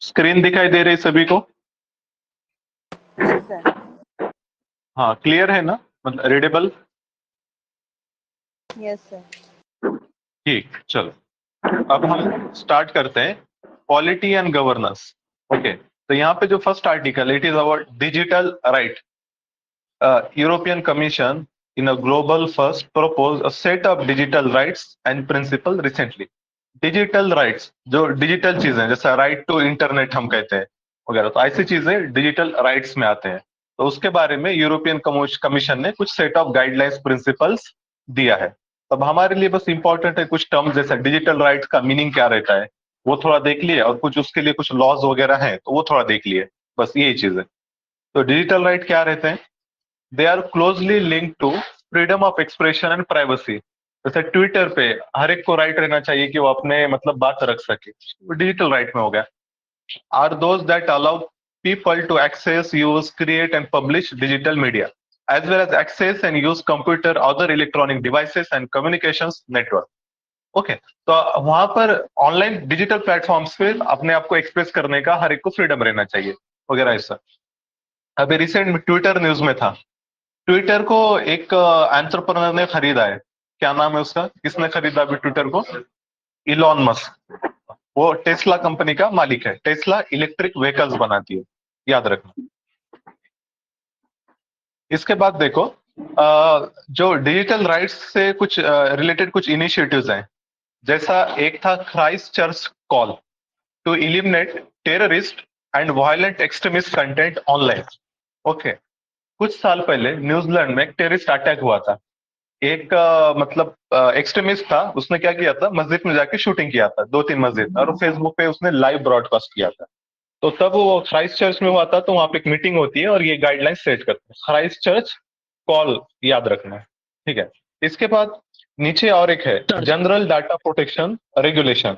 Screen दिखाई दे रही सभी को? जी सर। हाँ, क्लियर है ना, मतलब रीडेबल? Yes sir. ठीक, चलो अब हम स्टार्ट करते हैं पॉलिटी एंड गवर्नेंस। ओके, तो यहाँ पे जो first article, it is about digital right. European Commission in a global first propose a set of digital rights and principle recently. Digital rights, जो डिजिटल चीजें जैसा राइट टू इंटरनेट हम कहते हैं वगैरह, तो ऐसी चीजें डिजिटल राइट्स में आते हैं। तो उसके बारे में यूरोपियन कमीशन ने कुछ सेट ऑफ गाइडलाइंस प्रिंसिपल्स दिया है। अब हमारे लिए बस इंपॉर्टेंट है कुछ टर्म्स, जैसा डिजिटल राइट्स का मीनिंग क्या रहता है वो थोड़ा देख लिए, और कुछ उसके लिए कुछ लॉज वगैरह हैं तो वो थोड़ा देख लिए, बस यही चीज है। तो डिजिटल राइट क्या रहते हैं? They are closely link to freedom of expression and privacy. जैसे ट्विटर पे हर एक को राइट रहना चाहिए कि वो अपने मतलब बात रख सके, डिजिटल राइट में हो गया। Are those that allow people to access, use, create and publish digital media as well as access and use computer, other electronic devices and communications network. Okay, तो वहां पर ऑनलाइन डिजिटल प्लेटफॉर्म्स पे अपने आप को एक्सप्रेस करने का हर एक को फ्रीडम रहना चाहिए वगैरह ऐसा। अभी रिसेंट में ट्विटर न्यूज में था, ट्विटर को एक एंटरप्रेन्योर ने खरीदा है। क्या नाम है उसका, किसने खरीदा अभी ट्विटर को? Elon Musk. वो टेस्ला कंपनी का मालिक है। टेस्ला इलेक्ट्रिक व्हीकल्स बनाती है, याद रखना। इसके बाद देखो, जो डिजिटल राइट्स से कुछ रिलेटेड कुछ इनिशिएटिव्स हैं, जैसा एक था Christchurch call to eliminate terrorist and violent extremist content online. Okay, कुछ साल पहले न्यूजीलैंड में एक टेररिस्ट अटैक हुआ था। एक मतलब एक्सट्रीमिस्ट था, उसने क्या किया था, मस्जिद में जाके शूटिंग किया था, 2-3 मस्जिद, और फेसबुक पे उसने लाइव ब्रॉडकास्ट किया था। तो तब वो क्राइस्ट चर्च में हुआ था, तो वहां पे एक मीटिंग होती है और ये गाइडलाइन सेट करते हैं। क्राइस्ट चर्च कॉल, याद रखना है, ठीक है। इसके बाद नीचे और एक है जनरल डाटा प्रोटेक्शन रेगुलेशन।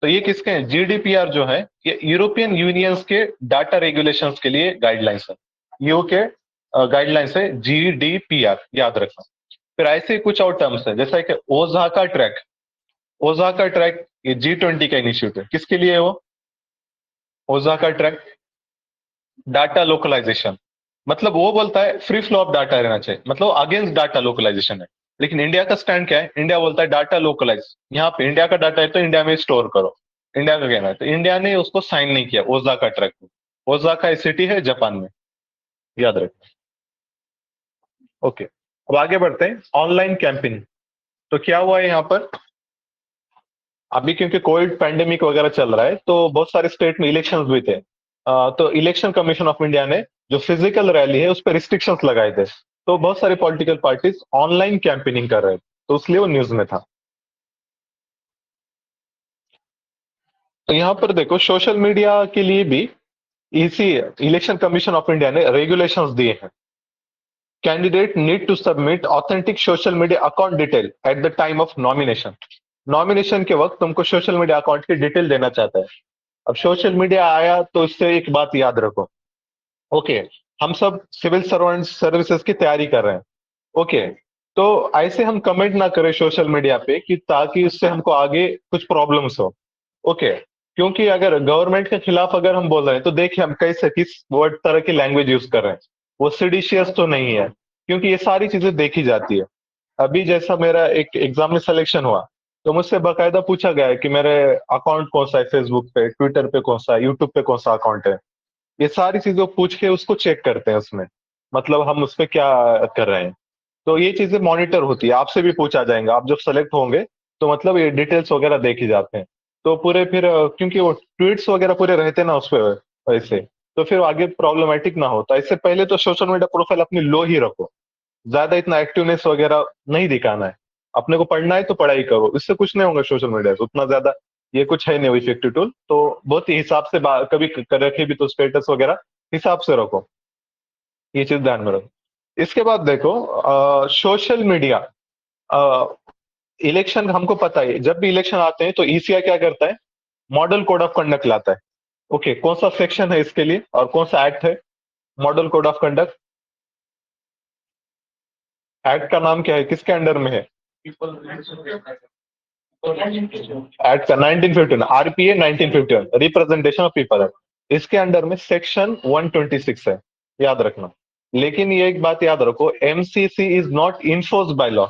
तो ये किसके हैं? जीडीपीआर जो है, ये यूरोपियन यूनियंस के डाटा रेगुलेशंस के लिए गाइडलाइंस है। ईयू के गाइडलाइंस है जीडीपीआर, याद रखना। फिर ऐसे कुछ और टर्म्स है, जैसा कि ओजाका ट्रैक। ओजाका ट्रैक ये G20 का इनिशिएटिव है, किसके लिए है वो? ओजाका ट्रैक डाटा लोकलाइजेशन, मतलब वो बोलता है फ्री फ्लो ऑफ डाटा रहना चाहिए, मतलब अगेंस्ट डाटा लोकलाइजेशन है। लेकिन इंडिया का स्टैंड क्या है? इंडिया बोलता है डाटा लोकलाइज, यहाँ पे इंडिया का डाटा है तो इंडिया में स्टोर करो, इंडिया का कहना है। तो इंडिया ने उसको साइन नहीं किया ओजाका ट्रैक में। ओजाका एक सिटी है जापान में, याद रखें। ओके, अब आगे बढ़ते हैं ऑनलाइन कैंपेनिंग। तो क्या हुआ है यहाँ पर, अभी क्योंकि कोविड पैंडेमिक वगैरह चल रहा है तो बहुत सारे स्टेट में इलेक्शंस भी थे। तो इलेक्शन कमीशन ऑफ इंडिया ने जो फिजिकल रैली है उस पर रिस्ट्रिक्शंस लगाए थे। तो बहुत सारे पॉलिटिकल पार्टीज ऑनलाइन कैंपेनिंग कर रहे थे, तो इसलिए वो न्यूज में था। तो यहाँ पर देखो, सोशल मीडिया के लिए भी इसी इलेक्शन कमीशन ऑफ इंडिया ने रेगुलेशंस दिए हैं। Candidate need to submit authentic social media account detail at the time of nomination. Nomination के वक्त तुमको सोशल मीडिया अकाउंट की डिटेल देना चाहता है। अब सोशल मीडिया आया तो इससे एक बात याद रखो, ओके, हम सब सिविल सर्वेंट सर्विसेज की तैयारी कर रहे हैं। ओके, तो ऐसे हम कमेंट ना करें सोशल मीडिया पे कि ताकि उससे हमको आगे कुछ प्रॉब्लम्स हो। ओके, क्योंकि अगर गवर्नमेंट के खिलाफ अगर हम बोल रहे हैं तो देखिए हम कैसे किस वर्ड तरह की लैंग्वेज यूज कर रहे हैं, वो सिडिशियस तो नहीं है, क्योंकि ये सारी चीजें देखी जाती है। अभी जैसा मेरा एक एग्जाम में सिलेक्शन हुआ तो मुझसे बाकायदा पूछा गया है कि मेरे अकाउंट कौन सा है, फेसबुक पे, ट्विटर पे कौन सा है, यूट्यूब पे कौन सा अकाउंट है। ये सारी चीजें पूछ के उसको चेक करते हैं उसमें, मतलब हम उस पर क्या कर रहे हैं। तो ये चीजें मॉनिटर होती है, आपसे भी पूछा जाएगा, आप जब सेलेक्ट होंगे तो मतलब ये डिटेल्स वगैरह देखे जाते हैं। तो पूरे फिर क्योंकि वो ट्वीट्स वगैरह पूरे रहते ना उस पर वैसे, तो फिर आगे प्रॉब्लमेटिक ना होता। इससे पहले तो सोशल मीडिया प्रोफाइल अपनी लो ही रखो, ज्यादा इतना एक्टिवनेस वगैरह नहीं दिखाना है। अपने को पढ़ना है तो पढ़ाई करो, इससे कुछ नहीं होगा सोशल मीडिया से उतना ज्यादा। ये कुछ है नहीं इफेक्टिव टूल, तो बहुत ही हिसाब से कभी कर रखे भी तो स्टेटस वगैरह हिसाब से रखो। ये चीज ध्यान में रखो। इसके बाद देखो सोशल मीडिया। इलेक्शन हमको पता है, जब भी इलेक्शन आते हैं तो ईसीआई क्या करता है, मॉडल कोड ऑफ कंडक्ट लाता है। ओके, कौन सा सेक्शन है इसके लिए और कौन सा एक्ट है? Model code of conduct, act का नाम क्या है, किसके अंडर में है? एक्ट का 1951, RPA 1951, representation of people act. इसके अंडर में सेक्शन 126 है, याद रखना। लेकिन ये एक बात याद रखो, MCC is not enforce by law,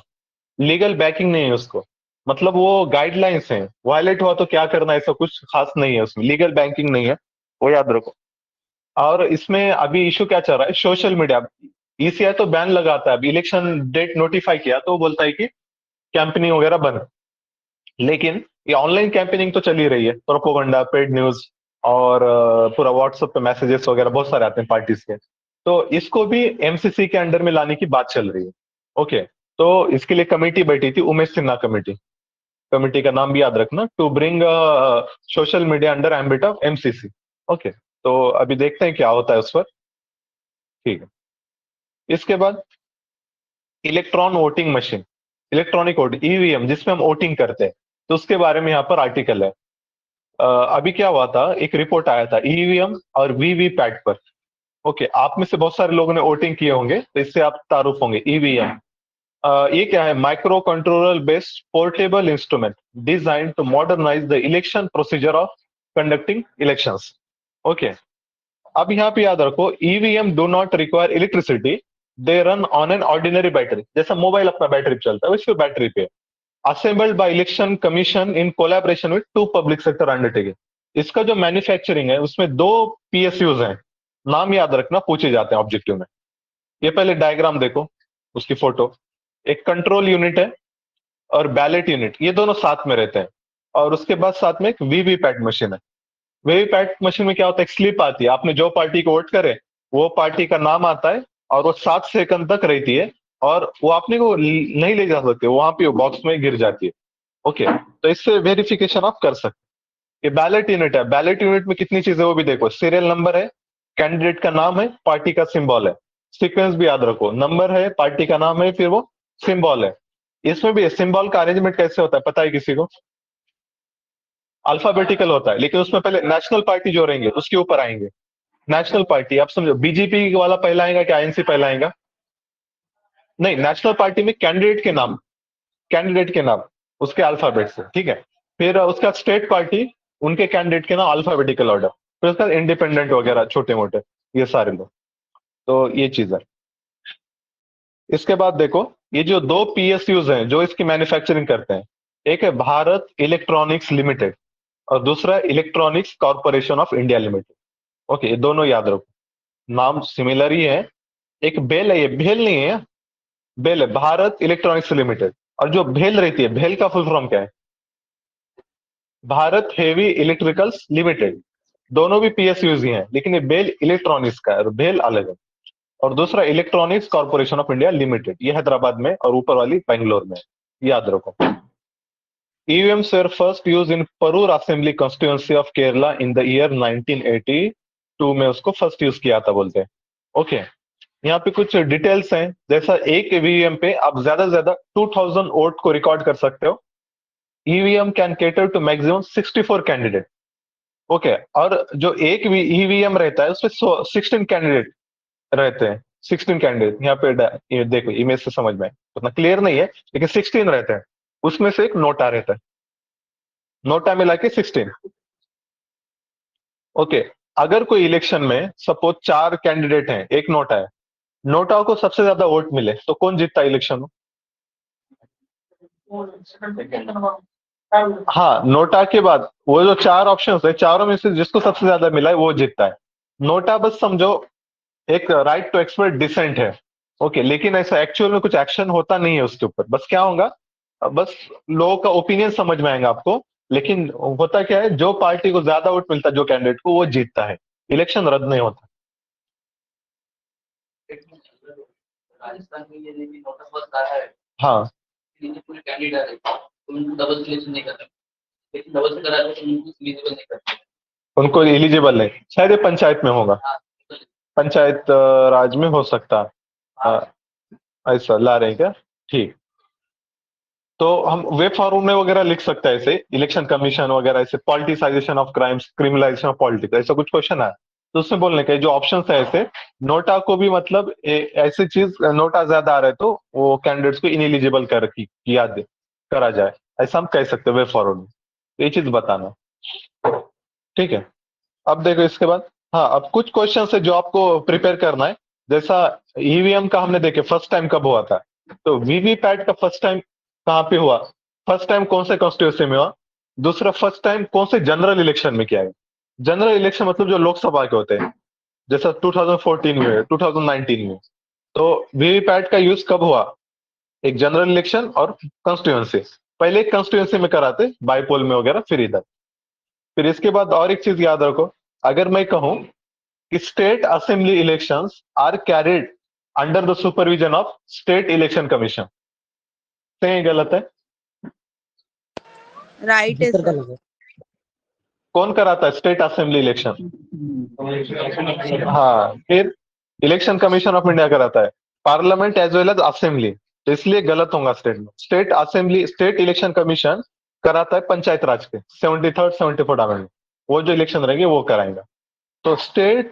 legal backing नहीं है उसको। मतलब वो गाइडलाइंस हैं, वायलेट हुआ तो क्या करना, ऐसा कुछ खास नहीं है उसमें, लीगल बैंकिंग नहीं है, वो याद रखो। और इसमें अभी इशू क्या चल रहा है, सोशल मीडिया। ईसीआई तो बैन लगाता है, अभी इलेक्शन डेट नोटिफाई किया तो वो बोलता है कि कैंपेनिंग वगैरह बंद। लेकिन ये ऑनलाइन कैंपेनिंग तो चल ही रही है, प्रोपोगंडा, पेड न्यूज और पूरा व्हाट्सएप पे मैसेजेस वगैरह बहुत सारे आते हैं पार्टीज के। तो इसको भी एमसीसी के अंडर में लाने की बात चल रही है। ओके, तो इसके लिए कमेटी बैठी थी, उमेश सिन्हा कमेटी। कमेटी का नाम भी याद रखना, to bring social media under ambit of MCC. Okay, तो अभी देखते हैं क्या होता है उस पर। ठीक है। इसके बाद electron voting machine, electronic voting, EVM, जिसमें हम वोटिंग करते हैं, तो उसके बारे में यहाँ पर आर्टिकल है। अभी क्या हुआ था, एक रिपोर्ट आया था ईवीएम और वीवीपैट पर। ओके, आप में से बहुत सारे लोगों ने वोटिंग किए होंगे, तो इससे आप तारुफ होंगे। ईवीएम ये क्या है, micro controller based portable instrument design to modernise the election procedure of conducting elections. Okay, अब यहाँ पे याद रखो, EVM do not require electricity, they run on an ordinary battery, जैसा मोबाइल अपना बैटरी पे चलता है वैसे बैटरी पे। Assembled by Election Commission in collaboration with two public sector undertaking. इसका जो मैन्युफैक्चरिंग है उसमें दो पीएसयूज हैं, नाम याद रखना, पूछे जाते हैं ऑब्जेक्टिव में। ये पहले डायग्राम देखो, उसकी फोटो। एक कंट्रोल यूनिट है और बैलेट यूनिट, ये दोनों साथ में रहते हैं। और उसके बाद साथ में एक वीवीपैट मशीन है। वीवीपैट मशीन में क्या होता है, एक स्लिप आती है, आपने जो पार्टी को वोट करे वो पार्टी का नाम आता है, और वो 7 सेकंड तक रहती है, और वो आपने को नहीं ले जा सकते, वहां पे वो बॉक्स में गिर जाती है। ओके, तो इससे वेरिफिकेशन आप कर सकते। ये बैलेट यूनिट है, बैलेट यूनिट में कितनी चीजें वो भी देखो, सीरियल नंबर है, कैंडिडेट का नाम है, पार्टी का सिंबल है। सीक्वेंस भी याद रखो, नंबर है, पार्टी का नाम है, फिर वो सिंबल है। इसमें भी सिंबल का अरेंजमेंट कैसे होता है पता है किसी को? अल्फाबेटिकल होता है, लेकिन उसमें पहले नेशनल पार्टी जो रहेंगे उसके ऊपर आएंगे। नेशनल पार्टी आप समझो, बीजेपी वाला पहला आएगा कि आईएनसी पहला आएगा? नहीं, नेशनल पार्टी में कैंडिडेट के नाम, कैंडिडेट के नाम उसके अल्फाबेट से, ठीक है। फिर उसका स्टेट पार्टी, उनके कैंडिडेट के नाम अल्फाबेटिकल ऑर्डर। फिर उसका इंडिपेंडेंट वगैरह छोटे मोटे, ये सारे लोग। तो ये चीज है। इसके बाद देखो, ये जो दो पीएसयूज हैं जो इसकी मैन्युफैक्चरिंग करते हैं, एक है भारत इलेक्ट्रॉनिक्स लिमिटेड और दूसरा electronics corporation of India limited. Okay, ये दोनों याद रखो, नाम सिमिलर ही है। एक बेल है, ये भेल नहीं है, बेल है, भारत इलेक्ट्रॉनिक्स लिमिटेड। और जो भेल रहती है, भेल का फुल फॉर्म क्या है? Bharat heavy electricals limited. दोनों भी पीएसयूज ही हैं, लेकिन ये बेल इलेक्ट्रॉनिक्स का है और भेल अलग है। और दूसरा electronics corporation of India limited, ये हैदराबाद में, और ऊपर वाली बेंगलोर में, याद रखो। EVMs were first used in Parur Assembly constituency of Kerala in the year 1982 में उसको फर्स्ट यूज किया था बोलते हैं। ओके, यहाँ पे कुछ डिटेल्स हैं, जैसा एक ईवीएम पे आप ज्यादा से ज्यादा 2000 वोट को रिकॉर्ड कर सकते हो। EVM can cater to maximum 64 candidate. Okay, और जो एक ईवीएम रहता है उसमें 16 कैंडिडेट रहते हैं। 16 कैंडिडेट यहाँ पे ये देखो, इमेज से समझ में उतना क्लियर नहीं है, लेकिन 16 रहते हैं। उसमें से एक नोटा रहता है, नोटा मिला के 16। ओके, अगर कोई इलेक्शन में सपोज 4 कैंडिडेट हैं, एक नोटा है, नोटा को सबसे ज्यादा वोट मिले तो कौन जीतता है इलेक्शन में? हाँ, नोटा के बाद वो जो 4 ऑप्शन है, चारों में से जिसको सबसे ज्यादा मिला है वो जीतता है। नोटा बस समझो एक राइट टू एक्सप्रेस डिसेंट है। ओके, लेकिन ऐसा एक्चुअल में कुछ एक्शन होता नहीं है उसके ऊपर, बस क्या होगा, बस लोगों का ओपिनियन समझ में आएगा आपको। लेकिन होता क्या है, जो पार्टी को ज्यादा वोट मिलता है, जो कैंडिडेट को, वो जीतता है, इलेक्शन रद्द नहीं होता। राजस्थान में ये देखिए नोटिस बहुत सारा है, हाँ, लेकिन पूरे कैंडिडेट है तो उनको डबल सिलेक्शन नहीं करते, लेकिन डबल से करा तो उनको एलिजिबल नहीं करते। उनको एलिजिबल नहीं, शायद ये पंचायत में होगा। हाँ, पंचायत राज में हो सकता। ऐसा ला रहे हैं क्या? ठीक। तो हम वे फॉर्म में वगैरह लिख सकते हैं ऐसे, इलेक्शन कमीशन वगैरह ऐसे, politicisation of crimes, criminalisation of politics, ऐसा कुछ क्वेश्चन है तो उसमें बोलने का जो ऑप्शन है ऐसे। नोटा को भी मतलब ऐसी चीज, नोटा ज्यादा आ रहा है तो वो कैंडिडेट्स को इनएलिजिबल किया करा जाए, ऐसा हम कह सकते हैं वे फॉरवर्ड में। ये चीज बताना, ठीक है। अब देखो इसके बाद, हाँ अब कुछ क्वेश्चन है जो आपको प्रिपेयर करना है। जैसा ईवीएम का हमने देखे फर्स्ट टाइम कब हुआ था, तो वीवीपैट का फर्स्ट टाइम कहाँ पे हुआ, फर्स्ट टाइम कौन से कॉन्स्टिट्यूंसी में हुआ, दूसरा फर्स्ट टाइम कौन से जनरल इलेक्शन में किया गया। जनरल इलेक्शन मतलब जो लोकसभा के होते हैं, जैसा 2014 में, 2019 में। तो वीवीपैट का यूज कब हुआ, एक जनरल इलेक्शन और कॉन्स्टिट्यूंसी। पहले एक कॉन्स्टिट्यूंसी में कराते बाईपोल में वगैरह, फिर इधर। फिर इसके बाद और एक चीज याद रखो, अगर मैं कहूं कि state assembly elections are carried under the supervision of state election commission, सही गलत है? Right जी है सर, sir. गलत है। कौन कराता है स्टेट असेंबली इलेक्शन? हाँ, फिर इलेक्शन कमीशन ऑफ इंडिया कराता है, parliament as well as assembly. तो इसलिए गलत होगा स्टेट में। State assembly, state election commission कराता है पंचायत राज के 73rd 74th अमेंडमेंट, वो जो इलेक्शन रहेंगे वो कराएंगे। तो स्टेट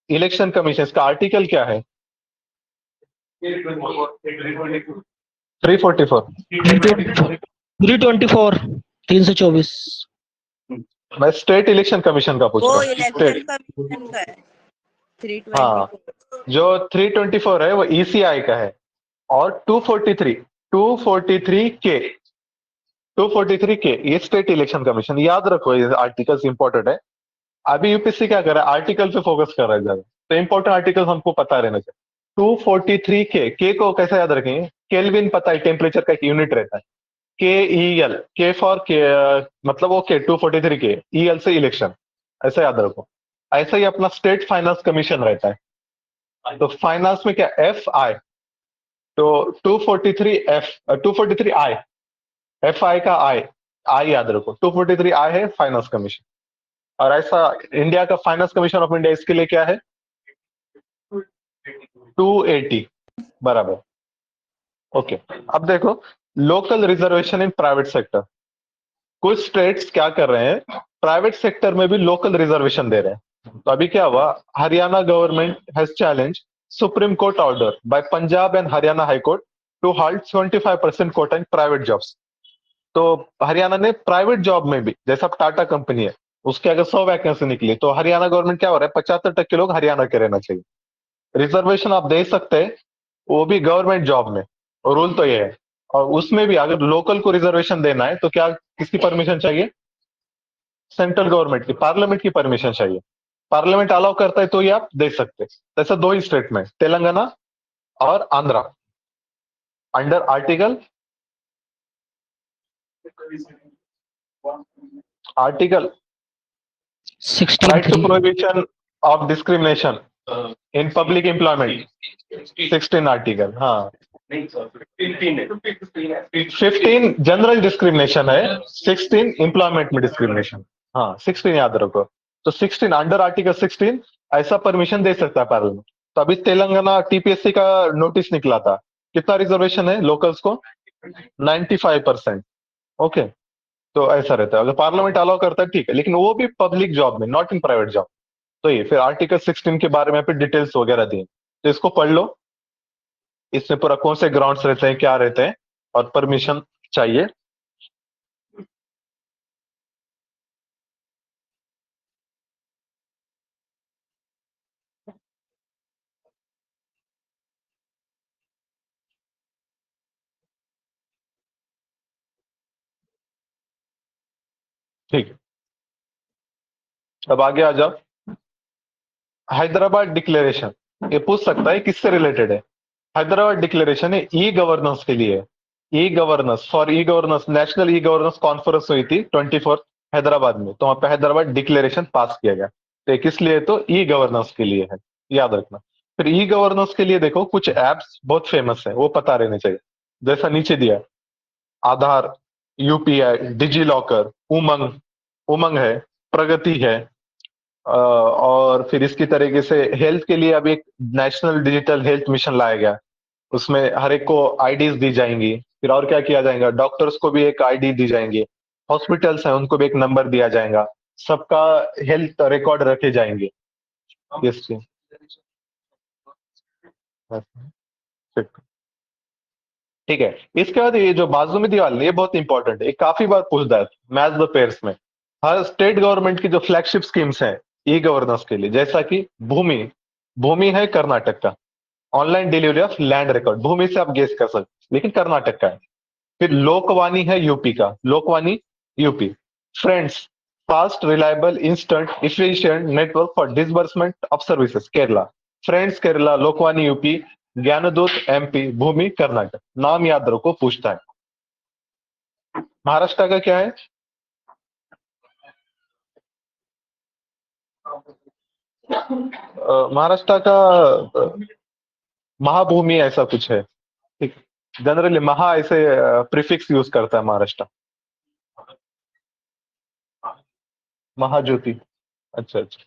इलेक्शन कमीशन का आर्टिकल क्या है? 344। 324, 324। मैं स्टेट इलेक्शन कमीशन का पूछ रहा वो हूँ, इलेक्शन स्टेट। कमीशन का है। 324। हाँ, जो 324 है वो ईसीआई का है, और 243 के ये स्टेट इलेक्शन कमीशन। याद रखो, ये आर्टिकल्स इंपॉर्टेंट है। अभी यूपीएससी क्या कर रहा है, आर्टिकल पे फोकस कर रहा है ज्यादा, तो इंपॉर्टेंट आर्टिकल्स हमको पता रहना चाहिए। 243 के को कैसे याद रखेंगे, केल्विन पता है, टेम्परेचर का एक यूनिट रहता है। के ई एल, के फॉर के, मतलब ओके 243 के, ई एल से इलेक्शन, ऐसा याद रखो। ऐसा ही अपना स्टेट फाइनेंस कमीशन रहता है, तो फाइनेंस में क्या, एफ आई। तो 243 आई, एफ आई का आई, आई याद रखो, 243 आई है फाइनेंस कमीशन। और ऐसा इंडिया का फाइनेंस कमीशन ऑफ इंडिया इसके लिए क्या है, 280, बराबर। ओके। अब देखो, local reservation in private sector. कुछ स्टेट्स क्या कर रहे हैं, प्राइवेट सेक्टर में भी लोकल रिजर्वेशन दे रहे हैं। तो अभी क्या हुआ, Haryana government has challenge Supreme Court order by Punjab and Haryana High Court to halt 25% quota in private jobs. तो हरियाणा ने प्राइवेट जॉब में भी, जैसा टाटा कंपनी है, उसके अगर 100 वैकेंसी निकली, तो हरियाणा गवर्नमेंट क्या हो रहा है, 75% लोग हरियाणा के रहना चाहिए। रिजर्वेशन आप दे सकते हैं, वो भी गवर्नमेंट जॉब में, और रूल तो ये है। और उसमें भी अगर लोकल को रिजर्वेशन देना है तो क्या, किसकी परमिशन चाहिए, सेंट्रल गवर्नमेंट की, पार्लियामेंट की परमिशन चाहिए। पार्लियामेंट अलाउ करता है तो ये आप दे सकते हैं। ऐसा दो ही स्टेट में, तेलंगाना और Andhra, under article right to 16(3). Prohibition of discrimination in public employment, 16 article, हाँ। 15 जनरल डिस्क्रिमिनेशन है, 16 एम्प्लॉयमेंट में डिस्क्रिमिनेशन। हाँ, 16 याद रखो। तो 16 अंडर आर्टिकल 16 ऐसा परमिशन दे सकता है पार्लियामेंट। तो अभी तेलंगाना टीपीएससी का नोटिस निकला था, कितना रिजर्वेशन है लोकल्स को, 95%। ओके, तो ऐसा रहता है, अगर पार्लियामेंट अलाउ करता है ठीक है, लेकिन वो भी पब्लिक जॉब में, नॉट इन प्राइवेट जॉब। तो ये फिर आर्टिकल 16 के बारे में पे डिटेल्स वगैरह दी, तो इसको पढ़ लो। इसमें पूरा कौन से ग्राउंड्स रहते हैं, क्या रहते हैं, और परमिशन चाहिए। ठीक है, अब आगे आ जाओ। हैदराबाद डिक्लेरेशन, ये पूछ सकता है किससे रिलेटेड है। हैदराबाद डिक्लेरेशन है ई गवर्नेंस के लिए। E governance, for e governance, national e governance conference हुई थी 24 हैदराबाद में, तो वहां पे हैदराबाद डिक्लेरेशन पास किया गया। तो ये किस लिए, तो ई गवर्नेंस के लिए है, याद रखना। फिर ई गवर्नेंस के लिए देखो कुछ एप्स बहुत फेमस है, वो पता रहने चाहिए। जैसा नीचे दिया, आधार, यूपीआई, डिजी लॉकर, उमंग, उमंग है, प्रगति है, और फिर इसकी तरीके से हेल्थ के लिए अब एक नेशनल डिजिटल हेल्थ मिशन लाया गया। उसमें हर एक को आईडीज दी जाएंगी। फिर और क्या किया जाएगा, डॉक्टर्स को भी एक आईडी दी जाएंगी, हॉस्पिटल्स हैं उनको भी एक नंबर दिया जाएगा, सबका हेल्थ रिकॉर्ड रखे जाएंगे। यस जी। ठीक है। इसके बाद ये जो बाजू में दीवार है, ये बहुत इंपॉर्टेंट है, ये काफी बार पूछता है मैथ द पेयर्स में। हर स्टेट गवर्नमेंट की जो फ्लैगशिप स्कीम्स हैं ई गवर्नेंस के लिए, जैसा कि भूमि, भूमि है कर्नाटक का, online delivery of land record, Bhoomi से आप गेस कर सकते, लेकिन कर्नाटक का है। फिर लोकवाणी है यूपी का, Lokvani UP. Friends, fast reliable instant efficient network for disbursement of services, Kerala. Friends Kerala, Lokvani UP, Gyandoot MP, Bhoomi Karnataka. नाम याद रखो, पूछता है। महाराष्ट्र का क्या है? महाराष्ट्र का महाभूमि ऐसा कुछ है। ठीक। जनरली महा ऐसे प्रीफिक्स यूज करता है महाराष्ट्र। महाज्योति। अच्छा अच्छा।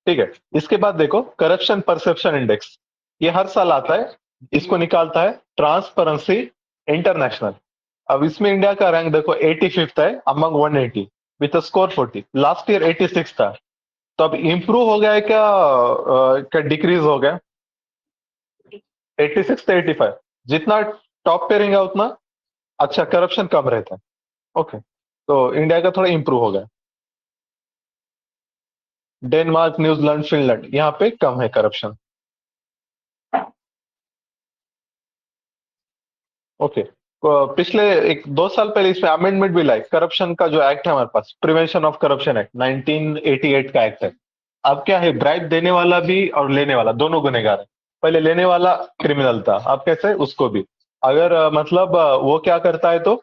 ठीक है। इसके बाद देखो करप्शन परसेप्शन इंडेक्स, ये हर साल आता है, इसको निकालता है ट्रांसपेरेंसी इंटरनेशनल। अब इसमें इंडिया का रैंक देखो 85th है among 180 with a score 40। Last year 86 था, तो अब इंप्रूव हो गया है क्या, क्या डिक्रीज हो गया? 86 से 85, जितना टॉप पे रहेगा उतना अच्छा करप्शन कम रहता है। ओके, तो इंडिया का थोड़ा इंप्रूव हो गया। डेनमार्क, न्यूजीलैंड, फिनलैंड, यहाँ पे कम है करप्शन। ओके। पिछले एक दो साल पहले इसमें अमेंडमेंट भी लाई, करप्शन का जो एक्ट है हमारे पास, प्रिवेंशन ऑफ करप्शन एक्ट 1988 का एक्ट है। अब क्या है, ब्राइब देने वाला भी और लेने वाला दोनों गुनहगार है। पहले लेने वाला क्रिमिनल था, अब कैसे उसको भी, अगर मतलब वो क्या करता है तो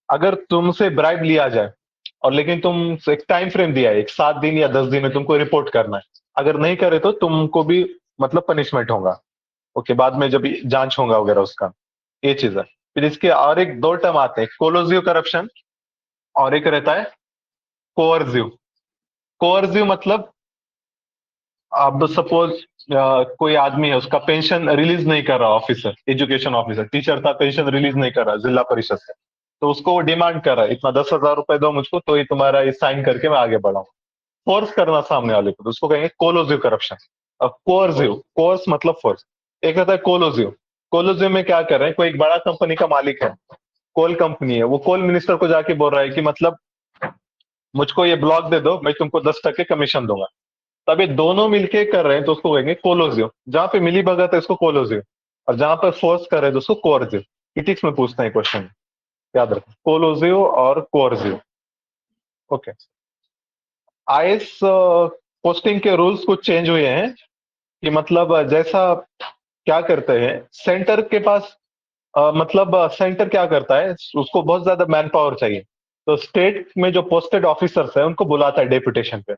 अगर तुमसे ब्राइब लिया जाए और लेकिन तुम एक टाइम फ्रेम दिया है, एक 7 दिन या 10 दिन में तुमको रिपोर्ट करना है, अगर नहीं करे तो तुमको भी मतलब पनिशमेंट होगा। ओके, बाद में जब जांच होगा वगैरह उसका, ये चीज है। फिर इसके और एक दो टर्म आते हैं, कोलोजिव करप्शन और एक रहता है कोअर्जिव। कोअर्जिव मतलब अब सपोज कोई आदमी है, उसका पेंशन रिलीज नहीं कर रहा, ऑफिसर, एजुकेशन ऑफिसर, टीचर था, पेंशन रिलीज नहीं कर रहा जिला परिषद से, तो उसको वो डिमांड कर रहा है, इतना 10,000 रुपए दो मुझको तो ये तुम्हारा ये साइन करके मैं आगे बढ़ाऊं। फोर्स करना सामने वाले को, तो उसको कहेंगे कोलोजिव करप्शन। अब कोअर्जिव, कोर्स मतलब फोर्स। एक रहता है कोलोजिव। कोलोजिव में क्या कर रहे हैं, कोई एक बड़ा कंपनी का मालिक है, कोल कंपनी है, वो कोल मिनिस्टर को जाके बोल रहा है कि मतलब मुझको ये ब्लॉक दे दो, मैं तुमको 10% कमीशन दूंगा। तब ये दोनों मिलके कर रहे हैं तो उसको कहेंगे कोलोजिव। जहां पे मिली भगत है उसको कोलोजिव, और जहां पर फोर्स कर रहे हैं तो उसको कोअर्जिव। इथिक्स में पूछते हैं क्वेश्चन, याद रखो, कोलोजिव और कोअर्जिव। ओके। आईएएस पोस्टिंग के रूल्स कुछ चेंज हुए हैं, कि मतलब जैसा क्या करते हैं सेंटर के पास, मतलब सेंटर क्या करता है, उसको बहुत ज्यादा मैन पावर चाहिए, तो स्टेट में जो पोस्टेड ऑफिसर्स है उनको बुलाता है डेपुटेशन पे।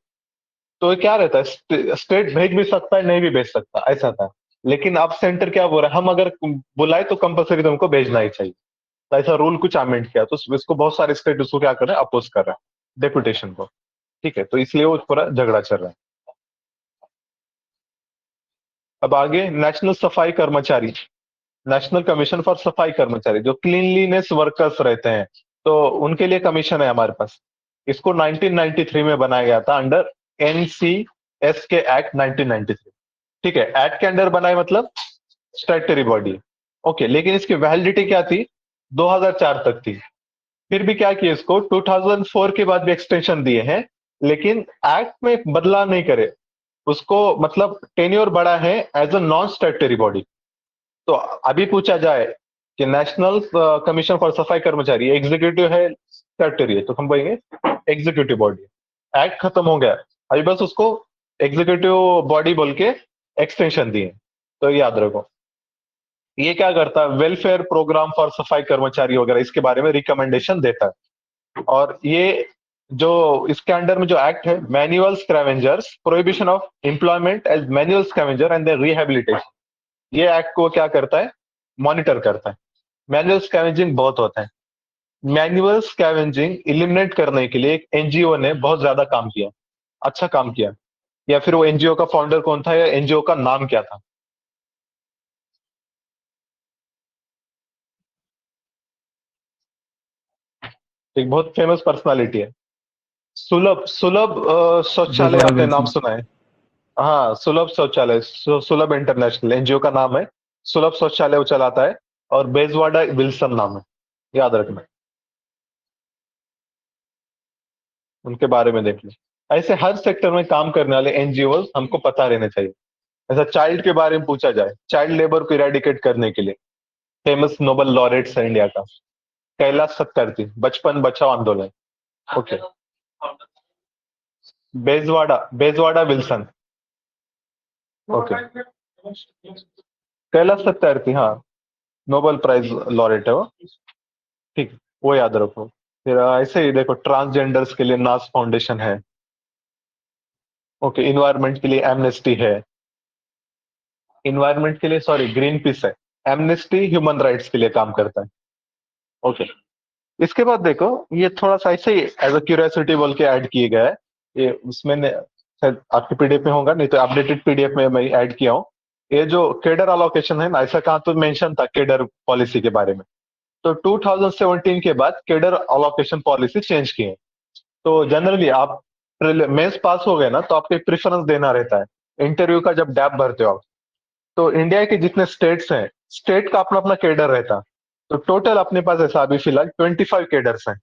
तो ये क्या रहता है, स्टेट भेज भी सकता है, नहीं भी भेज सकता, ऐसा था। लेकिन अब सेंटर क्या बोल रहा है, हम अगर बुलाए तो कंपलसरी तुमको भेजना ही चाहिए। तो ऐसा रूल कुछ अमेंड किया, तो इसको बहुत सारे स्टेट उसको क्या कर रहे हैं, अपोज कर रहे हैं डेपुटेशन को। ठीक है, तो इसलिए वो पूरा झगड़ा चल रहा है। अब आगे नेशनल सफाई कर्मचारी, नेशनल कमीशन फॉर सफाई कर्मचारी, जो क्लीनलीनेस वर्कर्स रहते हैं, तो उनके लिए कमीशन है हमारे पास। इसको 1993 में बनाया गया था अंडर एनसीएस के एक्ट 1993। ठीक है, एक्ट के अंडर बनाए मतलब स्टैट्यूटरी बॉडी। ओके, लेकिन इसकी वैलिडिटी क्या थी, 2004 तक थी। फिर भी क्या किया, इसको 2004 के बाद भी एक्सटेंशन दिए हैं, लेकिन एक्ट में बदलाव नहीं करे, उसको मतलब टेन्योर बढ़ा है as a non statutory body. तो अभी पूछा जाए कि नेशनल कमीशन फॉर सफाई कर्मचारी एग्जीक्यूटिव है स्टैट्यूटरी है, तो हम कहेंगे एग्जीक्यूटिव बॉडी। एक्ट खत्म हो गया, अभी बस उसको एग्जीक्यूटिव बॉडी बोल के एक्सटेंशन दिए। तो याद रखो, ये क्या करता है, वेलफेयर प्रोग्राम फॉर सफाई कर्मचारी वगैरह इसके बारे में रिकमेंडेशन देता है। और ये जो इसके अंडर में जो एक्ट है, manual scavengers, prohibition of employment as manual scavenger and their rehabilitation, ये एक्ट को क्या करता है, मॉनिटर करता है। मैनुअल स्कैवेंजिंग बहुत होता है, मैनुअल स्कैवेंजिंग इलिमिनेट करने के लिए एक एनजीओ ने बहुत ज्यादा काम किया। अच्छा काम किया, या फिर वो एनजीओ का फाउंडर कौन था, या एनजीओ का नाम क्या था? एक बहुत फेमस पर्सनालिटी है। सुलभ सुलभ शौचालय बेजवाड़ा आपने नाम विल्सन। सुना है? हाँ, सुलभ शौचालय, सुलभ इंटरनेशनल एनजीओ का नाम है। सुलभ शौचालय वो चलाता है, और बेजवाड़ा विल्सन नाम है, याद रखना। उनके बारे में देख लो। ऐसे हर सेक्टर में काम करने वाले एनजीओ हमको पता रहने चाहिए। ऐसा चाइल्ड के बारे में पूछा जाए, चाइल्ड लेबर को इरेडिकेट करने के लिए फेमस नोबेल लॉरेट्स है इंडिया का, कैलाश सत्यार्थी, बचपन बचाओ आंदोलन। Okay, Bezawada Bezawada Wilson. Okay, Kailash Satyarthi, हाँ, नोबेल प्राइज लॉरेट है वो। ठीक, वो याद रखो। फिर ऐसे ही देखो, ट्रांसजेंडर्स के लिए नास फाउंडेशन है। ओके, इन्वायरमेंट के लिए एमनेस्टी है। इन्वायरमेंट के लिए, सॉरी, ग्रीन पीस है। एमनेस्टी ह्यूमन राइट्स के लिए काम करता है। ओके, इसके बाद देखो, ये थोड़ा सा ऐसे ही एज अ क्यूरियोसिटी बोल के ऐड किए गया है। ये उसमें शायद आपके पीडीएफ में होगा, नहीं तो अपडेटेड पीडीएफ में मैं ऐड किया हूँ। ये जो केडर अलोकेशन है ना, ऐसा कहा तो मेंशन था केडर पॉलिसी के बारे में। तो 2017 के बाद केडर अलोकेशन पॉलिसी चेंज की है। तो जनरली आप मेंस पास हो गए ना, तो आपको एक प्रेफरेंस देना रहता है इंटरव्यू का, जब डैप भरते हो आप। तो इंडिया के जितने स्टेट्स हैं, स्टेट का अपना अपना केडर रहता। तो टोटल अपने पास ऐसा अभी फिलहाल 25 केडर्स हैं।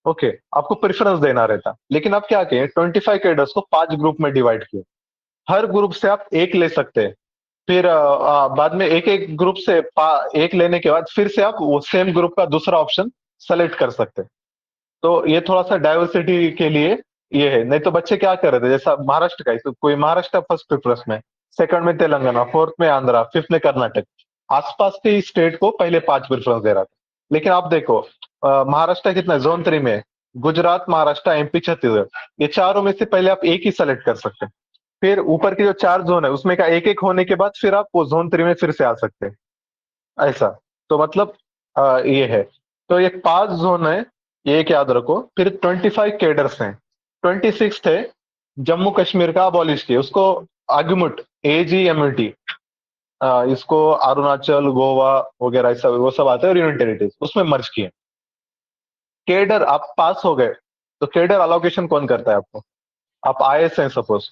ओके, आपको प्रेफरेंस देना रहता, लेकिन आप क्या किए, 25 कैडर्स को 5 ग्रुप में डिवाइड किए। हर ग्रुप से आप एक ले सकते हैं। फिर बाद में एक एक ग्रुप से एक लेने के बाद फिर से आप वो सेम ग्रुप का दूसरा ऑप्शन सेलेक्ट कर सकते हैं। तो ये थोड़ा सा डाइवर्सिटी के लिए ये है। नहीं तो बच्चे क्या कर रहे थे, जैसा महाराष्ट्र का है, तो कोई महाराष्ट्र फर्स्ट प्रेफरेंस में, सेकंड में तेलंगाना, फोर्थ में आंध्रा, फिफ्थ में कर्नाटक, आसपास के स्टेट को पहले 5 प्रेफरेंस दे रहा था। लेकिन आप देखो, महाराष्ट्र कितना जोन 3 में है, गुजरात, महाराष्ट्र, एमपी, छत्तीसगढ़, ये चारों में से पहले आप एक ही सेलेक्ट कर सकते हैं। फिर ऊपर की जो 4 जोन है, उसमें का एक एक होने के बाद फिर आप वो जोन 3 में फिर से आ सकते हैं, ऐसा। तो मतलब ये है। तो ये 5 जोन है, ये एक याद रखो। फिर 25 केडर्स हैं। 26 थे, जम्मू कश्मीर का अबॉलिश किए उसको, आगमुट, AGMUT, इसको अरुणाचल, गोवा वगैरह ऐसा वो सब आते हैं, और यूनियन टेरिटरीज उसमें मर्ज किए। केडर आप पास हो गए, तो केडर अलोकेशन कौन करता है आपको? आप IAS हैं सपोज,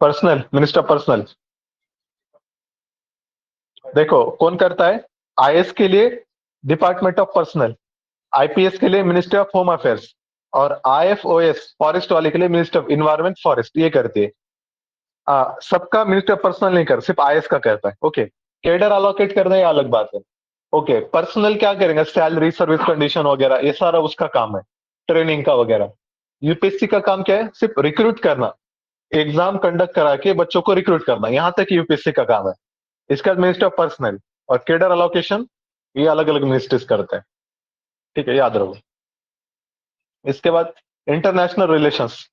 पर्सनल, मिनिस्टर पर्सनल। देखो कौन करता है, IAS के लिए डिपार्टमेंट ऑफ पर्सनल, IPS के लिए मिनिस्ट्री ऑफ होम अफेयर्स, और IFOS फॉरेस्ट वाले के लिए मिनिस्ट्री ऑफ इन्वायरमेंट फॉरेस्ट, ये करती है। सबका मिनिस्ट्री ऑफ पर्सनल नहीं कर, सिर्फ IAS का करता है। ओके, केडर अलोकेट करना ये अलग बात है। ओके, पर्सनल क्या करेंगे, सैलरी, सर्विस कंडीशन वगैरह, ये सारा उसका काम है, ट्रेनिंग का वगैरह। यूपीएससी का काम क्या है, सिर्फ रिक्रूट करना, एग्जाम कंडक्ट करा के बच्चों को रिक्रूट करना, यहां तक यूपीएससी का काम है। इसका मिनिस्टर ऑफ पर्सनल और केडर अलोकेशन, ये अलग अलग मिनिस्ट्रीज करते हैं। ठीक है, याद रखो। इसके बाद इंटरनेशनल रिलेशंस,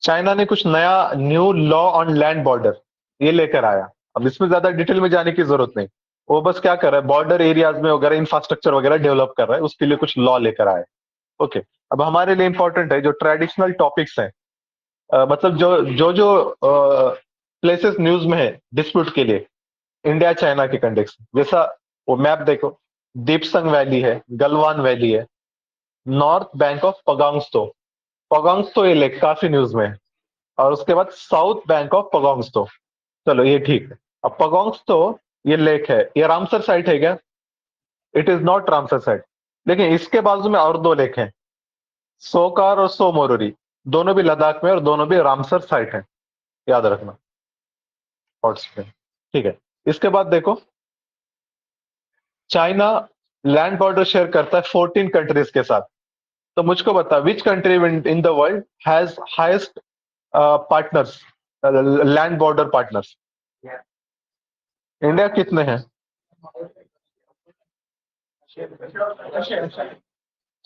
चाइना ने कुछ नया new law on land border ये लेकर आया। अब इसमें ज्यादा डिटेल में जाने की जरूरत नहीं, वो बस क्या कर रहा है, बॉर्डर एरियाज में वगैरह इंफ्रास्ट्रक्चर वगैरह डेवलप कर रहा है, उसके लिए कुछ लॉ लेकर आया है। ओके, अब हमारे लिए इंपॉर्टेंट है जो ट्रेडिशनल टॉपिक्स हैं, मतलब जो प्लेसेस न्यूज में है डिस्प्यूट के लिए, इंडिया चाइना के कंटेक्स, जैसा वो मैप देखो, दीपसंग वैली है, गलवान वैली है, नॉर्थ बैंक ऑफ पगांगस्तो, पगांगस्तो ये लेक काफी न्यूज में है, और उसके बाद साउथ बैंक ऑफ पगांगस्तो। चलो ये ठीक है। अब पगांगस्तो ये लेक है, ये रामसर साइट है क्या? It is not Ramsar site. लेकिन इसके बाजू में और 2 लेक हैं, सोकार और सोमोरोरी, दोनों भी लद्दाख में और दोनों भी रामसर साइट है, याद रखना, हॉटस्पॉट। ठीक है, इसके बाद देखो, चाइना लैंड बॉर्डर शेयर करता है 14 कंट्रीज के साथ। तो मुझको बता, which country in the world has highest partners, land border partners? India कितने हैं?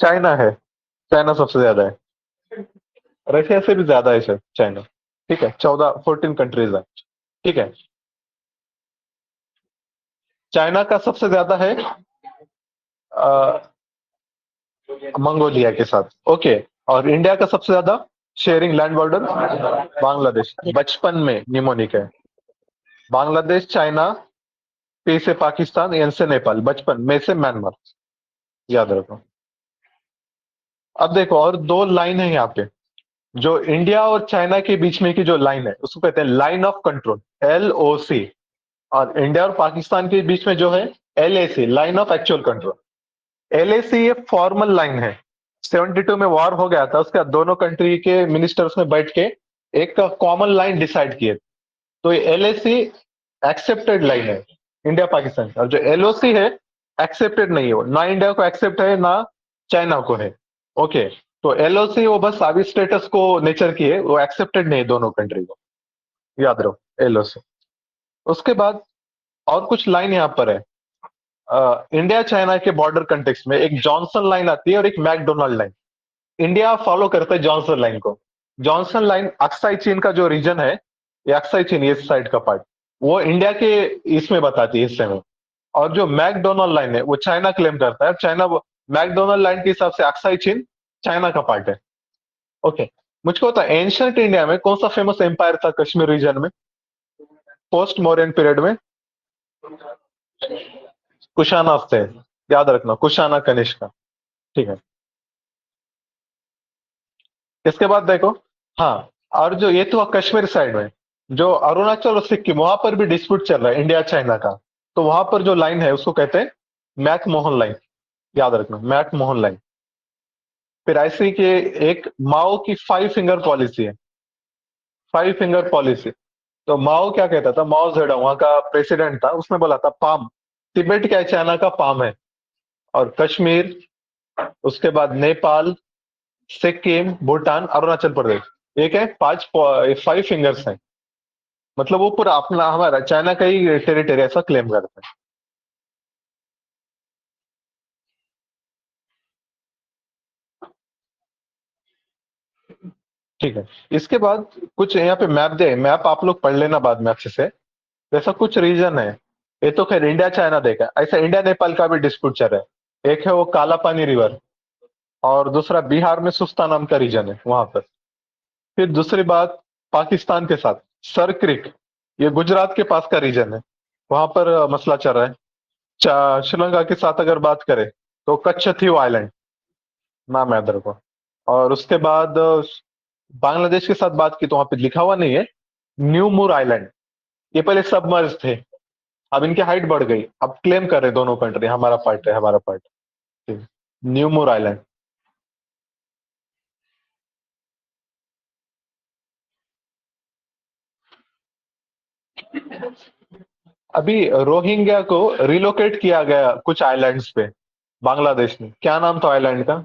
चाइना है, चाइना सबसे ज्यादा है। रशिया से भी ज्यादा है शायद चाइना। ठीक है, 14 कंट्रीज है। ठीक है, चाइना का सबसे ज्यादा है मंगोलिया के साथ। ओके, और इंडिया का सबसे ज्यादा शेयरिंग लैंड बॉर्डर बांग्लादेश, बचपन में निमोनिक है। बांग्लादेश, चाइना, पी से पाकिस्तान, एन से नेपाल, बचपन में से म्यांमार, याद रखो। अब देखो और दो लाइन है यहाँ पे, जो इंडिया और चाइना के बीच में की जो लाइन है उसको कहते हैं लाइन ऑफ कंट्रोल, LOC। और इंडिया और पाकिस्तान के बीच में जो है LAC, line of actual control. LAC ये फॉर्मल लाइन है। 72 में वॉर हो गया था, उसके बाद दोनों कंट्री के मिनिस्टर्स में बैठ के एक कॉमन लाइन डिसाइड किए। तो ये LAC एक्सेप्टेड लाइन है इंडिया पाकिस्तान का, और जो LOC है एक्सेप्टेड नहीं है, वो ना इंडिया को एक्सेप्ट है ना चाइना को है। ओके, तो LOC वो बस अभी स्टेटस को नेचर की है, वो एक्सेप्टेड नहीं है दोनों कंट्री को, याद रहो LOC। उसके बाद और कुछ लाइन यहाँ पर है। इंडिया चाइना के बॉर्डर कंटेक्स्ट में एक जॉनसन लाइन आती है और एक मैकडोनाल्ड लाइन। इंडिया फॉलो करता है जॉनसन लाइन को। जॉनसन लाइन अक्साई चीन का जो रीजन है, ये अक्साई चीन ये साइड का पार्ट, वो इंडिया के इसमें बताती है हिस्से में। और जो मैकडोनाल्ड लाइन है वो चाइना क्लेम करता है। चाइना मैकडोनाल्ड लाइन के हिसाब से अक्साई चीन चाइना का पार्ट है। ओके, मुझको पता है एंशियंट इंडिया में कौन सा फेमस एम्पायर था कश्मीर रीजन में, पोस्ट मौर्यन पीरियड में? कुशाना थे, याद रखना, कुशाना कनिष्का। ठीक है, इसके बाद देखो, हाँ, और जो ये तो कश्मीर साइड में, जो अरुणाचल और सिक्किम वहां पर भी डिस्प्यूट चल रहा है इंडिया चाइना का। तो वहां पर जो लाइन है उसको कहते हैं मैक मोहन लाइन, याद रखना, मैक मोहन लाइन। फिर ऐसे के एक माओ की 5 फिंगर पॉलिसी है, 5 फिंगर पॉलिसी। तो माओ क्या कहता था, माओ जेडोंग वहां का प्रेसिडेंट था, उसने बोला था पाम, तिब्बत क्या है, चाइना का पाम है। और कश्मीर, उसके बाद नेपाल, सिक्किम, भूटान, अरुणाचल प्रदेश, एक है 5 फिंगर्स हैं। मतलब वो पूरा अपना हमारा चाइना का ही टेरिटरी ऐसा क्लेम करते हैं। ठीक है, इसके बाद कुछ यहाँ पे मैप दे, मैप आप लोग पढ़ लेना बाद में अच्छे से। जैसा कुछ रीजन है, ये तो खैर इंडिया चाइना देखा, ऐसा इंडिया नेपाल का भी डिस्प्यूट चल रहा है। एक है वो काला पानी रिवर, और दूसरा बिहार में सुस्ता नाम का रीजन है वहां पर। फिर दूसरी बात पाकिस्तान के साथ सर क्रिक, ये गुजरात के पास का रीजन है, वहां पर मसला चल रहा है। श्रीलंका के साथ अगर बात करें तो कच्छथीव आइलैंड, नाम याद रखो। और उसके बाद बांग्लादेश के साथ बात की तो वहां पे लिखा हुआ नहीं है, न्यू मूर आइलैंड। ये पहले सबमर्ज थे, अब इनकी हाइट बढ़ गई, अब क्लेम कर रहे दोनों कंट्री हमारा पार्ट है, हमारा पार्ट है। न्यू मूर आइलैंड। अभी रोहिंग्या को रिलोकेट किया गया कुछ आइलैंड्स पे बांग्लादेश में, क्या नाम था आइलैंड का?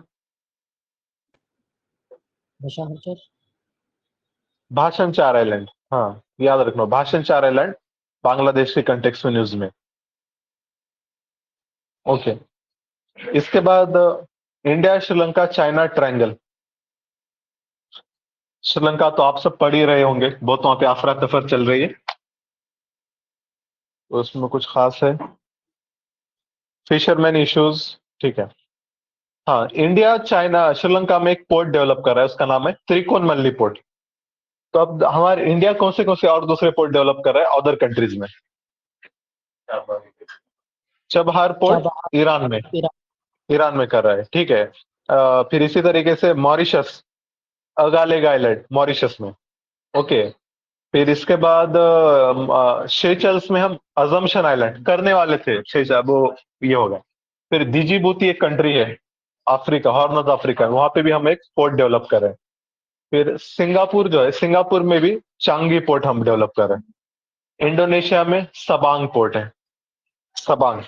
भाषण चार आइलैंड, हाँ याद रखना, भाषण चार आइलैंड बांग्लादेश के कंटेक्स्ट में न्यूज में। ओके, इसके बाद India Sri Lanka China triangle. Sri Lanka तो आप सब पढ़ ही रहे होंगे, बहुत वहां पे अफरा तफर चल रही है, तो उसमें कुछ खास है, फिशरमैन इश्यूज। ठीक है, हाँ, इंडिया चाइना श्रीलंका में एक पोर्ट डेवलप कर रहा है, उसका नाम है त्रिकोणमल्ली पोर्ट। तो अब हमारे इंडिया कौन से और दूसरे पोर्ट डेवलप कर रहा है अदर कंट्रीज में? चबहार पोर्ट ईरान में, ईरान में कर रहा है। ठीक है, फिर इसी तरीके से मॉरिशस, अगालेग आइलैंड मॉरिशस में। ओके, फिर इसके बाद शेचल्स में हम अजम्पशन आइलैंड करने वाले थे, शेचल वो ये होगा। फिर डिजिबूती एक कंट्री है अफ्रीका, हॉर्न ऑफ अफ्रीका, वहां पे भी हम एक पोर्ट डेवलप कर रहे हैं। फिर सिंगापुर जो है, सिंगापुर में भी चांगी पोर्ट हम डेवलप कर रहे हैं। इंडोनेशिया में सबांग पोर्ट है, सबांग।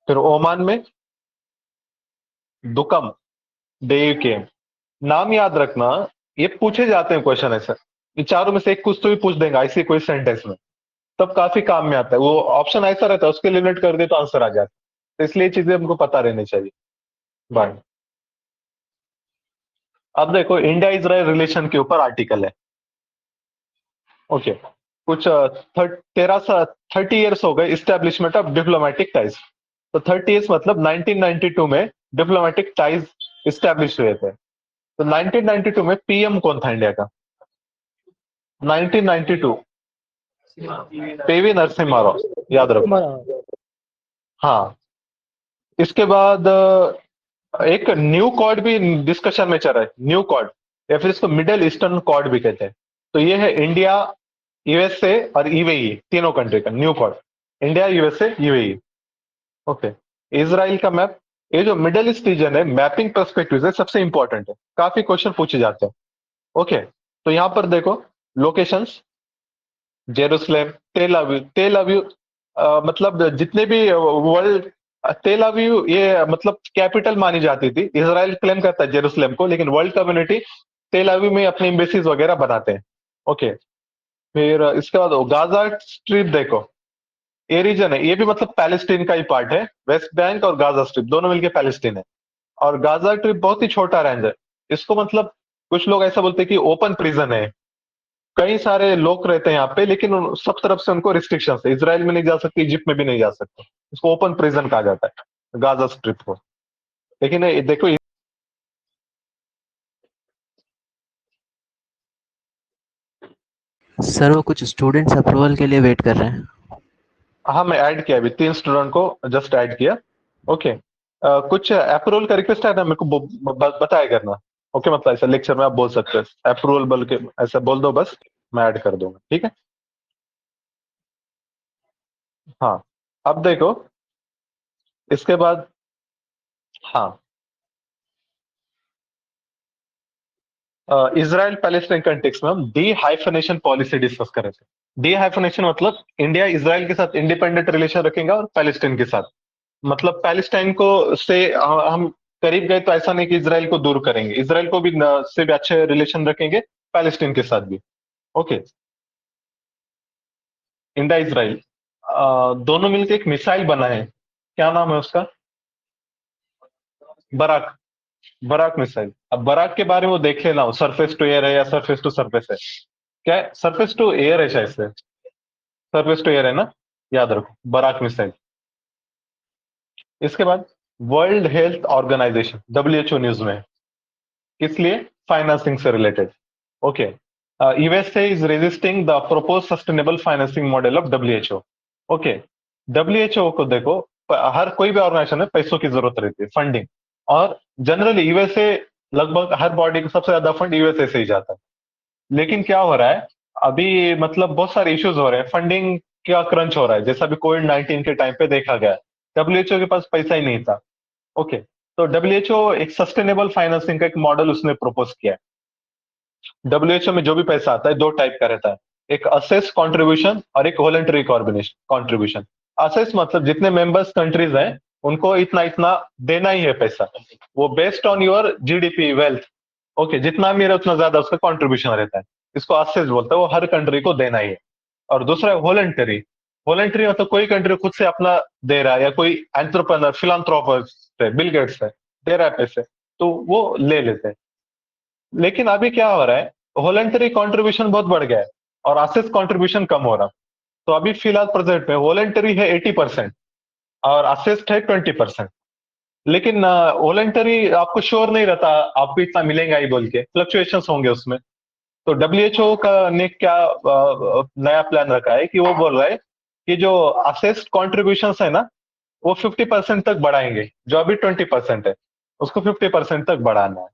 फिर ओमान में दुकम, डे के, नाम याद रखना, ये पूछे जाते हैं क्वेश्चन ऐसे, ये चारों में से एक कुछ तो भी पूछ देगा ऐसे कोई सेंटेंस में, तब काफी काम में आता है। वो ऑप्शन ऐसा रहता है, उसके लिमिट कर दे तो आंसर आ जाता है, तो इसलिए ये चीजें हमको पता रहनी चाहिए। बाय। अब देखो इंडिया इजराइल रिलेशन के ऊपर आर्टिकल है। ओके, कुछ 30 ईयर्स हो गए इस्टेब्लिशमेंट ऑफ डिप्लोमेटिक टाइज। तो 30 ईयर्स मतलब 1992 में डिप्लोमेटिक टाइज इस्टेब्लिश हुए थे। तो 1992 में पीएम कौन था इंडिया का? 1992 पीवी नरसिम्हा राव, याद रखो। हाँ, इसके बाद एक न्यू कॉर्ड भी डिस्कशन में चल रहा है, न्यू कॉर्ड, या फिर इसको मिडिल ईस्टर्न कॉर्ड भी कहते हैं। तो ये है इंडिया, यूएसए और यूएई, तीनों कंट्री का new quad, India, USA, UAE. Okay, Israel का मैप। ये जो मिडिल ईस्ट रीजन है, मैपिंग पर्सपेक्टिव से सबसे इंपॉर्टेंट है, काफी क्वेश्चन पूछे जाते हैं। ओके, तो यहां पर देखो लोकेशंस, जेरूसलेम, तेल अवीव। तेल अवीव मतलब जितने भी वर्ल्ड, तेल अवीव ये मतलब कैपिटल मानी जाती थी। इसराइल क्लेम करता है जेरूसलेम को, लेकिन वर्ल्ड कम्युनिटी तेल अवीव में अपनी एम्बेसीज वगैरह बनाते हैं। ओके, फिर इसके बाद गाजा स्ट्रिप देखो, ये रीजन है, ये भी मतलब पैलेस्टीन का ही पार्ट है। वेस्ट बैंक और गाजा स्ट्रिप दोनों मिलके पैलेस्टीन है। और गाजा स्ट्रिप बहुत ही छोटा रेंज है। इसको मतलब कुछ लोग ऐसा बोलते हैं कि ओपन प्रिजन है, कई सारे लोग रहते हैं यहाँ पे, लेकिन सब तरफ से उनको रिस्ट्रिक्शन है। इसराइल में नहीं जा सकते, इजिप्ट में भी नहीं जा सकते। इसको ओपन प्रिजन कहा जाता है, गाजा स्ट्रिप को। लेकिन ये देखो, सर वो कुछ स्टूडेंट्स अप्रूवल के लिए वेट कर रहे हैं। हाँ मैं ऐड किया, अभी 3 स्टूडेंट को जस्ट ऐड किया। ओके, कुछ अप्रूवल का रिक्वेस्ट है ना, मेरे को बताया करना। ओके, मतलब ऐसा लेक्चर में आप बोल सकते हैं अप्रूवल बोल के, ऐसा बोल दो बस, मैं ऐड कर दूंगा, ठीक है। हाँ, अब देखो इसके बाद, हाँ, इसराइल पैलेस्टाइन कंटेक्स्ट में हम डी हाइफनेशन पॉलिसी डिस्कस कर रहे थे। डी हाइफनेशन मतलब इंडिया इसराइल के साथ इंडिपेंडेंट रिलेशन रखेंगे और पैलेस्टाइन के साथ, मतलब पैलेस्टाइन को से हम करीब गए तो ऐसा नहीं कि इसराइल को दूर करेंगे, इसराइल को भी से भी अच्छे रिलेशन रखेंगे, पैलेस्टाइन के साथ भी। ओके, इंडिया इसराइल दोनों मिलकर एक मिसाइल बना है, क्या नाम है उसका? Barak, Barak missile. अब बराक के बारे में वो देख लेना, सरफेस टू एयर है या सरफेस टू सरफेस है। क्या है? सरफेस टू एयर है शायद से, सरफेस टू एयर है ना, याद रखो, बराक मिसाइल। इसके बाद World Health Organization, WHO news में है। किस लिए? फाइनेंसिंग से related. Okay, USA is resisting the propose sustainable financing model of WHO. Okay, WHO को देखो, हर कोई भी ऑर्गेनाइजेशन में पैसों की जरूरत रहती है, फंडिंग, और जनरली यूएसए, लगभग हर बॉडी का सबसे ज्यादा फंड यूएसए से ही जाता है। लेकिन क्या हो रहा है अभी, मतलब बहुत सारे इश्यूज हो रहे हैं, फंडिंग का क्रंच हो रहा है, जैसा अभी कोविड-19 के टाइम पे देखा गया। डब्ल्यूएचओ के पास पैसा ही नहीं था। ओके, तो डब्ल्यूएचओ एक सस्टेनेबल फाइनेंसिंग का एक मॉडल उसने प्रपोज किया है। डब्ल्यूएचओ में जो भी पैसा आता है, दो टाइप का रहता है, एक असेस कंट्रीब्यूशन और एक वॉलंटरी कंट्रीब्यूशन। असेस मतलब जितने मेंबर्स कंट्रीज हैं उनको इतना इतना देना ही है पैसा, वो based on your GDP wealth. Okay, जितना अमीर है उतना ज्यादा उसका कंट्रीब्यूशन रहता है, इसको असेस बोलते हैं, वो हर कंट्री को देना ही है। और दूसरा है वॉलंटरी। वॉलंटरी मतलब कोई कंट्री खुद से अपना दे रहा है, या कोई एंटरप्रेन्योर फिलांथ्रोपिस्ट है, बिल गेट्स है, दे रहा है पैसे, तो वो ले लेते हैं। लेकिन अभी क्या हो रहा है, वॉलंटरी कंट्रीब्यूशन बहुत बढ़ गया है और असेस कंट्रीब्यूशन कम हो रहा। तो अभी फिलहाल प्रेजेंट में वॉलंटरी है 80% और असेस्ट है 20%। लेकिन वॉलंटरी आपको श्योर नहीं रहता आपको इतना मिलेगा ही बोल के, फ्लक्चुएशंस होंगे उसमें। तो डब्ल्यूएचओ का ने क्या नया प्लान रखा है कि वो बोल रहा है कि जो असेस्ट कॉन्ट्रीब्यूशन है ना, वो 50% तक बढ़ाएंगे, जो अभी 20% है उसको 50% तक बढ़ाना है।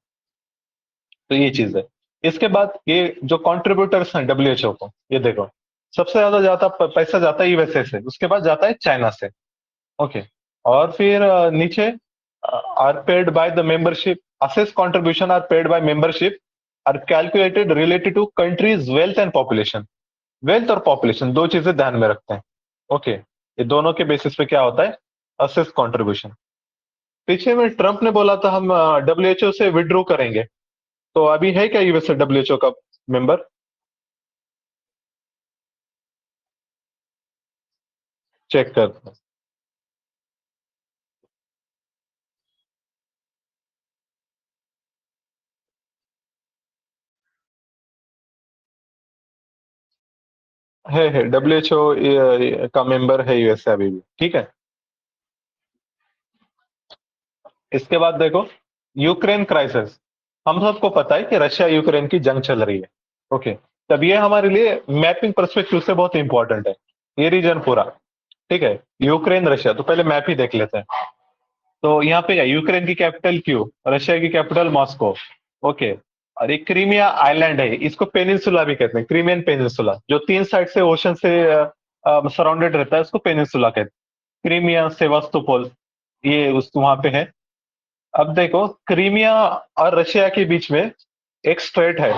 तो ये चीज है। इसके बाद ये जो कॉन्ट्रीब्यूटर्स हैं डब्ल्यूएचओ को, ये देखो, सबसे ज्यादा जाता पैसा जाता है यूएसए से, उसके बाद जाता है चाइना से। ओके, और फिर नीचे are paid by the membership, assess contribution are paid by membership, are calculated related to countries wealth and population. Wealth और पॉपुलेशन दो चीजें ध्यान में रखते हैं। ओके, ये दोनों के बेसिस पे क्या होता है, असेस कंट्रीब्यूशन। पीछे में ट्रंप ने बोला था हम डब्ल्यूएचओ से विड्रॉ करेंगे, तो अभी है क्या यूएसए डब्ल्यूएचओ का मेंबर? चेक करते हैं। है डब्ल्यूएचओ का मेंबर है यूएसए अभी भी, ठीक है। इसके बाद देखो, यूक्रेन क्राइसिस, हम सबको पता है कि रशिया यूक्रेन की जंग चल रही है। ओके, तब ये हमारे लिए मैपिंग पर्सपेक्टिव से बहुत इंपॉर्टेंट है, ये रीजन पूरा। ठीक है, यूक्रेन रशिया, तो पहले मैप ही देख लेते हैं। तो यहाँ पे यूक्रेन की कैपिटल क्यू, रशिया की कैपिटल मॉस्को। ओके, और एक क्रीमिया आइलैंड है, इसको पेनिनसुला भी कहते हैं, क्रीमियन पेनिनसुला, जो 3 साइड से ओशन से सराउंडेड रहता है, उसको पेनिनसुला कहते हैं। क्रीमिया, सेवास्तोपोल, ये उस वहां पे है। अब देखो, क्रीमिया और रशिया के बीच में एक स्ट्रेट है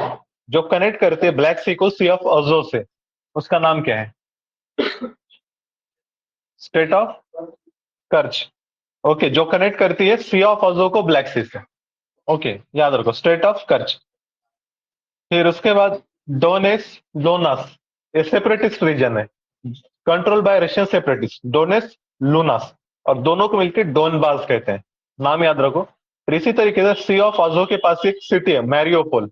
जो कनेक्ट करते हैं ब्लैक सी को सी ऑफ अजो से। उसका नाम क्या है? Straight of कर्च। ओके, जो कनेक्ट करती है सी ऑफ अजो को ब्लैक सी से। ओके, याद रखो, स्ट्रेट ऑफ कर्च। फिर उसके बाद डोनेस लोनास, ये सेपरेटिस्ट रीजन है, कंट्रोल बाय रशियन सेपरेटिस्ट, डोनेस लूनास, और दोनों को मिलकर डोनबास कहते हैं। नाम याद रखो। फिर इसी तरीके से सी ऑफ अजो के पास एक सिटी है मैरियोपोल,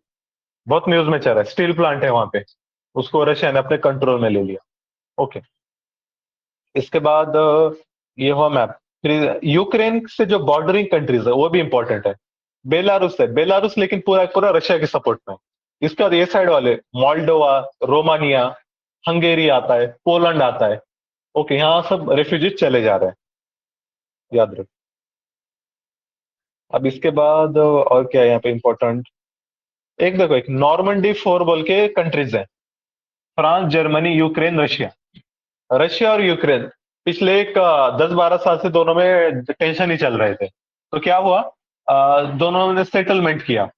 बहुत न्यूज में चल रहा है, स्टील प्लांट है वहां पे, उसको रशिया ने अपने कंट्रोल में ले लिया। ओके, इसके बाद ये हुआ मैप। फिर यूक्रेन से जो बॉर्डरिंग कंट्रीज है वो भी इंपॉर्टेंट है। बेलारूस है, बेलारूस लेकिन पूरा पूरा रशिया के सपोर्ट में है। इसके बाद ये साइड वाले मोल्डोवा, रोमानिया, हंगेरी आता है, पोलैंड आता है। ओके, यहाँ सब रेफ्यूजी चले जा रहे हैं, याद रखो। अब इसके बाद और क्या है यहाँ पे इंपॉर्टेंट? एक देखो, एक नॉर्मंडी 4 बोल के कंट्रीज है, France, Germany, Ukraine, Russia. Russia और यूक्रेन पिछले एक 10-12 साल से दोनों में टेंशन ही चल रहे थे। तो क्या हुआ, दोनों ने सेटलमेंट किया,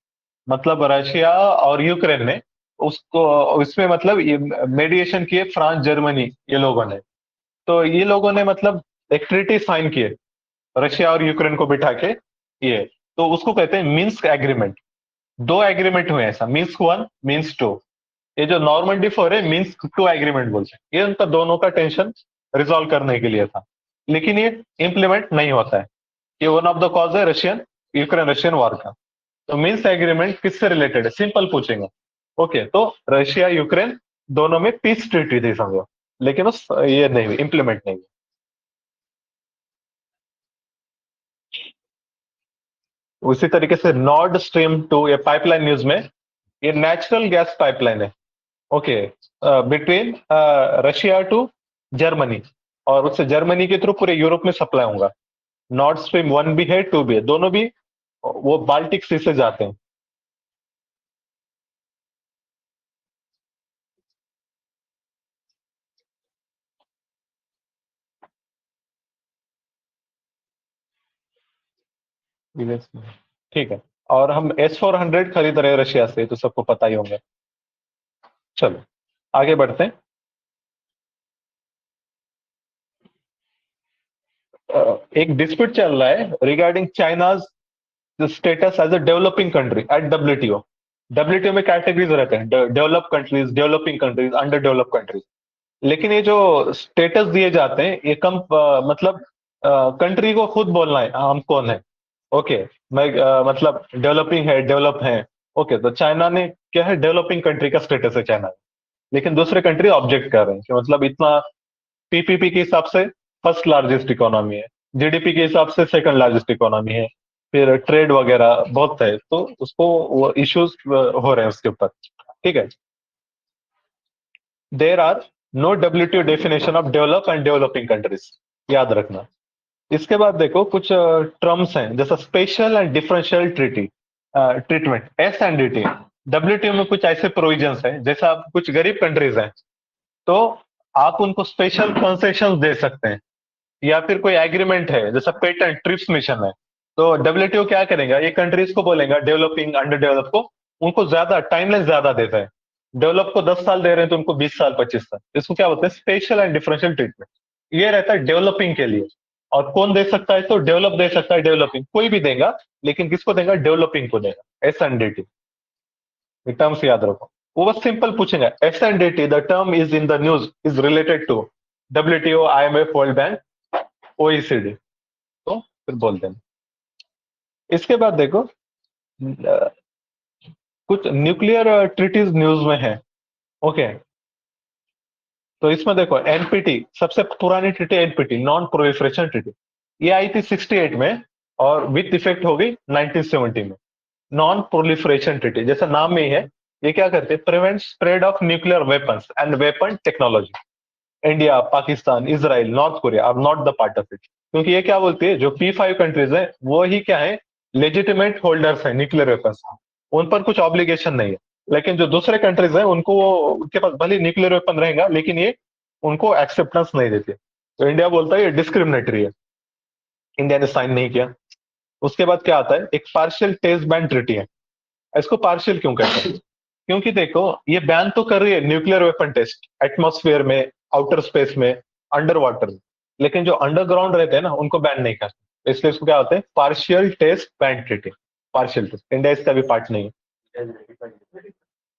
मतलब रशिया और यूक्रेन ने उसको इसमें मतलब ये मेडिएशन किए, फ्रांस, जर्मनी, ये लोगों ने। तो ये लोगों ने मतलब एक ट्रीटी साइन किए रशिया और यूक्रेन को बिठा के। ये तो उसको कहते हैं मिन्स्क एग्रीमेंट। दो एग्रीमेंट हुए ऐसा, मिन्स्क 1, मिन्स्क 2। ये जो नॉर्मंडी 4 है, मिन्स्क 2 एग्रीमेंट बोलते हैं। ये उनका दोनों का टेंशन रिजॉल्व करने के लिए था, लेकिन ये इम्प्लीमेंट नहीं होता है। ये वन ऑफ द कॉज है रशियन यूक्रेन रशियन वॉर का। तो मिन्स्क एग्रीमेंट किससे रिलेटेड है, सिंपल पूछेंगे। ओके, तो रशिया यूक्रेन दोनों में पीस ट्रीटी थी समझो, लेकिन उस ये नहीं हुई, इम्प्लीमेंट नहीं हुई। उसी तरीके से नॉर्ड स्ट्रीम 2, ये पाइपलाइन न्यूज में, ये नेचुरल गैस पाइपलाइन है। Okay, between Russia to Germany, और उससे जर्मनी के थ्रू पूरे यूरोप में सप्लाई होगा। नॉर्ड स्ट्रीम 1 भी है, 2 भी है, दोनों भी वो बाल्टिक सी से जाते हैं। US में। ठीक है, और हम S-400 खरीद रहे हैं रशिया से, तो सबको पता ही होंगे। चलो आगे बढ़ते हैं। एक डिस्प्यूट चल रहा है regarding China's status as a developing country at WTO। WTO में कैटेगरीज रहते हैं, develop countries, developing countries, under develop countries. लेकिन ये जो स्टेटस दिए जाते हैं, ये कम मतलब कंट्री को खुद बोलना है हम कौन है। ओके, मैं मतलब डेवलपिंग है, डेवलप है। ओके, तो चाइना ने क्या है, डेवलपिंग कंट्री का स्टेटस है चाइना, लेकिन दूसरे कंट्री ऑब्जेक्ट कर रहे हैं कि मतलब इतना PPP के हिसाब से फर्स्ट लार्जेस्ट इकोनॉमी है, GDP के हिसाब से सेकंड लार्जेस्ट इकोनॉमी है, फिर ट्रेड वगैरह बहुत है, तो उसको वो इश्यूज हो रहे हैं उसके ऊपर। ठीक है, there are no WTO definition of develop and developing countries, याद रखना। इसके बाद देखो कुछ टर्म्स हैं, जैसा special and differential treatment, S&DT। WTO में कुछ ऐसे प्रोविजंस हैं, जैसा आप कुछ गरीब कंट्रीज हैं तो आप उनको स्पेशल कंसेशन दे सकते हैं, या फिर कोई एग्रीमेंट है जैसा पेटेंट ट्रिप्स मिशन है, तो WTO क्या करेगा, ये कंट्रीज को बोलेगा डेवलपिंग अंडर डेवलप को, उनको ज्यादा टाइमलाइन ज्यादा देता है। डेवलप को 10 साल दे रहे हैं तो उनको 20 साल 25 साल, इसको क्या बोलते हैं, स्पेशल एंड डिफरेंशियल ट्रीटमेंट। ये रहता है डेवलपिंग के लिए। और कौन दे सकता है, तो डेवलप दे सकता है, डेवलपिंग कोई भी देगा, लेकिन किसको देगा, डेवलपिंग को देगा। S&DT, टर्म्स याद रखो। वो बस सिंपल पूछेगा, S&DT the term is in the news is related to WTO, IMF, World Bank, OECD, तो फिर बोल देना। इसके बाद देखो कुछ न्यूक्लियर ट्रीटीज न्यूज में है। ओके, तो इसमें देखो NPT, सबसे पुरानी treaty NPT, non proliferation treaty, ये आई थी 68 में। और विथ इफेक्ट हो गई 1970 में। नॉन प्रोलिफरेशन ट्रीटी, जैसा नाम में ही है, ये क्या करते हैं, prevent spread of nuclear weapons and weapon technology. India, Pakistan, Israel, North Korea are not the part of it, क्योंकि ये क्या बोलती है, जो P5 कंट्रीज है वो ही क्या है, लेजिटिमेट होल्डर्स है न्यूक्लियर वेपन्स, उन पर कुछ ऑब्लिगेशन नहीं है। लेकिन जो दूसरे कंट्रीज है उनको, उनके पास भले न्यूक्लियर वेपन रहेगा लेकिन ये उनको एक्सेप्टेंस नहीं देती। तो इंडिया बोलता है ये डिस्क्रिमिनेटरी है, इंडिया ने साइन नहीं किया। उसके बाद क्या आता है, एक पार्शियल टेस्ट बैन ट्रीटी है। इसको पार्शियल क्यों कहते हैं, क्योंकि देखो ये बैन तो कर रही है न्यूक्लियर वेपन टेस्ट एटमॉस्फेयर में, आउटर स्पेस में, अंडर वाटर में, लेकिन जो अंडरग्राउंड रहते हैं ना उनको बैन नहीं करते, इसलिए इसको क्या होता है, partial test ban treaty. Partial test, India इसका भी पार्ट नहीं है,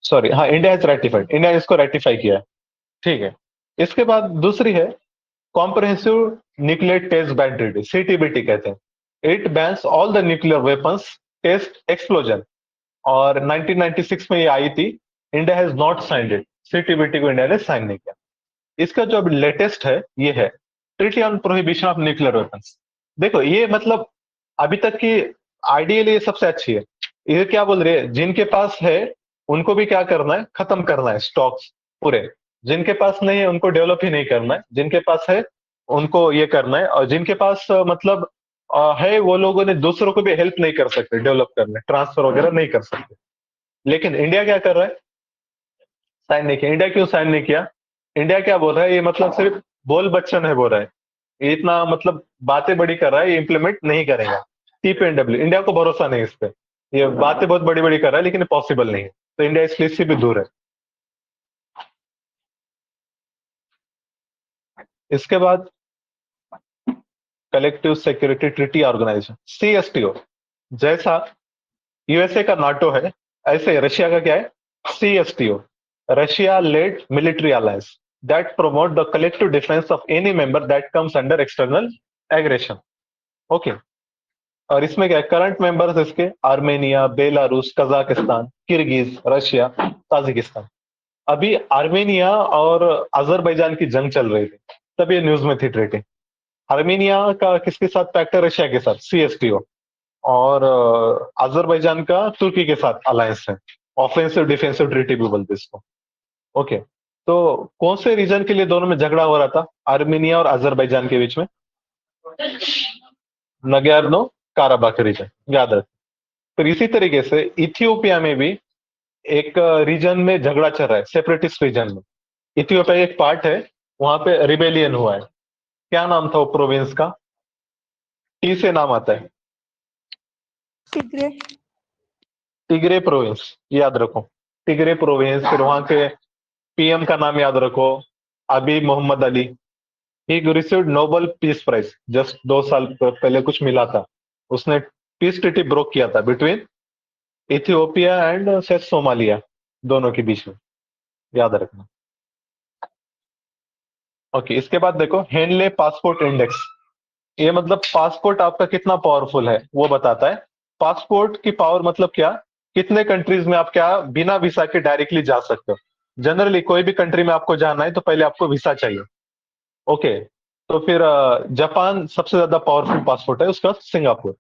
सॉरी, हाँ इंडिया हैज रेटिफाइड, इंडिया ने इसको रेटिफाई किया है, ठीक है। इसके बाद दूसरी है comprehensive nuclear test ban treaty, CTBT कहते हैं। It bans all the nuclear weapons test explosion, और 1996 में ये आई थी। India has not signed it, CTBT को इंडिया ने साइन नहीं किया। इसका जो अभी लेटेस्ट है ये है treaty on prohibition of nuclear weapons. देखो ये मतलब अभी तक की आइडियली ये सबसे अच्छी है। ये क्या बोल रही है, जिनके पास है उनको भी क्या करना है, खत्म करना है स्टॉक्स पूरे, जिनके पास नहीं है उनको डेवलप ही नहीं करना है, जिनके पास है उनको ये करना है, और जिनके पास मतलब है वो लोगों ने दूसरों को भी हेल्प नहीं कर सकते डेवलप करने, ट्रांसफर वगैरह नहीं कर सकते। लेकिन इंडिया क्या कर रहा है, साइन नहीं किया। इंडिया क्यों साइन नहीं किया, इंडिया क्या बोल रहा है, ये मतलब सिर्फ बोल बच्चन है बोल रहा है, ये इतना मतलब बातें बड़ी कर रहा है, ये इंप्लीमेंट नहीं करेगा। TPNW, इंडिया को भरोसा नहीं इस पे, ये बातें बहुत बड़ी बड़ी कर रहा है लेकिन पॉसिबल नहीं है, तो इंडिया इस लिस्ट से भी दूर है। इसके बाद collective security treaty organisation, CSTO। जैसा USA का नाटो है, ऐसे रशिया का क्या है, CSTO, Russia led military alliance that promote the collective defence of any member that comes under external aggression. Okay, और इसमें क्या है, करंट मेंबर्स इसके Armenia, Belarus, Kazakhstan, Kyrgyz, Russia, Tajikistan. अभी आर्मेनिया और अजरबैजान की जंग चल रही थी, तब ये न्यूज में थी ट्रीटी। आर्मेनिया का किसके साथ पैक्ट है, रशिया के साथ, CSTO, और अजरबैजान का तुर्की के साथ अलायंस है, ऑफेंसिव डिफेंसिव ट्रीटी भी बोलते इसको। ओके, तो कौन से रीजन के लिए दोनों में झगड़ा हो रहा था, आर्मेनिया और अजरबैजान के बीच में, नगैर्नो काराबाख रीजन, याद रख। फिर इसी तरीके से इथियोपिया में भी एक रीजन में झगड़ा चल रहा है, सेपरेटिस्ट रीजन में। इथियोपिया एक पार्ट है, वहां पे रिबेलियन हुआ है। क्या नाम था वो प्रोविंस का, T से नाम आता है, टिग्रे। टिग्रे प्रोविंस, याद रखो, टिग्रे प्रोविंस। फिर वहां के PM का नाम याद रखो, Abiy Mohammed Ali. He received Nobel peace prize, just 2 साल पहले कुछ मिला था। उसने पीस ट्रीटी ब्रोक किया था बिटवीन इथियोपिया एंड शायद सोमालिया, दोनों के बीच में, याद रखना। ओके, इसके बाद देखो हेनले पासपोर्ट इंडेक्स, ये मतलब पासपोर्ट आपका कितना पावरफुल है वो बताता है। पासपोर्ट की पावर मतलब क्या, कितने कंट्रीज में आप क्या बिना वीसा के डायरेक्टली जा सकते हो। जनरली कोई भी कंट्री में आपको जाना है तो पहले आपको वीसा चाहिए। ओके, तो फिर जापान सबसे ज्यादा पावरफुल पासपोर्ट है, उसका सिंगापुर,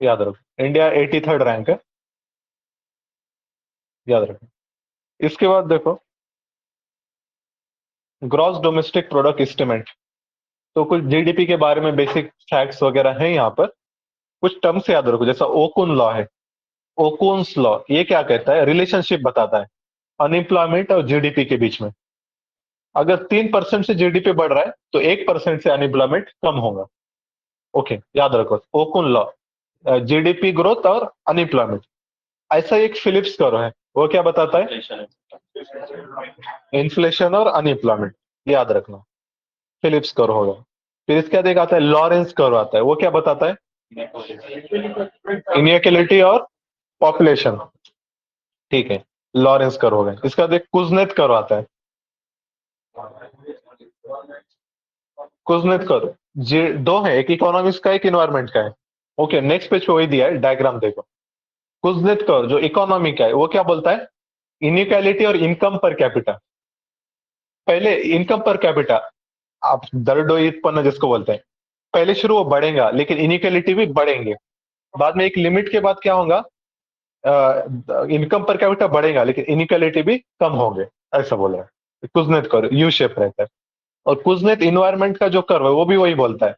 याद रखो। इंडिया 83rd रैंक है, याद रखो। इसके बाद देखो ग्रॉस डोमेस्टिक प्रोडक्ट एस्टिमेट, तो कुछ GDP के बारे में बेसिक फैक्ट्स वगैरह हैं यहाँ पर, कुछ टर्म्स याद रखो, जैसा ओकुन लॉ है। ओकुन्स लॉ ये क्या कहता है, रिलेशनशिप बताता है अनएम्प्लॉयमेंट और GDP के बीच में। अगर 3% से GDP बढ़ रहा है तो 1% से अनएम्प्लॉयमेंट कम होगा। ओके, याद रखो ओकुन लॉ, GDP ग्रोथ और अनएम्प्लॉयमेंट। ऐसा एक फिलिप्स कर्व है, वो क्या बताता है, इन्फ्लेशन और अनएम्प्लॉयमेंट, याद रखना, फिलिप्स कर्व होगा। फिर इसके बाद एक आता है लॉरेंस कर्व आता है, वो क्या बताता है, इनइक्वालिटी और पॉपुलेशन, ठीक है, लॉरेंस कर्व हो गया। इसका देख कुजनेत कर्व आता है, कुजनेत कर्व दो है, एक इकोनॉमिक्स का एक इन्वायरमेंट का है। ओके, नेक्स्ट पेज पे वही दिया है, डायग्राम देखो। कुजनेत कर्व जो इकोनॉमी का है वो क्या बोलता है, इनइक्वालिटी और इनकम पर कैपिटा। पहले इनकम पर कैपिटा, आप दरडोई उत्पन्न जिसको बोलते हैं, पहले शुरू वो बढ़ेगा, लेकिन इनइक्वालिटी भी बढ़ेंगे। बाद में एक लिमिट के बाद क्या होगा, इनकम पर कैपिटा बढ़ेगा, लेकिन इनइक्वालिटी भी कम होंगे, ऐसा बोल रहा है। कुजनेत कर्व यू शेप रहता है, और कुजनेत इन्वायरमेंट का जो कर्व है वो भी वही बोलता है।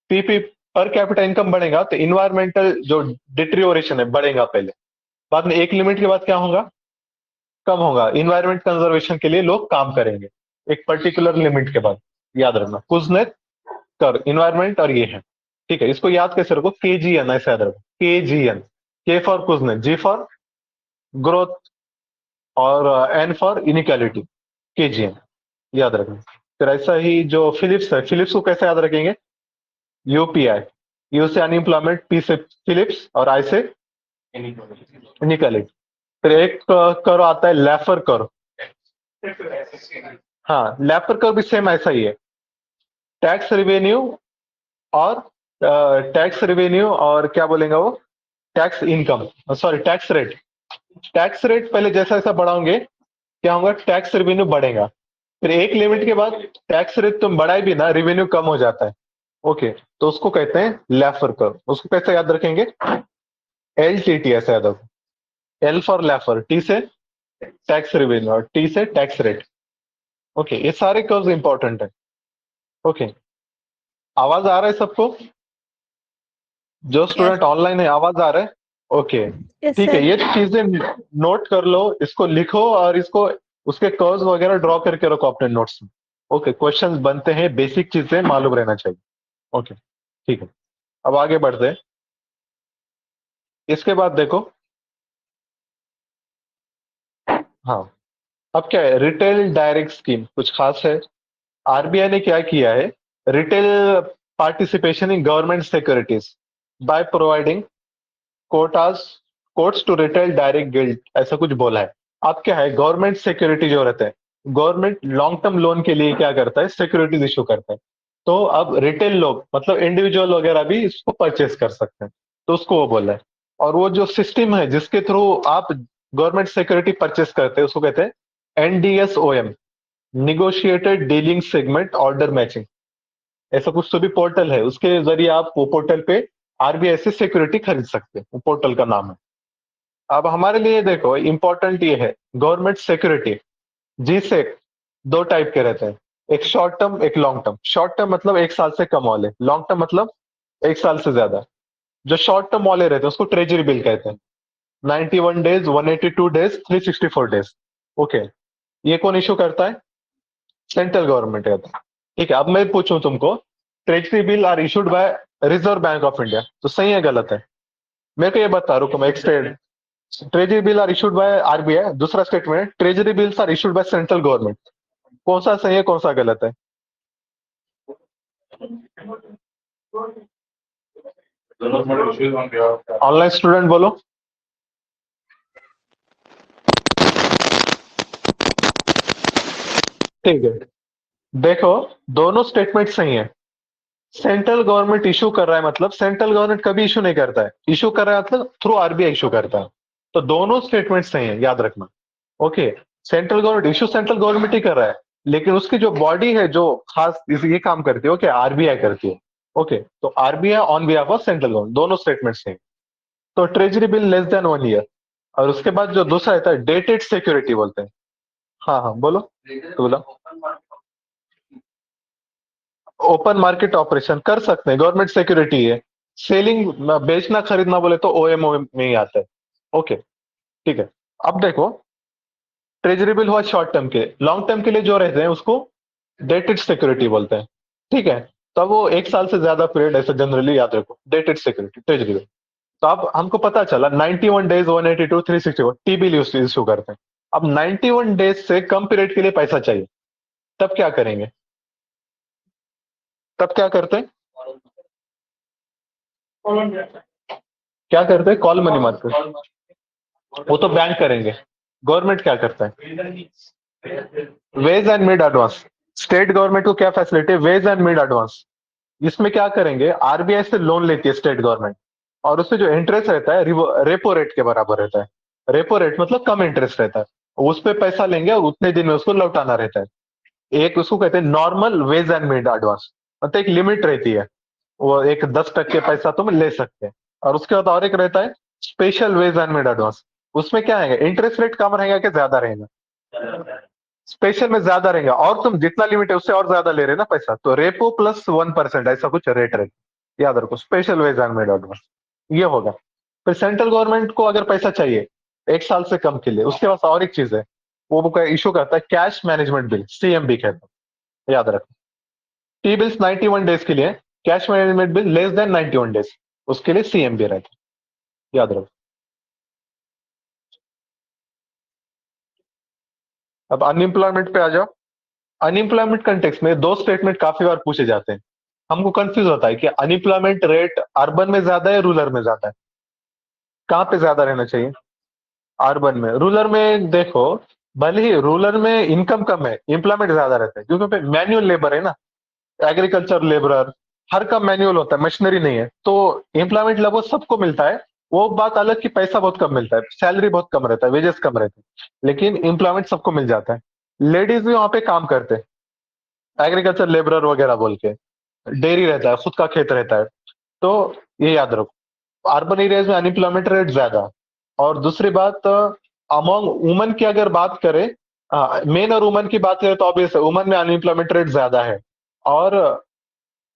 पीपी पर कैपिटा इनकम बढ़ेगा तो इन्वायरमेंटल जो डिटेरियोरेशन है बढ़ेगा पहले, बाद में एक लिमिट के बाद क्या होगा, कम होगा। इन्वायरमेंट कंजर्वेशन के लिए लोग काम करेंगे एक पर्टिकुलर लिमिट के बाद। याद रखना कुजनेत कर्व इन्वायरमेंट और ये है, ठीक है। इसको याद कैसे रखो, KGN ऐसे याद रखो, KGN, K for Kuznets, G for growth, और N फॉर इनइक्वालिटी, KGN याद रखना। फिर ऐसा ही जो फिलिप्स है, फिलिप्स को कैसे याद रखेंगे, UPI, U से अनएम्प्लॉयमेंट, P से फिलिप्स और I से इनइक्वालिटी। फिर एक कर्व आता है लैफर कर्व। हाँ, लैफर कर्व भी सेम ऐसा ही है। टैक्स रिवेन्यू और क्या बोलेंगे वो, tax income, sorry tax rate. Tax rate पहले जैसा जैसा बढ़ाओगे क्या होगा, टैक्स रेवेन्यू बढ़ेगा। फिर एक लिमिट के बाद टैक्स रेट तुम बढ़ाए भी ना, रेवेन्यू कम हो जाता है। ओके, तो उसको कहते हैं लैफर कर्व। उसको कैसे याद रखेंगे, LTT ऐसे याद रखो, L फॉर लैफर, T से टैक्स रेवेन्यू और T से टैक्स रेट। ओके, ये सारे कर्व्स इंपॉर्टेंट है। ओके, आवाज आ रहा है सबको, जो स्टूडेंट ऑनलाइन है आवाज आ रहा है? ओके, Yes, ठीक sir. है। ये चीजें नोट कर लो, इसको लिखो और इसको उसके कर्व्स वगैरह ड्रॉ करके रखो अपने नोट्स में। ओके, क्वेश्चंस बनते हैं, बेसिक चीजें मालूम रहना चाहिए। ओके, ठीक है। अब आगे बढ़ते हैं। इसके बाद देखो, हाँ, अब क्या है, रिटेल डायरेक्ट स्कीम कुछ खास है। RBI ने क्या किया है, retail participation in government securities by providing quotas quotes to retail direct gilt, ऐसा कुछ बोला है। अब क्या है, गवर्नमेंट सिक्योरिटी जो रहता है, गवर्नमेंट लॉन्ग टर्म लोन के लिए क्या करता है, सिक्योरिटीज इशू करता है। तो अब रिटेल लोग मतलब इंडिविजुअल वगैरह भी इसको परचेस कर सकते हैं, तो उसको वो बोला है। और वो जो सिस्टम है जिसके थ्रू आप गवर्नमेंट सिक्योरिटी परचेस करते हैं उसको कहते हैं NDSOM, negotiated dealing segment order matching. ऐसा कुछ तो भी पोर्टल है, उसके जरिए आप वो पोर्टल पे RBI से सिक्योरिटी खरीद सकते हैं, वो पोर्टल का नाम है। अब हमारे लिए देखो इंपॉर्टेंट ये है, गवर्नमेंट सिक्योरिटी GSEC दो टाइप के रहते हैं, एक शॉर्ट टर्म एक लॉन्ग टर्म। शॉर्ट टर्म मतलब एक साल से कम वाले, लॉन्ग टर्म मतलब एक साल से ज्यादा। जो शॉर्ट टर्म वाले रहते हैं उसको ट्रेजरी बिल कहते हैं। 91 डेज, 182 डेज, 364 डेज। ओके, ये कौन इशू करता है, सेंट्रल गवर्नमेंट करता है। ठीक है, अब मैं पूछूं तुमको, treasury bill are issued by Reserve Bank of India, तो सही है गलत है? मेरे को ये बता, रुको मैं एक state, treasury bill are issued by RBI, दूसरा statement treasury bills are issued by central government. कौन सा सही है कौन सा गलत है? ऑनलाइन स्टूडेंट बोलो। ठीक है, देखो दोनों स्टेटमेंट सही है। सेंट्रल गवर्नमेंट इशू कर रहा है मतलब सेंट्रल गवर्नमेंट कभी इशू नहीं करता है, इशू कर रहा है मतलब थ्रू RBI इशू करता है। तो दोनों स्टेटमेंट सही है, याद रखना। Okay, central government issue central government ही कर रहा है, लेकिन उसकी जो बॉडी है जो खास ये काम करती है, ओके, RBI करती है। ओके, तो RBI on behalf of central government, दोनों स्टेटमेंट सही। तो treasury bill less than 1 year, और उसके बाद जो दूसरा रहता है डेटेड सिक्योरिटी बोलते हैं। हाँ हाँ बोलो, तो बोला ओपन मार्केट ऑपरेशन कर सकते हैं, गवर्नमेंट सिक्योरिटी है। सेलिंग बेचना खरीदना बोले तो OMO में ही आता है। ओके, ठीक है। अब देखो, ट्रेजरी बिल हुआ शॉर्ट टर्म के, लॉन्ग टर्म के लिए जो रहते हैं उसको डेटेड सिक्योरिटी बोलते हैं। ठीक है, तब वो एक साल से ज्यादा पीरियड, ऐसा जनरली याद रखो, डेटेड सिक्योरिटी ट्रेजरी बिल। तो अब हमको पता चला 91 डेज, 182, 364 T बिल इशू करते हैं। अब 91 डेज से कम पीरियड के लिए पैसा चाहिए, तब क्या करेंगे, तब क्या करते हैं, क्या करते हैं, कॉल मनी मत कर, वो तो बैंक करेंगे। गवर्नमेंट क्या करता है, ways and means advance. State government को क्या फैसिलिटी है, वेज एंड मिड एडवांस। इसमें क्या करेंगे, RBI से लोन लेती है स्टेट गवर्नमेंट, और उससे जो इंटरेस्ट रहता है रेपो रेट के बराबर रहता है। रेपो रेट मतलब कम इंटरेस्ट रहता है, उस पे पैसा लेंगे और उतने दिन में उसको लौटाना रहता है। एक उसको कहते हैं normal ways and means advance, मतलब एक लिमिट रहती है, वो एक 10% पैसा तुम ले सकते हैं। और उसके बाद और एक रहता है special ways and means advance. उसमें क्या आएगा, इंटरेस्ट रेट कम रहेगा कि ज्यादा रहेगा? स्पेशल में ज्यादा रहेगा, और तुम जितना लिमिट है उससे और ज्यादा ले रहे ना पैसा, तो रेपो प्लस 1% ऐसा कुछ रेट रहेगा। याद रखो, special ways and means advance ये होगा। फिर सेंट्रल गवर्नमेंट को अगर पैसा चाहिए 1 साल से कम के लिए, उसके पास और एक चीज है, वो इशू करता है कैश मैनेजमेंट बिल, CMB कहते हैं। याद रखो, टी बिल्स 91 डेज के लिए, cash management bill less than 91 days, उसके लिए CMB रहता है। याद रखो। अब अनएम्प्लॉयमेंट पे आ जाओ। अनएम्प्लॉयमेंट कंटेक्स्ट में दो स्टेटमेंट काफी बार पूछे जाते हैं। हमको कंफ्यूज होता है कि अनएम्प्लॉयमेंट रेट अर्बन में ज्यादा है, रूरल में ज्यादा है? कहाँ पे ज्यादा रहना चाहिए? अर्बन में। रूरल में देखो, भले ही रूरल में इनकम कम है, एम्प्लॉयमेंट ज्यादा रहता है, क्योंकि मैन्युअल लेबर है ना, एग्रीकल्चर लेबरर, हर का मैन्युअल होता है, मशीनरी नहीं है, तो एम्प्लॉयमेंट लगभग सबको मिलता है। वो बात अलग कि पैसा बहुत कम मिलता है, सैलरी बहुत कम रहता है, वेजेस कम रहते हैं, लेकिन एम्प्लॉयमेंट सबको मिल जाता है। लेडीज भी वहां पे काम करते हैं, एग्रीकल्चर लेबरर वगैरह बोल के, डेयरी रहता है, खुद का खेत रहता है। तो ये याद रखो, अर्बन एरियाज में अनएम्प्लॉयमेंट रेट ज्यादा। और दूसरी बात, अमोंग वुमन की अगर बात करें, मेन और वुमन की बात करें, तो ऑब्वियस है वुमन में अनएम्प्लॉयमेंट रेट ज्यादा है। और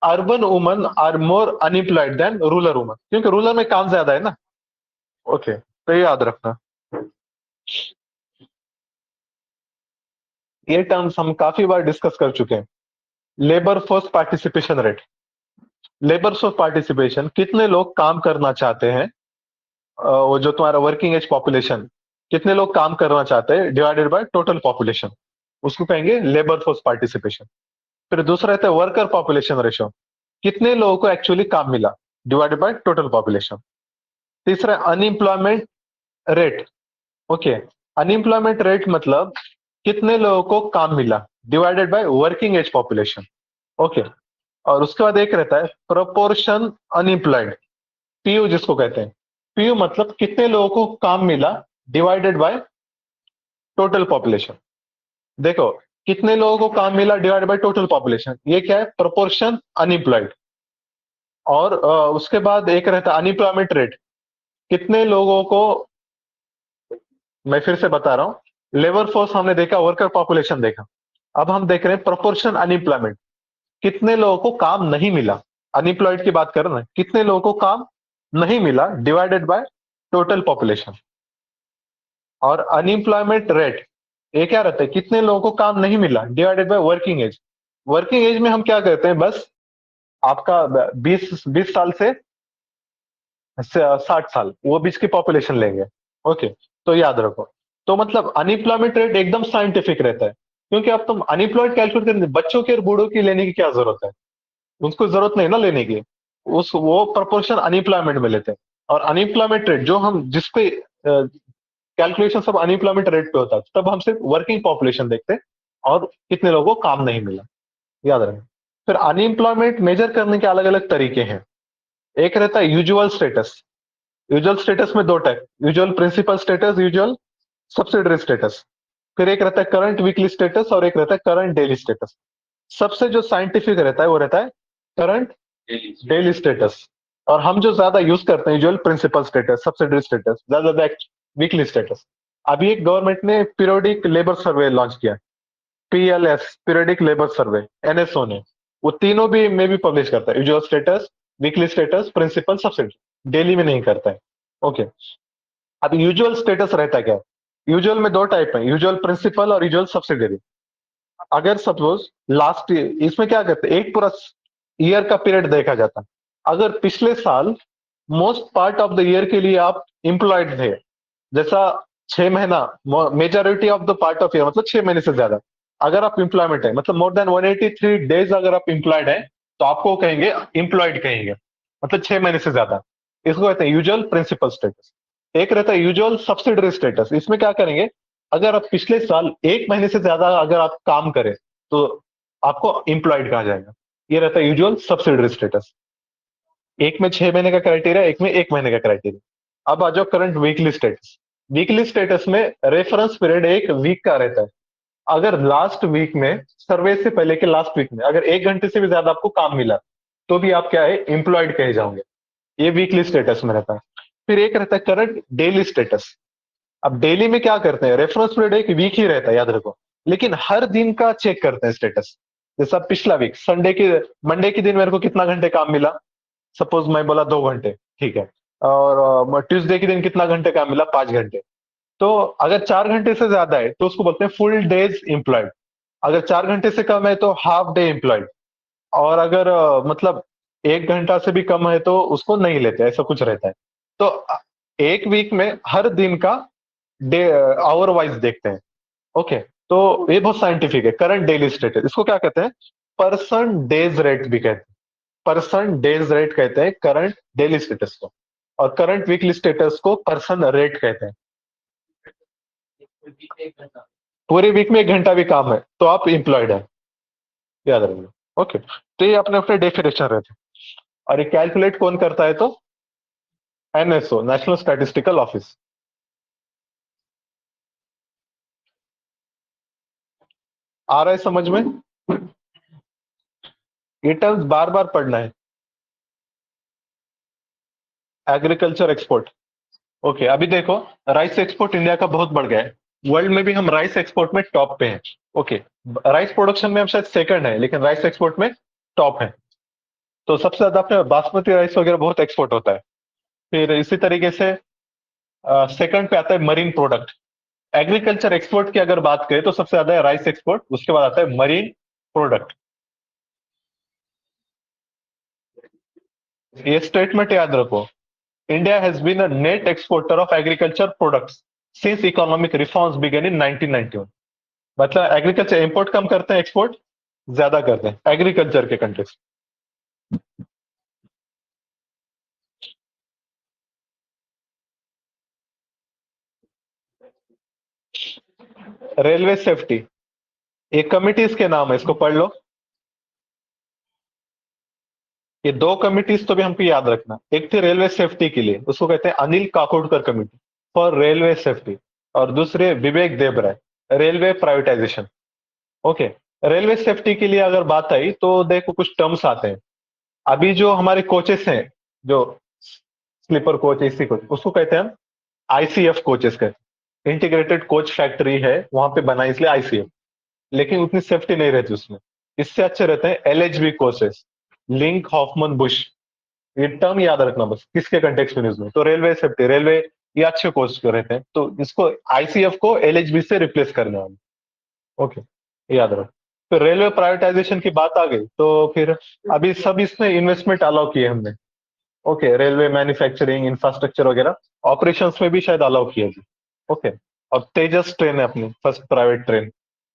urban woman are more unemployed than rural woman, क्योंकि रूरल में काम ज्यादा है ना। ओके, तो ये याद रखना। ये टर्म्स हम काफी बार डिस्कस कर चुके हैं। Labour force participation rate, labour force participation, कितने लोग काम करना चाहते हैं, वो जो तुम्हारा वर्किंग एज पॉपुलेशन, कितने लोग काम करना चाहते हैं डिवाइडेड बाय टोटल पॉपुलेशन, उसको कहेंगे लेबर फोर्स पार्टिसिपेशन। फिर दूसरा रहता है वर्कर पॉपुलेशन रेशियो, कितने लोगों को एक्चुअली काम मिला डिवाइडेड बाय टोटल पॉपुलेशन। तीसरा unemployment rate. Okay, unemployment rate मतलब कितने लोगों को काम मिला divided by working age population. Okay, और उसके बाद एक रहता है प्रोपोर्शन अनएम्प्लॉयड, PU जिसको कहते हैं। PU मतलब कितने लोगों को काम मिला डिवाइडेड बाय टोटल पॉपुलेशन। देखो, कितने लोगों को काम मिला डिवाइडेड बाय टोटल पॉपुलेशन, ये क्या है, प्रोपोर्शन अनएम्प्लॉयड। और उसके बाद एक रहता है अनएम्प्लॉयमेंट रेट, कितने लोगों को, मैं फिर से बता रहा हूं, लेबर फोर्स हमने देखा, वर्कर पॉपुलेशन देखा, अब हम देख रहे हैं प्रोपोर्शन अनएम्प्लॉयमेंट, कितने लोगों को काम नहीं मिला। अनएम्प्लॉयड की बात कर रहे हैं, कितने लोगों को काम नहीं मिला डिवाइडेड बाय टोटल पॉपुलेशन। और अनएम्प्लॉयमेंट रेट, ये क्या रहता है, कितने लोगों को काम नहीं मिला divided by working age. Working age में हम क्या करते हैं, बस आपका 20 साल से 60 साल, वो बीच की पॉपुलेशन लेंगे। ओके, तो याद रखो। तो मतलब अनएम्प्लॉयमेंट रेट एकदम साइंटिफिक रहता है, क्योंकि अब तुम अनएम्प्लॉयड कैलकुलेट करने, बच्चों के और बूढ़ों की लेने की क्या जरूरत है, उसको जरूरत नहीं ना लेने की, उस वो प्रोपोर्शन अनएम्प्लॉयमेंट में लेते हैं। और अनएम्प्लॉयमेंट रेट जो हम जिसपे कैलकुलेशन सब अनएम्प्लॉयमेंट रेट पे होता है, तब हम सिर्फ वर्किंग पॉपुलेशन देखते हैं और कितने लोगों को काम नहीं मिला। याद रखें। फिर अनएम्प्लॉयमेंट मेजर करने के अलग अलग तरीके हैं। एक रहता है यूजुअल स्टेटस। यूजुअल स्टेटस में दो type, usual principal status, usual subsidiary status. फिर एक रहता है करंट वीकली स्टेटस और एक रहता है करंट डेली स्टेटस। सबसे जो साइंटिफिक रहता है वो रहता है करंट डेली स्टेटस। और हम जो ज्यादा यूज करते हैं usual principal status, subsidiary status, ज्यादा वीकली स्टेटस। अभी एक गवर्नमेंट ने पीरियोडिक लेबर सर्वे लॉन्च किया, PLS, periodic labour survey, NSO ने, वो तीनों भी में भी पब्लिश करता है, usual status, weekly status, principal, subsidiary. Daily में नहीं करता है। ओके, अब यूजुअल स्टेटस रहता है क्या, यूजुअल में दो टाइप है, यूजुअल प्रिंसिपल और यूजुअल सब्सिडरी। अगर सपोज लास्ट ईयर, इसमें क्या करते हैं, एक पूरा ईयर का पीरियड देखा जाता है। अगर पिछले साल most part of the year के लिए आप एम्प्लॉयड थे, जैसा 6 महीना, majority of the part of year मतलब 6 महीने से ज्यादा, अगर आप एम्प्लॉयमेंट है, मतलब मोर देन 183 डेज अगर आप एम्प्लॉयड है, तो आपको कहेंगे एम्प्लॉयड कहेंगे, मतलब 6 महीने से ज्यादा। इसको कहते हैं यूजुअल प्रिंसिपल स्टेटस। एक रहता है यूजुअल सब्सिडरी स्टेटस। इसमें क्या करेंगे, अगर आप पिछले साल 1 महीने से ज्यादा अगर आप काम करें, तो आपको एम्प्लॉयड कहा जाएगा। ये रहता है यूजुअल सब्सिडरी स्टेटस। एक में 6 महीने का क्राइटेरिया, एक में 1 महीने का क्राइटेरिया। अब आ जाओ current weekly status. Weekly status में रेफरेंस पीरियड 1 वीक का रहता है। अगर लास्ट वीक में, सर्वे से पहले के लास्ट वीक में अगर 1 घंटे से भी ज्यादा आपको काम मिला, तो भी आप क्या है, एम्प्लॉयड कहे जाओगे। ये वीकली स्टेटस में रहता है। फिर एक रहता है करंट डेली स्टेटस। अब डेली में क्या करते हैं, रेफरेंस पीरियड एक वीक ही रहता है, याद रखो, लेकिन हर दिन का चेक करते हैं स्टेटस। जैसा पिछला वीक मंडे के दिन मेरे को कितना घंटे काम मिला, सपोज मैं बोला 2 घंटे, ठीक है, और ट्यूसडे के दिन कितना घंटे काम मिला, 5 घंटे। तो अगर 4 घंटे से ज्यादा है तो उसको बोलते हैं फुल डेज एम्प्लॉयड। अगर 4 घंटे से कम है तो हाफ डे एम्प्लॉयड। और अगर मतलब 1 घंटा से भी कम है तो उसको नहीं लेते, ऐसा कुछ रहता है। तो एक वीक में हर दिन का डे आवर वाइज देखते हैं। ओके, तो ये बहुत साइंटिफिक है। करंट डेली स्टेटस, इसको क्या कहते हैं, पर्सन डेज रेट भी कहते हैं। पर्सन डेज रेट कहते हैं करंट डेली स्टेटस को, और करंट वीकली स्टेटस को पर्सन रेट कहते हैं। एक घंटा। पूरे वीक में 1 घंटा भी काम है तो आप एम्प्लॉयड है, याद रखिए। ओके, तो ये अपने अपने डेफिनेशन रहते हैं। और ये कैलकुलेट कौन करता है, तो एनएसओ, नेशनल स्टैटिस्टिकल ऑफिस। आ रहा है समझ में? ये टर्म्स बार बार पढ़ना है। एग्रीकल्चर एक्सपोर्ट, ओके, अभी देखो, राइस एक्सपोर्ट इंडिया का बहुत बढ़ गया है। वर्ल्ड में भी हम राइस एक्सपोर्ट में टॉप पे हैं। ओके, राइस प्रोडक्शन में हम शायद सेकंड है, लेकिन राइस एक्सपोर्ट में टॉप है। तो सबसे ज्यादा अपने बासमती राइस वगैरह बहुत एक्सपोर्ट होता है। फिर इसी तरीके से सेकंड पे आता है मरीन प्रोडक्ट। एग्रीकल्चर एक्सपोर्ट की अगर बात करें तो सबसे ज्यादा है राइस एक्सपोर्ट, उसके बाद आता है मरीन प्रोडक्ट। ये स्टेटमेंट याद रखो, India has been a net exporter of agriculture products since economic reforms began in 1991। मतलब एग्रीकल्चर इंपोर्ट कम करते हैं, एक्सपोर्ट ज्यादा करते हैं एग्रीकल्चर के कंट्रीज। रेलवे सेफ्टी, एक कमिटीज के नाम है, इसको पढ़ लो। ये 2 कमिटीज तो भी हमको याद रखना। एक थी रेलवे सेफ्टी के लिए, उसको कहते हैं Anil Kakodkar committee for railway safety, और दूसरे Vivek Debroy, railway privatisation. Okay, railway safety के लिए अगर बात आई तो देखो कुछ टर्म्स आते हैं। अभी जो हमारे कोचेस हैं, जो स्लीपर कोच, एसी कोच, उसको कहते हैं हम आईसीएफ कोचेस कहते हैं। इंटीग्रेटेड कोच फैक्ट्री है वहां पे बना, इसलिए आईसीएफ। लेकिन उतनी सेफ्टी नहीं रहती उसमें। इससे अच्छे रहते हैं LHB coaches, link Hoffman Bush. ये टर्म याद रखना बस, किसके कंटेक्स्ट में यूज में, तो रेलवे सेफ्टी, रेलवे, ये अच्छे कोच रहते हैं, तो इसको आईसीएफ को एलएचबी से रिप्लेस करने वाले। ओके, याद रखो। फिर रेलवे प्राइवेटाइजेशन की बात आ गई तो फिर अभी सब इसमें इन्वेस्टमेंट अलाउ किए हमने। ओके, रेलवे मैन्युफैक्चरिंग, इंफ्रास्ट्रक्चर वगैरह, ऑपरेशंस में भी शायद अलाउ किया जी। ओके, और तेजस ट्रेन है अपनी फर्स्ट प्राइवेट ट्रेन,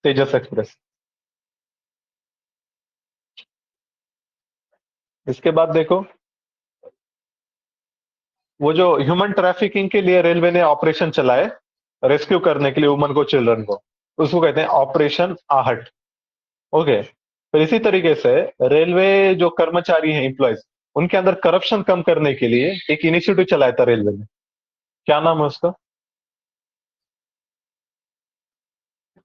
तेजस एक्सप्रेस। इसके बाद देखो, वो जो ह्यूमन ट्रैफिकिंग के लिए रेलवे ने ऑपरेशन चलाए, रेस्क्यू करने के लिए वुमन को, चिल्ड्रन को, उसको कहते हैं ऑपरेशन आहट। ओके, तो इसी तरीके से रेलवे जो कर्मचारी हैं, एम्प्लॉयज, उनके अंदर करप्शन कम करने के लिए एक इनिशिएटिव चलाया था रेलवे ने। क्या नाम है उसका?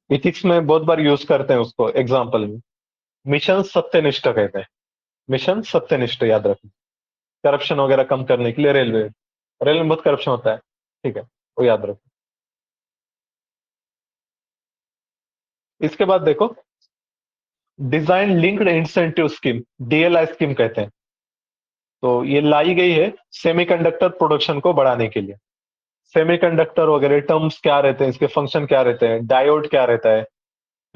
इथिक्स में बहुत बार यूज करते हैं उसको एग्जाम्पल में। मिशन सत्यनिष्ठ कहते हैं, मिशन सत्यनिष्ठ, याद रखें। करप्शन वगैरह कम करने के लिए रेलवे में बहुत करप्शन होता है, ठीक है, वो याद रखें। इसके बाद देखो, design linked incentive scheme, DLI scheme कहते हैं। तो ये लाई गई है सेमीकंडक्टर प्रोडक्शन को बढ़ाने के लिए। सेमीकंडक्टर वगैरह टर्म्स क्या रहते हैं, इसके फंक्शन क्या रहते हैं, डायोड क्या रहता है,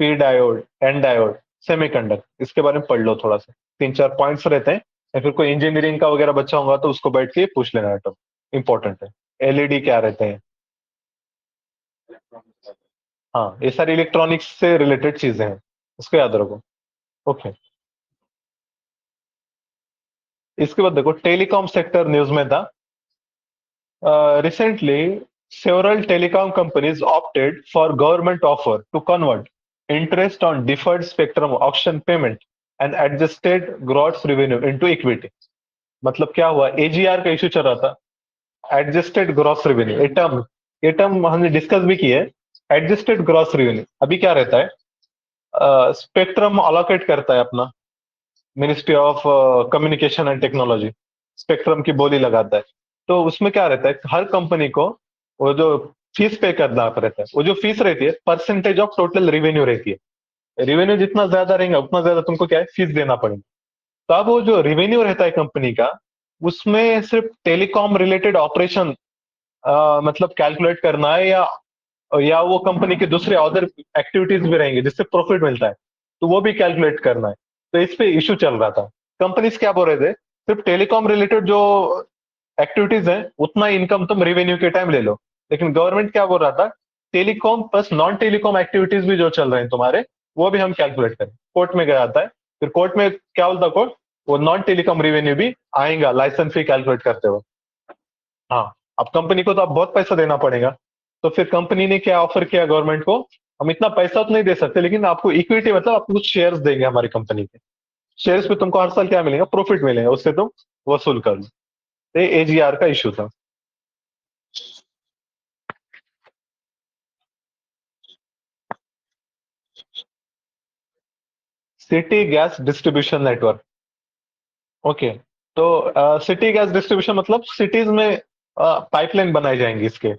P diode, N diode, semiconductor, इसके बारे में पढ़ लो थोड़ा सा। 3-4 पॉइंट्स रहते हैं, या फिर कोई इंजीनियरिंग का वगैरह बच्चा होगा तो उसको बैठ के पूछ लेना, टर्म इंपॉर्टेंट है। एलईडी क्या रहते हैं, हाँ, ये सारी इलेक्ट्रॉनिक्स से रिलेटेड चीजें हैं, इसको याद रखो। ओके, इसके बाद देखो, टेलीकॉम सेक्टर न्यूज में था। Recently, several telecom companies opted for government offer to convert interest on deferred spectrum auction payment and adjusted gross revenue into equity. मतलब क्या हुआ, एजीआर का इश्यू चल रहा था, एडजस्टेड ग्रॉस रेवेन्यू, ये टर्म हमने डिस्कस भी की है। एडजस्टेड ग्रॉस रेवेन्यू अभी क्या रहता है, स्पेक्ट्रम अलोकेट करता है अपना, ministry of communication and technology, spectrum की बोली लगाता है। तो उसमें क्या रहता है, हर कंपनी को वो जो फीस पे करना रहता है, वो जो फीस रहती है परसेंटेज ऑफ टोटल रेवेन्यू रहती है। रेवेन्यू जितना ज्यादा रहेगा उतना ज्यादा तुमको क्या है, फीस देना पड़ेगा। तो अब वो जो रेवेन्यू रहता है कंपनी का, उसमें सिर्फ टेलीकॉम रिलेटेड ऑपरेशन मतलब कैलकुलेट करना है, या वो कंपनी के दूसरे अदर एक्टिविटीज भी रहेंगे जिससे प्रॉफिट मिलता है, तो वो भी कैलकुलेट करना है। तो इस पे इशू चल रहा था। कंपनीज क्या बोल रहे थे, सिर्फ टेलीकॉम रिलेटेड जो एक्टिविटीज है उतना इनकम तुम रेवेन्यू के टाइम ले लो। लेकिन गवर्नमेंट क्या बोल रहा था, telecom plus non telecom activities भी जो चल रहे हैं तुम्हारे, वो भी हम कैलकुलेट करें। कोर्ट में गया था है, फिर कोर्ट में क्या बोलता कोर्ट, वो नॉन टेलीकॉम रेवेन्यू भी आएगा लाइसेंस फी कैलकुलेट करते हुए। हाँ, अब कंपनी को तो अब बहुत पैसा देना पड़ेगा। तो फिर कंपनी ने क्या ऑफर किया गवर्नमेंट को, हम इतना पैसा तो नहीं दे सकते, लेकिन आपको इक्विटी मतलब आपको कुछ शेयर्स देंगे हमारी कंपनी के। शेयर्स पे तुमको हर साल क्या मिलेगा, प्रॉफिट मिलेगा, उससे तुम वसूल कर लो। ये एजीआर का इशू था। City gas distribution network. Okay. तो सिटी गैस डिस्ट्रीब्यूशन मतलब सिटीज में पाइपलाइन बनाई जाएंगी इसके,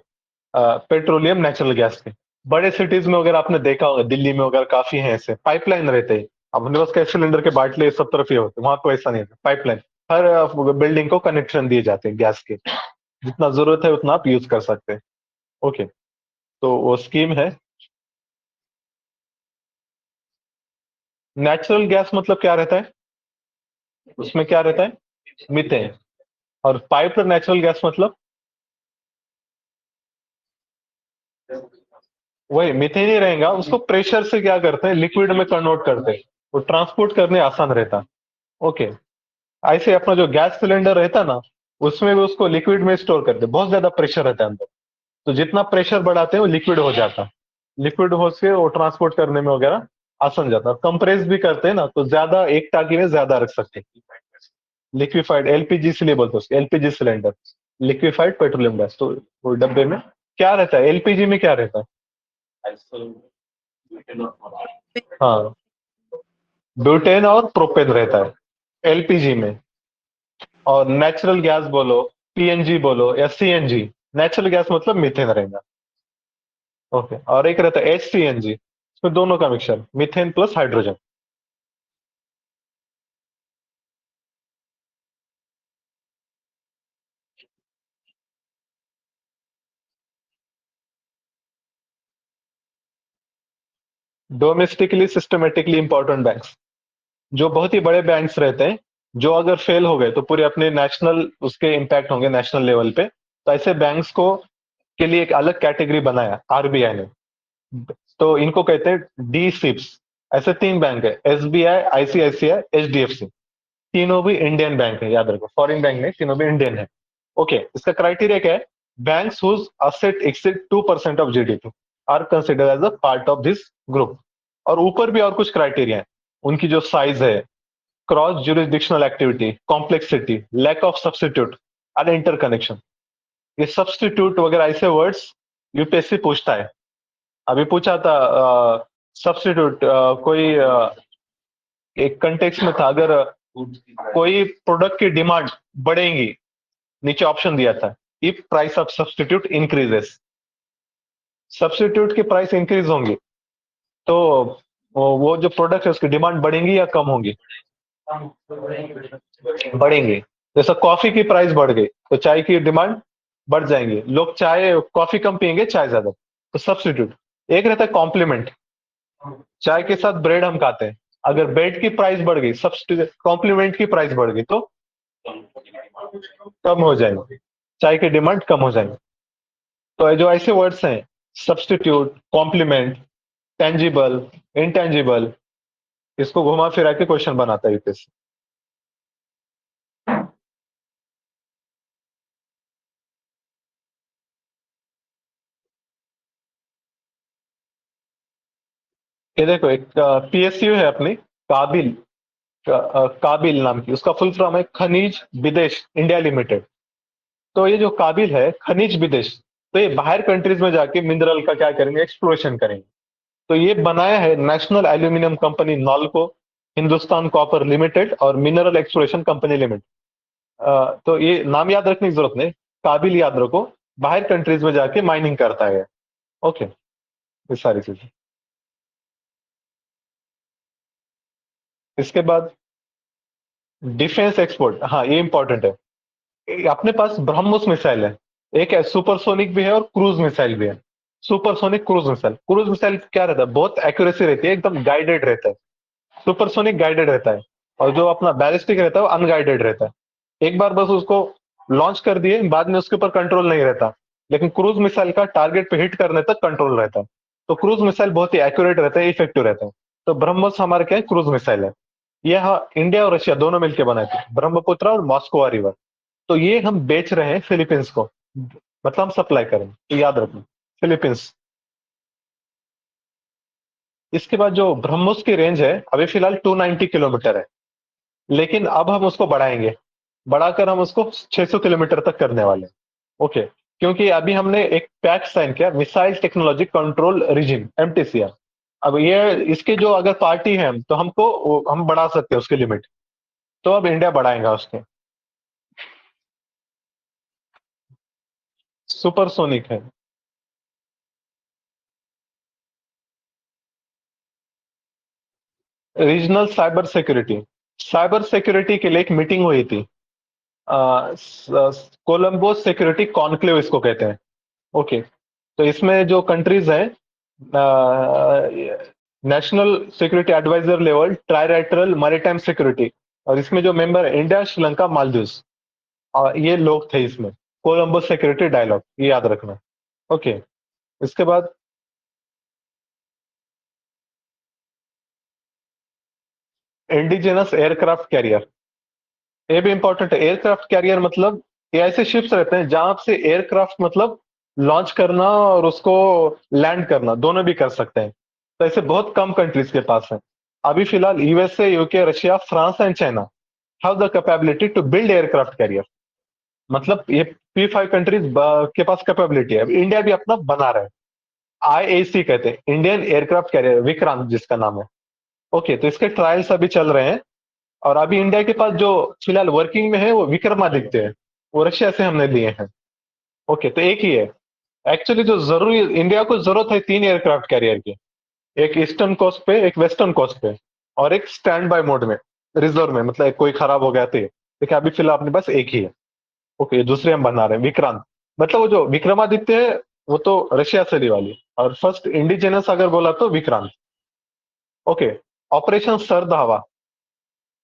पेट्रोलियम नेचुरल गैस के। बड़े सिटीज में अगर आपने देखा होगा, दिल्ली में अगर काफी है ऐसे पाइपलाइन रहते हैं। अपने पास कैसे सिलेंडर के बाटले सब तरफ ये होते हैं, वहां तो ऐसा नहीं है। पाइपलाइन हर बिल्डिंग को कनेक्शन दिए जाते हैं गैस के, जितना जरूरत है उतना आप यूज कर सकते हैं। ओके। तो वो स्कीम है। नेचुरल गैस मतलब क्या रहता है, उसमें क्या रहता है, मीथेन। और पाइप्ड नेचुरल गैस मतलब वही मीथेन ही रहेगा। उसको प्रेशर से क्या करते हैं, लिक्विड में कन्वर्ट करते हैं, वो ट्रांसपोर्ट करने आसान रहता है। ओके। ऐसे अपना जो गैस सिलेंडर रहता है ना, उसमें भी उसको लिक्विड में स्टोर करते हैं, बहुत ज्यादा प्रेशर रहता है अंदर। तो जितना प्रेशर बढ़ाते हैं वो लिक्विड हो जाता है। लिक्विड हो से वो ट्रांसपोर्ट करने में वगैरह आसान जाता है। कंप्रेस भी करते हैं ना, तो ज्यादा एक टाकी में ज्यादा रख सकते हैं। लिक्विफाइड एलपीजी इसलिए बोलते हैं उसको, LPG cylinder, liquefied petroleum gas. तो वो डब्बे में क्या रहता है, एलपीजी में क्या रहता है, हाँ, ब्यूटेन और प्रोपेन रहता है एलपीजी में। और नेचुरल गैस बोलो, पीएनजी बोलो या सीएनजी, नेचुरल गैस मतलब मीथेन रहेगा। ओके। और एक रहता है एचसीएनजी, इसमें दोनों का mixture, methane plus hydrogen. Domestically systematically important banks, जो बहुत ही बड़े बैंक्स रहते हैं, जो अगर फेल हो गए तो पूरे अपने नेशनल उसके इम्पैक्ट होंगे नेशनल लेवल पे। तो ऐसे बैंक्स को के लिए एक अलग कैटेगरी बनाया आरबीआई ने। तो इनको कहते हैं डी सिप्स। ऐसे तीन बैंक है, एसबीआई, आईसीआईसीआई, एचडीएफसी। तीनों भी इंडियन बैंक है, याद रखो, फॉरेन बैंक नहीं, तीनों भी इंडियन है। ओके। इसका क्राइटेरिया क्या है, banks whose asset exceed 2% of GDP are considered as a part of this group. और ऊपर भी और कुछ क्राइटेरिया है, उनकी जो साइज है, cross jurisdictional activity, complexity, lack of substitute and interconnection. ये सब्स्टिट्यूट वगैरह ऐसे वर्ड्स यूपीएससी पूछता है। अभी पूछा था सब्स्टिट्यूट, कोई एक कंटेक्स्ट में था, अगर कोई प्रोडक्ट की डिमांड बढ़ेगी, नीचे ऑप्शन दिया था, if price of substitute increases, substitute की प्राइस इंक्रीज होंगी तो वो जो प्रोडक्ट है उसकी डिमांड बढ़ेंगी या कम होंगी, बढ़ेंगे। जैसा कॉफी की प्राइस बढ़ गई तो चाय की डिमांड बढ़ जाएंगे, लोग चाय कॉफी कम पियेंगे, चाय ज्यादा। तो सब्स्टिट्यूट। एक रहता है कॉम्प्लीमेंट, चाय के साथ ब्रेड हम खाते हैं, अगर ब्रेड की प्राइस बढ़ गई, सब्स्टिट्यूट कॉम्प्लीमेंट की प्राइस बढ़ गई तो कम हो जाएंगे, चाय की डिमांड कम हो जाएंगे। तो ये जो ऐसे वर्ड्स हैं, सब्स्टिट्यूट, कॉम्प्लीमेंट, टेंजिबल, इंटेंजिबल, इसको घुमा फिरा के क्वेश्चन बनाता है यूपीएससी। ये देखो, एक पीएसयू है अपनी, काबिल, काबिल नाम की, उसका फुल फॉर्म है खनिज विदेश इंडिया लिमिटेड। तो ये जो काबिल है खनिज विदेश, तो ये बाहर कंट्रीज में जाके मिनरल का क्या करेंगे, एक्सप्लोरेशन करेंगे। तो ये बनाया है national aluminium company NALCO Hindustan copper limited और मिनरल एक्सप्लोरेशन कंपनी लिमिटेड। तो ये नाम याद रखने की जरूरत नहीं, काबिल याद रखो, बाहर कंट्रीज में जाके माइनिंग करता है। ओके, ये सारी चीजें। इसके बाद डिफेंस एक्सपोर्ट, हाँ ये इंपॉर्टेंट है। अपने पास ब्रह्मोस मिसाइल है, एक है सुपरसोनिक भी है और क्रूज मिसाइल भी है। सुपरसोनिक क्रूज मिसाइल क्या रहता है, बहुत एक्यूरेसी रहती है, एकदम गाइडेड रहता है। सुपरसोनिक गाइडेड रहता है, और जो अपना बैलिस्टिक रहता है वो अनगाइडेड रहता है। एक बार बस उसको लॉन्च कर दिए, बाद में उसके ऊपर कंट्रोल नहीं रहता। लेकिन क्रूज मिसाइल का टारगेट पे हिट करने तक कंट्रोल रहता है। तो क्रूज मिसाइल बहुत ही एक्यूरेट रहता है, इफेक्टिव रहता है। तो ब्रह्मोस हमारे क्या है, क्रूज मिसाइल है। ये हाँ इंडिया और रशिया दोनों मिलकर बनाए थे, ब्रह्मपुत्र और मॉस्को रिवर। तो ये हम बेच रहे हैं फिलीपींस को, मतलब हम सप्लाई करें, तो याद रखना फिलीपींस। इसके बाद जो ब्रह्मोस की रेंज है अभी फिलहाल 290 किलोमीटर है, लेकिन अब हम उसको बढ़ाएंगे, बढ़ाकर हम उसको 600 किलोमीटर तक करने वाले हैं। ओके, क्योंकि अभी हमने एक पैक्ट साइन किया, missile technology control regime, MTCR. अब ये इसके जो अगर पार्टी है तो हम बढ़ा सकते हैं उसकी लिमिट। तो अब इंडिया बढ़ाएगा उसके। सुपरसोनिक है। रीजनल साइबर सिक्योरिटी के लिए एक मीटिंग हुई थी, कोलंबो सिक्योरिटी कॉन्क्लेव इसको कहते हैं। ओके, तो इसमें जो कंट्रीज हैं, national security adviser level trilateral maritime security, और इसमें जो मेंबर है इंडिया, श्रीलंका, मालदीव्स, ये लोग थे इसमें। कोलंबो सिक्योरिटी डायलॉग, ये याद रखना। ओके, इसके बाद इंडिजिनस एयरक्राफ्ट कैरियर, ये भी इंपॉर्टेंट है। एयरक्राफ्ट कैरियर मतलब ये ऐसे शिप्स रहते हैं जहां से एयरक्राफ्ट मतलब लॉन्च करना और उसको लैंड करना दोनों भी कर सकते हैं। तो ऐसे बहुत कम कंट्रीज के पास है। अभी फिलहाल USA, UK, Russia, France and China have the capability to build aircraft carrier. मतलब ये P5 कंट्रीज के पास कैपेबिलिटी है। अब इंडिया भी अपना बना रहा है। IAC कहते हैं, इंडियन एयरक्राफ्ट कैरियर, विक्रांत जिसका नाम है। ओके, तो इसके ट्रायल्स अभी चल रहे हैं। और अभी इंडिया के पास जो फिलहाल वर्किंग में है वो विक्रमादित्य है, वो रशिया से हमने लिए हैं। ओके, तो एक ही है। एक्चुअली जो जरूरी इंडिया को जरूरत है तीन एयरक्राफ्ट कैरियर की, एक ईस्टर्न कोस्ट पे, एक वेस्टर्न कोस्ट पे, और एक स्टैंड बाय मोड में, रिजर्व में, मतलब कोई खराब हो गया तो ये। देखिए अभी फिलहाल अपने पास एक ही है। ओके, दूसरे हम बना रहे हैं विक्रांत। मतलब वो जो विक्रमादित्य है वो तो रशिया से ली वाली, और फर्स्ट इंडिजिनस अगर बोला तो विक्रांत। ओके, ऑपरेशन सर्द हवा,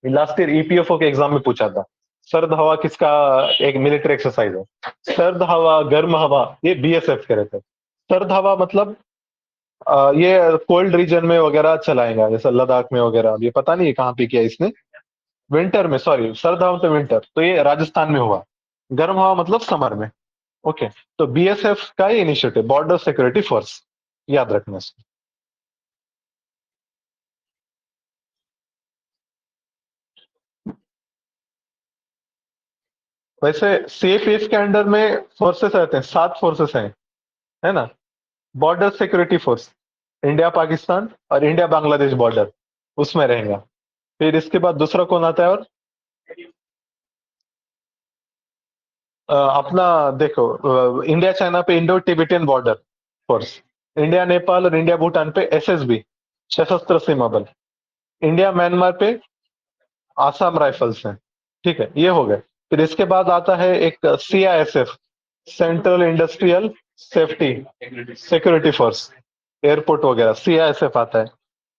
लास्ट ईयर EPFO के एग्जाम में पूछा था। सर्द हवा किसका एक मिलिट्री एक्सरसाइज है। सर्द हवा, गर्म हवा, ये BSF के रहते हैं। सर्द हवा मतलब ये कोल्ड रीजन में वगैरह चलाएगा, जैसे लद्दाख में वगैरह। ये पता नहीं कहाँ पे किया इसने, विंटर में, सॉरी सर्द हवा तो विंटर, तो ये राजस्थान में हुआ। गर्म हवा मतलब समर में। ओके, तो BSF का ये इनिशिएटिव, बॉर्डर सिक्योरिटी फोर्स, याद रखना इसको। वैसे CAPF के अंडर में फोर्सेस रहते हैं, 7 फोर्सेस हैं, है ना। Border security force, India Pakistan और इंडिया बांग्लादेश बॉर्डर, उसमें रहेगा। फिर इसके बाद दूसरा कौन आता है, और अपना देखो, इंडिया चाइना पे Indo Tibetan border force, India Nepal और इंडिया भूटान पे SSB, सशस्त्र सीमा बल, इंडिया म्यांमार पे आसाम राइफल्स हैं। ठीक है, ये हो गए। फिर इसके बाद आता है एक CISF, central industrial safety security force, airport वगैरह, CISF आता है।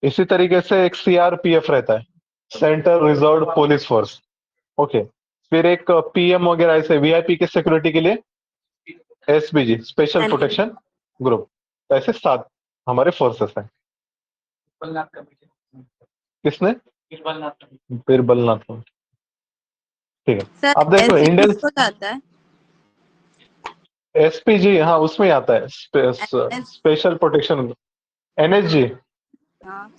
इसी तरीके से एक CRPF रहता है, central reserve police force. Okay, फिर एक PM वगैरह ऐसे VIP के सिक्योरिटी के लिए SPG, स्पेशल प्रोटेक्शन ग्रुप। ऐसे 7 हमारे फोर्सेस हैं। बलनाथ का भी। किसने? बलनाथ का। फिर बलनाथ को। ठीक है, सर अब देखो ऐसे इंडियन किसको जाता है? SPG, हाँ उसमें आता है, NS स्पेशल प्रोटेक्शन। NSG, हाँ,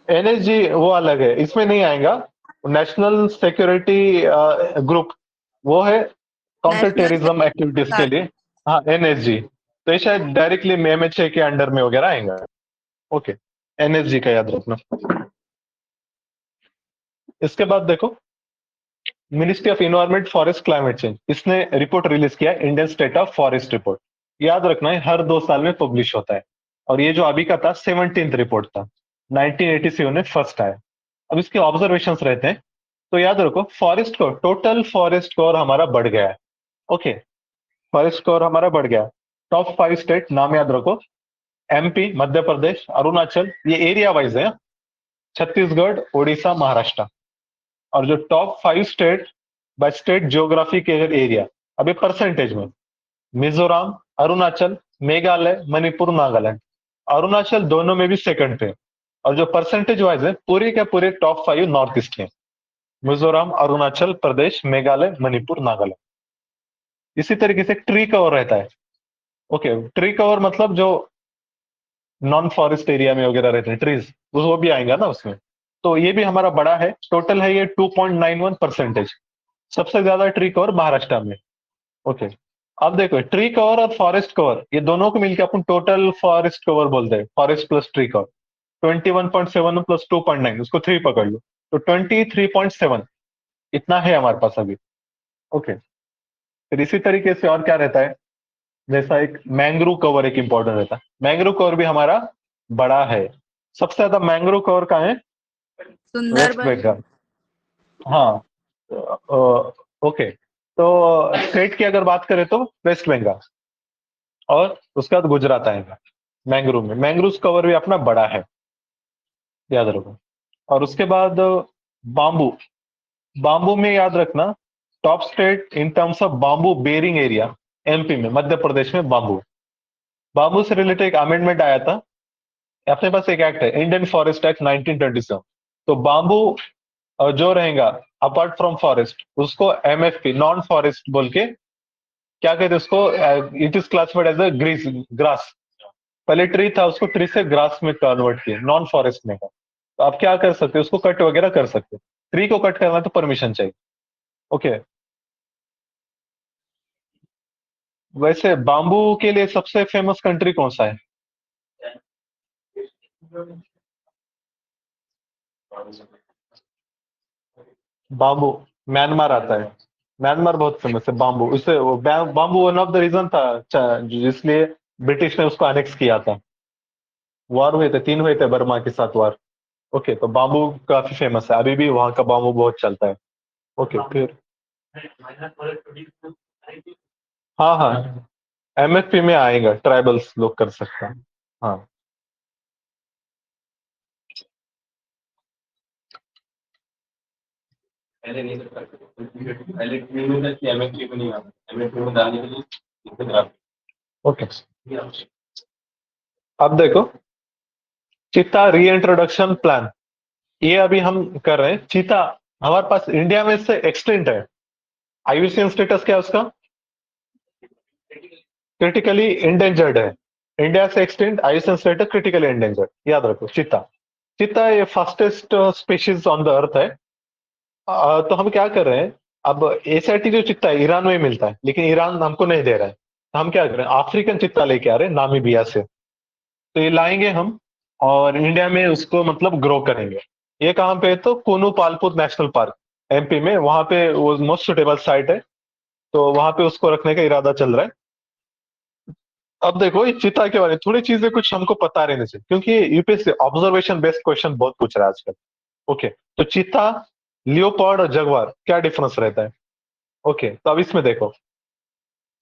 NSG वो अलग है, इसमें नहीं आएगा। नेशनल सिक्योरिटी ग्रुप, वो है काउंटर नेशनल टेररिज्म एक्टिविटीज के गार्ड। लिए। हाँ NSG, तो ये शायद डायरेक्टली MHA के अंडर में वगैरह आएगा। ओके, NSG का याद रखना। इसके बाद देखो, ministry of environment forest climate change, इसने रिपोर्ट रिलीज किया, Indian state of forest report. याद रखना है हर 2 साल में पब्लिश होता है, और ये जो अभी का था 17th रिपोर्ट था, 1987 में फर्स्ट आया। अब इसके ऑब्जर्वेशन रहते हैं, तो याद रखो फॉरेस्ट को, टोटल फॉरेस्ट कवर हमारा बढ़ गया है। ओके, फॉरेस्ट कवर हमारा बढ़ गया है। टॉप 5 स्टेट नाम याद रखो, एमपी, मध्य प्रदेश, अरुणाचल, ये एरिया वाइज है, छत्तीसगढ़, उड़ीसा, महाराष्ट्र। और जो top 5 state by state geography के एरिया, अभी परसेंटेज में, मिजोरम, अरुणाचल, मेघालय, मणिपुर, नागालैंड। अरुणाचल दोनों में भी सेकंड पे, और जो परसेंटेज वाइज है पूरे के पूरे टॉप 5 नॉर्थ ईस्ट के, मिजोरम, अरुणाचल प्रदेश, मेघालय, मणिपुर, नागालैंड। इसी तरीके से ट्री कवर रहता है। ओके, ट्री कवर मतलब जो नॉन फॉरेस्ट एरिया में वगैरह रहते हैं ट्रीज, वो भी आएंगे ना उसमें। तो ये भी हमारा बड़ा है, टोटल है ये 2.91%। सबसे ज्यादा ट्री कवर महाराष्ट्र में। ओके, अब देखो ट्री कवर और फॉरेस्ट कवर, ये दोनों को मिलकर अपन टोटल फॉरेस्ट कवर बोलते हैं, forest plus tree cover. 21.7 plus 2.9, उसको 3 पकड़ लो, तो 23.7 इतना है हमारे पास अभी। ओके, फिर इसी तरीके से और क्या रहता है, जैसा एक मैंग्रोव कवर एक इंपॉर्टेंट रहता है, मैंग्रोव कवर भी हमारा बड़ा है। सबसे ज्यादा मैंग्रोव कवर कहाँ है? वेस्ट सुंदरबन। बंगाल। हाँ, ओके, तो स्टेट की अगर बात करें तो वेस्ट बंगाल, और उसके बाद गुजरात आएगा मैंग्रोव में। मैंग्रोव कवर भी अपना बड़ा है, याद रखो। और उसके बाद बाम्बू, बाम्बू में याद रखना top state in terms of bamboo bearing area, MP में, मध्य प्रदेश में बाम्बू। बाम्बू से रिलेटेड एक अमेंडमेंट आया था, अपने पास एक एक्ट है, इंडियन फॉरेस्ट एक्ट 1927। तो बाम्बू जो रहेगा अपार्ट फ्रॉम फॉरेस्ट, उसको एमएफपी, नॉन फॉरेस्ट बोल के क्या कहते हैं उसको, it is classified as a grease grass. पहले ट्री था, उसको ट्री से ग्रास में कन्वर्ट किया, नॉन फॉरेस्ट में का। तो आप क्या कर सकते हो, उसको कट वगैरह कर सकते हो। ट्री को कट करना तो परमिशन चाहिए। ओके, वैसे बाम्बू के लिए सबसे फेमस कंट्री कौन सा है? बाम्बू, म्यांमार आता है। म्यांमार बहुत फेमस है बाम्बू, उससे वो bamboo one of the reason था जिसलिए ब्रिटिश ने उसको अनेक्स किया था। वार हुए थे, 3 हुए थे बर्मा के साथ वार। ओके, तो बाम्बू काफी फेमस है, अभी भी वहां का बाम्बू बहुत चलता है। ओके, फिर हाँ हाँ, एमएफपी में आएगा, ट्राइबल्स लोग कर सकते हैं। हाँ, पहले नहीं कर सकते, पहले ट्री में था कि एमएसपी को नहीं आता, एमएसपी में डालने के लिए दिक्कत आती ओके। है। अब देखो, चीता रीइंट्रोडक्शन प्लान, ये अभी हम कर रहे हैं। चीता हमारे पास इंडिया में से एक्सटिंक्ट है, आईयूसीएन स्टेटस क्या है उसका? क्रिटिकली इंडेंजर्ड है। इंडिया से extinct, IUCN status critically endangered, याद रखो। चीता, चीता ये fastest species on the earth है। तो हम क्या कर रहे हैं, अब एसआईटी जो चित्ता है ईरान में मिलता है, लेकिन ईरान हमको नहीं दे रहा है, तो हम क्या कर रहे हैं, अफ्रीकन चित्ता लेके आ रहे हैं नामीबिया से। तो ये लाएंगे हम, और इंडिया में उसको मतलब ग्रो करेंगे। ये कहाँ पे है, तो कुनू पालपुत नेशनल पार्क, एमपी में, वहां पे वो मोस्ट सुटेबल साइट है। तो वहां पे उसको रखने का इरादा चल रहा है। अब देखो, इस चीता के बारे में थोड़ी चीजें कुछ हमको पता रहने से, क्योंकि यूपीएससी ऑब्जर्वेशन बेस्ड क्वेश्चन बहुत पूछ रहा है आजकल। ओके, तो चीता, लियोपार्ड और जगुआर क्या डिफरेंस रहता है? ओके, तो अब इसमें देखो,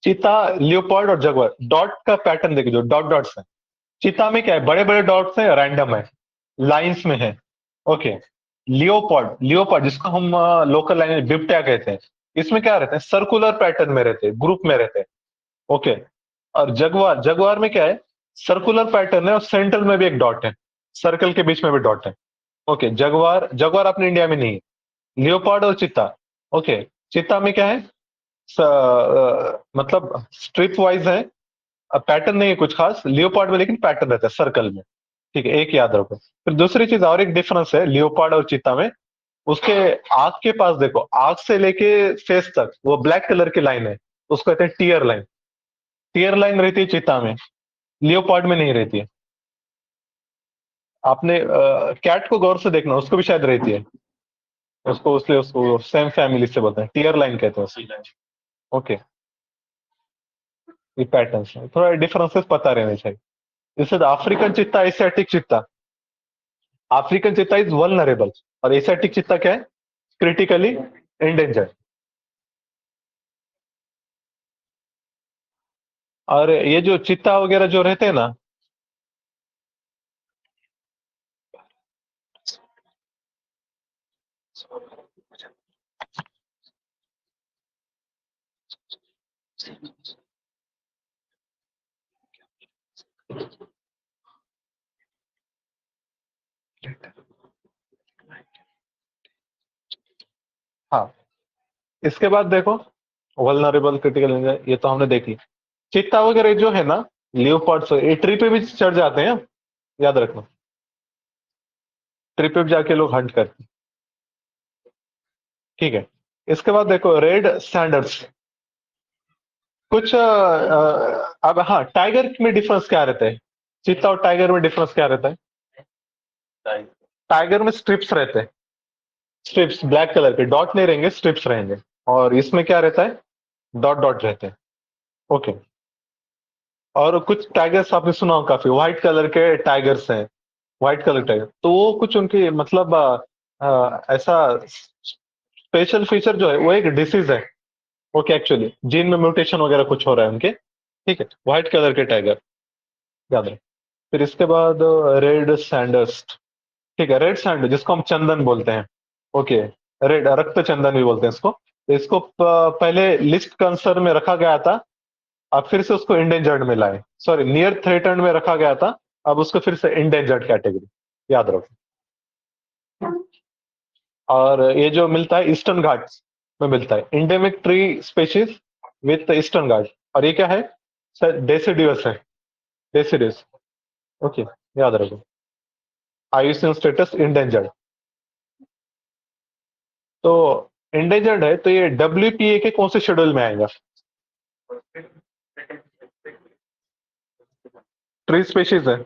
चीता, लियोपार्ड और जगुआर, डॉट का पैटर्न देखो, जो डॉट डॉट्स है, चीता में क्या है, बड़े बड़े डॉट्स है, रैंडम है, लाइंस में है। ओके, लियोपार्ड, लियोपार्ड जिसको हम लोकल लैंग्वेज बिबट्या कहते हैं, इसमें क्या रहते हैं, सर्कुलर पैटर्न में रहते हैं, ग्रुप में रहते हैं। ओके, और जगुआर, जगुआर में क्या है, सर्कुलर पैटर्न है और सेंटर में भी एक डॉट है, सर्कल के बीच में भी डॉट है। ओके, जगुआर, जगुआर अपने इंडिया में नहीं है। लियोपार्ड और चीता, ओके, चीता में क्या है, मतलब स्ट्रिप वाइज है, पैटर्न नहीं है कुछ खास। लियोपार्ड में लेकिन पैटर्न रहता है सर्कल में। ठीक है, एक याद रखो। फिर दूसरी चीज और एक डिफरेंस है लियोपार्ड और चीता में, उसके आंख के पास देखो, आंख से लेके फेस तक वो ब्लैक कलर की लाइन है, उसको कहते हैं टीयर लाइन। टीयर लाइन रहती है चीता में, लियोपार्ड में नहीं रहती है। आपने कैट को गौर से देखना, उसको भी शायद रहती है। उसको सेम फैमिली से बोलते हैं, टीयर लाइन कहते हैं उसको। ओके, ये पैटर्न्स है, थोड़ा डिफरेंसेस पता रहने चाहिए। जैसे अफ्रीकन चित्ता, एशियाटिक चित्ता। अफ्रीकन चित्ता इज वल्नरेबल और एशियाटिक चित्ता क्या है? Critically endangered. और ये जो चित्ता वगैरह जो रहते हैं ना, हाँ, इसके बाद देखो वल्नरेबल, क्रिटिकल इंडेंजर्ड, ये तो हमने देख ली। चित्ता वगैरह जो है ना, लियोपार्ड्स, ये ट्री पे भी चढ़ जाते हैं, याद रखना। ट्री पे भी जाके लोग हंट करते हैं। ठीक है, इसके बाद देखो रेड सैंडर्स। कुछ अब हाँ, टाइगर में डिफरेंस क्या रहता है? चीता और टाइगर में डिफरेंस क्या रहता है? टाइगर में स्ट्रिप्स रहते हैं, स्ट्रिप्स ब्लैक कलर के, डॉट नहीं रहेंगे, स्ट्रिप्स रहेंगे। और इसमें क्या रहता है? डॉट डॉट रहते हैं। ओके। और कुछ टाइगर्स आपने सुना हो, काफी व्हाइट कलर के टाइगर्स हैं, व्हाइट कलर टाइगर, तो वो कुछ उनकी मतलब ऐसा स्पेशल फीचर जो है वो एक डिसीज है। ओके, एक्चुअली जीन में म्यूटेशन वगैरह कुछ हो रहा है उनके। ठीक है, व्हाइट कलर के टाइगर, याद रहे। फिर इसके बाद रेड सैंडर्स। ठीक है, रेड सैंडर जिसको हम चंदन बोलते हैं। ओके, रेड रक्त चंदन भी बोलते हैं इसको। तो इसको पहले लिस्ट कंसर्न में रखा गया था, अब फिर से उसको इंडेंजर्ड में लाए, सॉरी नियर थ्रेटन्ड में रखा गया था, अब उसको फिर से इंडेंजर्ड कैटेगरी, याद रखो। और ये जो मिलता है ईस्टर्न घाट्स में मिलता है, endemic tree species with eastern Ghat. और ये क्या है सर? डेसिडियस है, डेसिडियस। ओके, याद रखो। आयुष्मान स्टेटस इंडेंजर्ड। तो इंडेंजर्ड है तो ये WPA के कौन से शेड्यूल में आएगा? ट्री स्पेशीज है,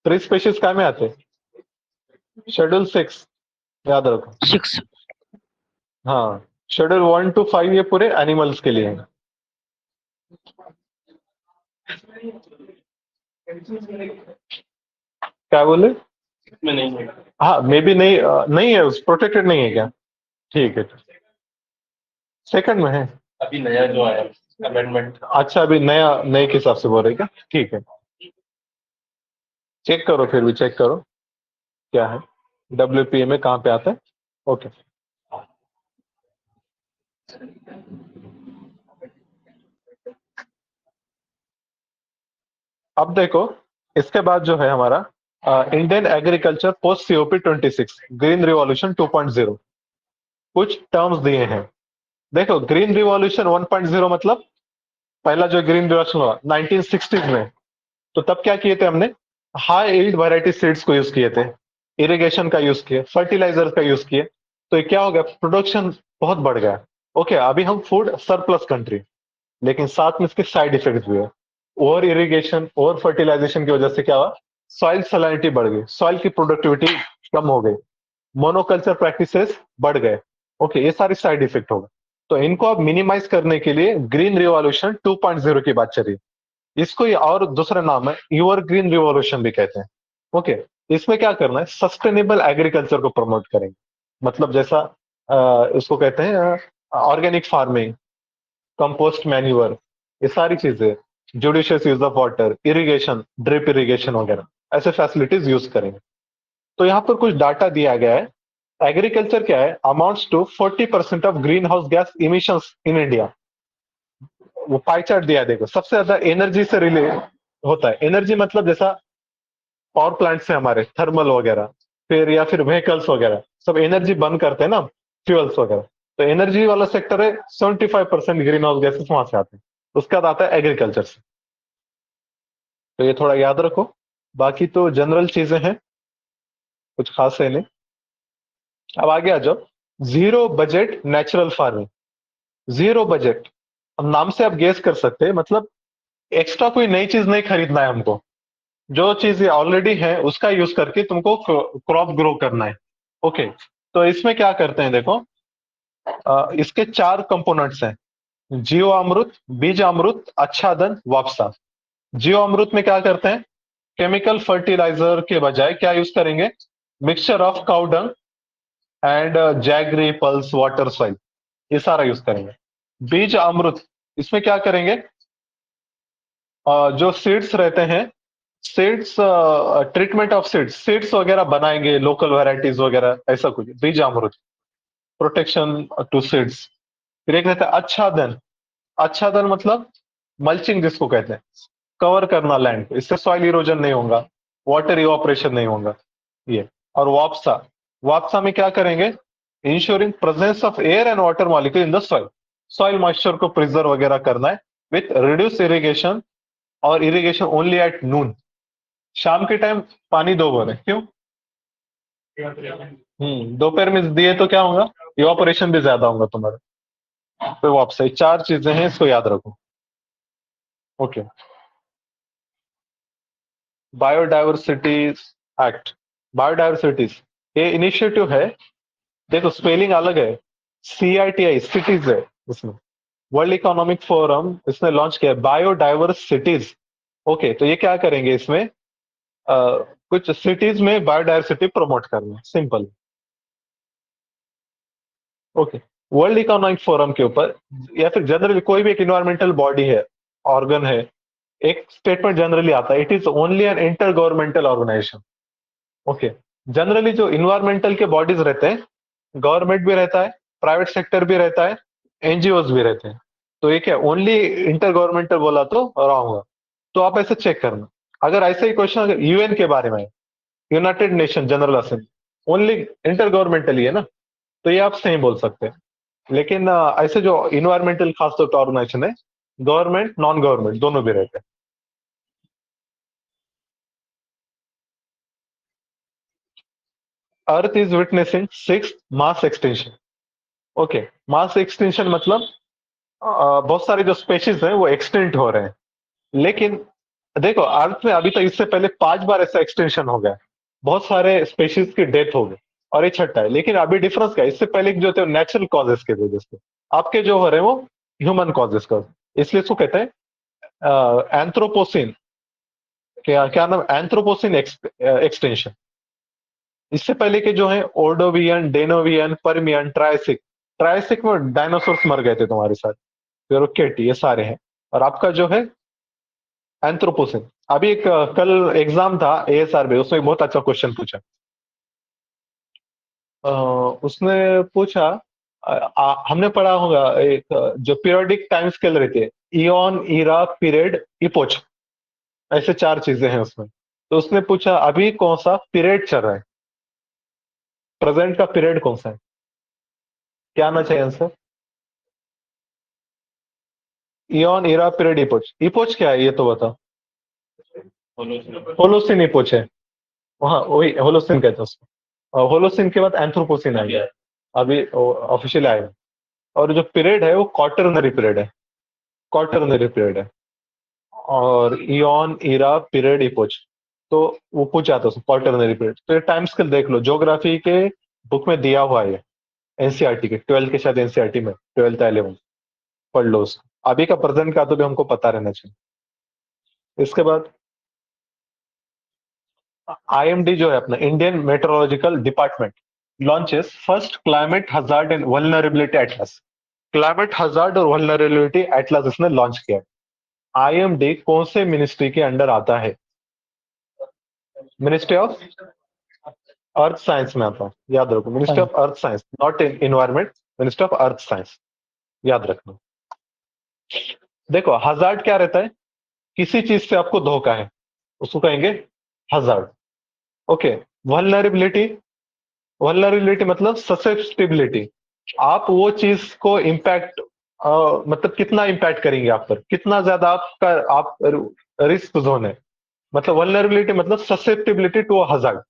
ट्री स्पेशीज क्या में आते हैं? शेड्यूल 6, याद रखो। 6। हाँ, शेड्यूल 1 to 5 ये पूरे एनिमल्स के लिए है। क्या बोले? में नहीं है, हाँ, मे बी नहीं, नहीं है, प्रोटेक्टेड नहीं है क्या? ठीक है, सेकंड में है। अभी नया जो आया अमेंडमेंट। अच्छा, अभी नया नए के हिसाब से बोल रहे क्या? ठीक है, चेक करो, फिर भी चेक करो क्या है, WPA में कहाँ पे आता है। ओके, अब देखो इसके बाद जो है हमारा Indian agriculture post COP26 green revolution 2.0, कुछ टर्म्स दिए हैं। देखो, ग्रीन रिवॉल्यूशन 1.0 मतलब पहला जो ग्रीन रिवॉल्यूशन हुआ 1960s में, तो तब क्या किए थे हमने? हाई यील्ड वैरायटी सीड्स को यूज किए थे, इरिगेशन का यूज किए, फर्टिलाइजर का यूज किए, तो ये क्या हो गया? प्रोडक्शन बहुत बढ़ गया। ओके, अभी हम फूड सरप्लस कंट्री, लेकिन साथ में इसके साइड इफेक्ट भी है। ओवर इरिगेशन, ओवर फर्टिलाइजेशन की वजह से क्या हुआ? सॉइल सलाइनिटी बढ़ गई, सॉइल की प्रोडक्टिविटी कम हो गई, मोनोकल्चर प्रैक्टिसेस बढ़ गए। ओके, ये सारी साइड इफेक्ट होगा। तो इनको अब मिनिमाइज करने के लिए ग्रीन रिवॉल्यूशन 2.0 की बात चल रही है। इसको ये और दूसरा नाम है यूर ग्रीन रिवॉल्यूशन भी कहते हैं। ओके, इसमें क्या करना है? सस्टेनेबल एग्रीकल्चर को प्रमोट करेंगे, मतलब जैसा उसको कहते हैं ऑर्गेनिक फार्मिंग, कंपोस्ट मैन्यूअर, ये सारी चीजें, judicious use of water, irrigation, drip irrigation वगैरह, ऐसे फैसिलिटीज यूज करेंगे। तो यहाँ पर कुछ डाटा दिया गया है। एग्रीकल्चर क्या है? Amounts to 40% of greenhouse gas emissions in India. वो पाई चार्ट दिया है, देखो सबसे ज्यादा एनर्जी से रिलेट होता है। एनर्जी मतलब जैसा पावर प्लांट से हमारे थर्मल वगैरह, फिर या फिर व्हीकल्स वगैरह, सब एनर्जी बर्न करते हैं ना, फ्यूल्स वगैरह। तो एनर्जी वाला सेक्टर है, 75% ग्रीन हाउस गैसेस वहां से आते हैं। उसके बाद आता है एग्रीकल्चर से। तो ये थोड़ा याद रखो, बाकी तो जनरल चीजें हैं, कुछ खास है नहीं। अब आगे आ जाओ, zero budget natural farming. Zero budget, हम नाम से आप गेस कर सकते हैं, मतलब एक्स्ट्रा कोई नई चीज नहीं खरीदना है हमको, जो चीज ऑलरेडी है उसका यूज करके तुमको क्रॉप ग्रो करना है। ओके, तो इसमें क्या करते हैं देखो, इसके 4 कंपोनेंट्स हैं, जीवामृत, बीजामृत, आच्छादन, वापसा। जीवामृत में क्या करते हैं, केमिकल फर्टिलाइजर के बजाय क्या यूज करेंगे, mixture of cow dung and jaggery, pulse, water, soil, ये सारा यूज करेंगे। बीज अमृत, इसमें क्या करेंगे, जो सीड्स रहते हैं, seeds, treatment of seeds, seeds वगैरह बनाएंगे, लोकल वैरायटीज वगैरह, ऐसा कुछ बीज अमृत, प्रोटेक्शन टू सीड्स। फिर एक रहता है आच्छादन। आच्छादन मतलब मल्चिंग जिसको कहते हैं, कवर करना लैंड को, इससे सॉइल इरोजन नहीं होगा, वाटर इवापोरेशन नहीं होगा ये। और वापसा, वापसा में क्या करेंगे, ensuring presence of air and water molecule in the soil, soil moisture को प्रिजर्व वगैरह करना है, विथ रिड्यूस इरिगेशन, और इरिगेशन ओनली एट नून, शाम के टाइम पानी दो बार है, क्यों, दोपहर में दिए तो क्या होगा, इवापोरेशन भी ज्यादा होगा तुम्हारा। तो वापस ये 4 चीजें हैं, इसको याद रखो। ओके, बायोडाइवर्सिटी एक्ट, बायोडाइवर्सिटीज, ये इनिशिएटिव है, देखो स्पेलिंग अलग है, CITI सिटीज है इसमें, वर्ल्ड इकोनॉमिक फोरम इसने लॉन्च किया बायोडाइवर्स सिटीज। ओके, तो ये क्या करेंगे इसमें, कुछ सिटीज में बायोडाइवर्सिटी प्रमोट करना, simple. Okay, world economic forum के ऊपर, या फिर जनरली कोई भी एक इन्वायरमेंटल बॉडी है, ऑर्गन है, एक स्टेटमेंट जनरली आता है, it is only an intergovernmental organisation. Okay, generally जो इन्वायरमेंटल के बॉडीज रहते हैं, गवर्नमेंट भी रहता है, प्राइवेट सेक्टर भी रहता है, NGOs भी रहते हैं, तो ये क्या ओनली इंटर गवर्नमेंटल बोला तो रॉन्ग होगा। तो आप ऐसे चेक करना, अगर ऐसे ही क्वेश्चन अगर UN के बारे में, United Nation general assembly, only intergovernmental ही है ना, तो ये आप सही बोल सकते हैं। लेकिन ऐसे जो इन्वायरमेंटल खासतौर पर ऑर्गेनाइजेशन है, गवर्नमेंट नॉन गवर्नमेंट दोनों भी रहते हैं। Earth is witnessing 6th mass extension. Okay, mass extension मतलब बहुत सारे जो स्पेशीज हैं वो एक्सटेंट हो रहे हैं, लेकिन देखो अर्थ में अभी तक इससे पहले 5 बार ऐसा एक्सटेंशन हो गया, बहुत सारे स्पेशीज की डेथ हो गई, और ये छठा है। लेकिन अभी डिफरेंस क्या है, इससे पहले जो थे नेचुरल कॉजेस के वजह से, आपके जो हो रहे हैं वो ह्यूमन कॉजेस का, इसलिए इसको कहते हैं एंथ्रोपोसिन, क्या क्या नाम, एंथ्रोपोसिन एक्सटेंशन। इससे पहले के जो है ओर्डोवियन, डेनोवियन, पर्मियन, ट्रायसिक, ट्रायसिक में डायनासोर्स मर गए थे तुम्हारे साथ, फिर ये सारे हैं, और आपका जो है एंथ्रोपोसिन। अभी एक कल एग्जाम था ASR में, उसमें बहुत अच्छा क्वेश्चन पूछा, उसने पूछा, हमने पढ़ा होगा एक जो पीरियोडिक टाइम स्केल रहती है, इयॉन, ईरा, पीरियड, इपोच, ऐसे 4 चीजें हैं उसमें। तो उसने पूछा अभी कौन सा पीरियड चल रहा है, प्रेजेंट का पीरियड कौन सा है, क्या आना चाहिए answer, eon, era, period, epoch. Epoch क्या है ये तो बताओ, होलोसिन इपोच है, हाँ वही होलोसिन कहते हैं उसको, होलोसिन के बाद एंथ्रोपोसिन आ गया, अभी ऑफिशियल आया। और जो पीरियड है वो क्वार्टरनरी पीरियड है, क्वार्टरनरी पीरियड है, और इयॉन, ईरा, पीरियड, इपोच, तो वो पूछ जाता है क्वार्टरनरी पीरियड। तो ये टाइम स्केल देख लो, ज्योग्राफी के बुक में दिया हुआ है, NCERT के 12 के, शायद NCERT में 12th या 11th, पढ़ लो उसको, अभी का प्रेजेंट का तो भी हमको पता रहना चाहिए। इसके बाद IMD जो है अपना, Indian meteorological department, launches first climate hazard and vulnerability atlas. Climate hazard और वल्नरेबिलिटी एटलस इसने लॉन्च किया। IMD कौन से मिनिस्ट्री के अंडर आता है, मिनिस्ट्री ऑफ अर्थ साइंस में आता है, याद रखो, ministry of earth science, not in environment, ministry of earth science, याद रखना। देखो हजार्ड क्या रहता है, किसी चीज से आपको धोखा है, उसको कहेंगे हजार्ड। ओके, वल्नरेबिलिटी, वल्नरेबिलिटी मतलब ससेप्टिबिलिटी, आप वो चीज को इम्पैक्ट, मतलब कितना इम्पैक्ट करेंगे आप पर, कितना ज्यादा आपका आप रिस्क जोन है, मतलब वल्नरेबिलिटी मतलब ससेप्टिबिलिटी टू हजार्ड।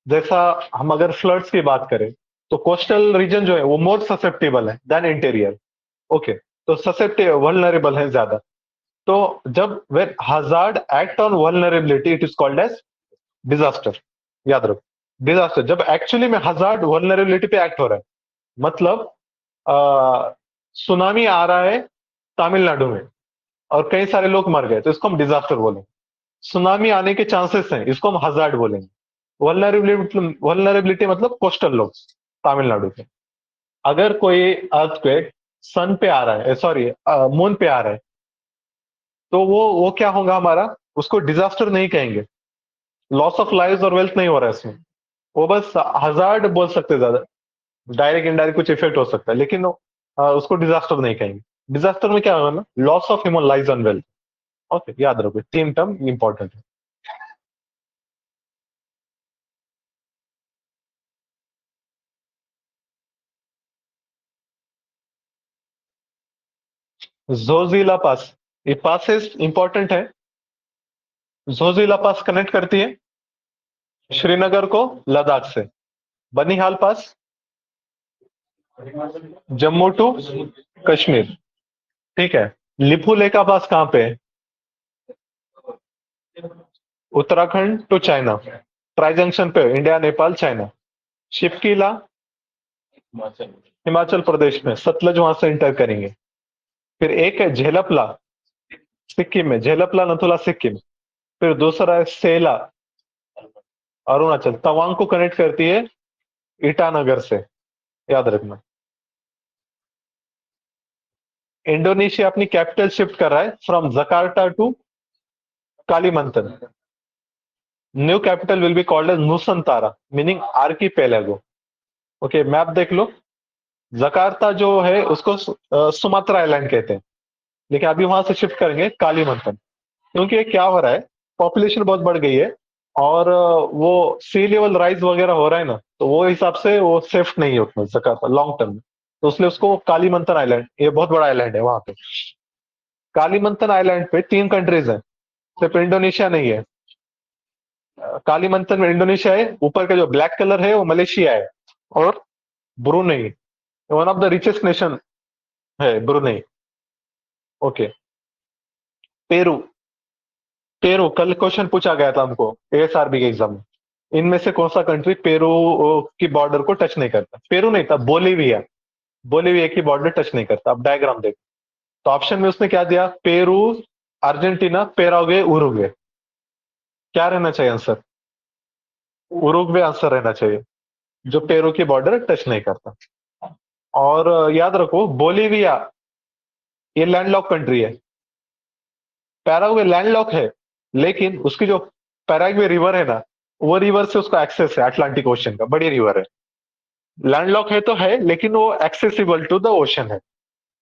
जैसा हम अगर फ्लड्स की बात करें, तो कोस्टल रीजन जो है वो मोर ससेप्टेबल है देन इंटीरियर। ओके, तो ससेप्टेबल, वल्नरेबल है ज्यादा। तो जब when hazard act on vulnerability, it is called as disaster, याद रखो। डिजास्टर जब एक्चुअली में हजार्ड वल्नरेबिलिटी पे एक्ट हो रहा है, मतलब सुनामी आ रहा है तमिलनाडु में और कई सारे लोग मर गए, तो इसको हम डिजास्टर बोलेंगे। सुनामी आने के चांसेस हैं, इसको हम हजार्ड बोलेंगे। वल्नरेबिलिटी मतलब कोस्टल लोग तमिलनाडु के। अगर कोई अर्थक्वेक सन पे आ रहा है, सॉरी मून पे आ रहा है, तो वो क्या होगा हमारा, उसको डिजास्टर नहीं कहेंगे। लॉस ऑफ लाइव्स और वेल्थ नहीं हो रहा है इसमें, वो बस हजार्ड बोल सकते हैं, ज्यादा डायरेक्ट इनडायरेक्ट कुछ इफेक्ट हो सकता है, लेकिन उसको डिजास्टर नहीं कहेंगे। डिजास्टर में क्या होगा ना, loss of human lives and wealth. Okay, याद रखो, तीन टर्म इंपॉर्टेंट है। जोजिला पास, ये पासेस इंपॉर्टेंट है। जोजिला पास कनेक्ट करती है श्रीनगर को लद्दाख से। बनिहाल पास जम्मू टू कश्मीर, ठीक है। लिपू लेका पास कहां पे है, Uttarakhand to China, tri junction पे, इंडिया नेपाल चाइना। शिपकीला हिमाचल। हिमाचल प्रदेश में, सतलज वहां से इंटर करेंगे। फिर एक है झेलपला, सिक्किम में, झेलपला नथुला सिक्किम। फिर दूसरा है सेला, अरुणाचल, तवांग को कनेक्ट करती है ईटानगर से, याद रखना। इंडोनेशिया अपनी कैपिटल शिफ्ट कर रहा है from Jakarta to Kalimantan. New capital will be called as Nusantara, meaning archipelago. Okay, map देख लो। जकार्ता जो है उसको सुमात्रा आइलैंड कहते हैं, लेकिन अभी वहां से शिफ्ट करेंगे कालीमंतन, क्योंकि क्या हो रहा है, पॉपुलेशन बहुत बढ़ गई है और वो सी लेवल राइज वगैरह हो रहा है ना, तो वो हिसाब से वो सेफ नहीं है उतना जकार्ता लॉन्ग टर्म में, तो इसलिए उसको कालीमंतन आइलैंड, ये बहुत बड़ा आइलैंड है वहां पे। कालीमंतन आइलैंड पे 3 कंट्रीज हैं, सिर्फ इंडोनेशिया नहीं है। कालीमंतन में इंडोनेशिया है, ऊपर का जो ब्लैक कलर है वो मलेशिया है, और Brunei, one of the richest nation है ब्रुनेई। ओके, पेरू, पेरू कल क्वेश्चन पूछा गया था हमको एएसआरबी के एग्जाम में, इनमें से कौन सा कंट्री पेरू की बॉर्डर को टच नहीं करता। पेरू नहीं था, बोलीविया, बोलीविया की बॉर्डर टच नहीं करता। अब डायग्राम देखो, तो ऑप्शन में उसने क्या दिया, पेरू, अर्जेंटीना, पेराग्वे, उरुग्वे। क्या रहना चाहिए आंसर, उरुग्वे आंसर रहना चाहिए, जो पेरू की बॉर्डर टच नहीं करता। और याद रखो, बोलीविया ये लैंडलॉक कंट्री है, पैराग्वे लैंडलॉक है, लेकिन उसकी जो पैराग्वे रिवर है ना, वो रिवर से उसका एक्सेस है अटलांटिक ओशन का, बड़ी रिवर है। लैंडलॉक है तो है, लेकिन वो एक्सेसिबल टू द ओशन है,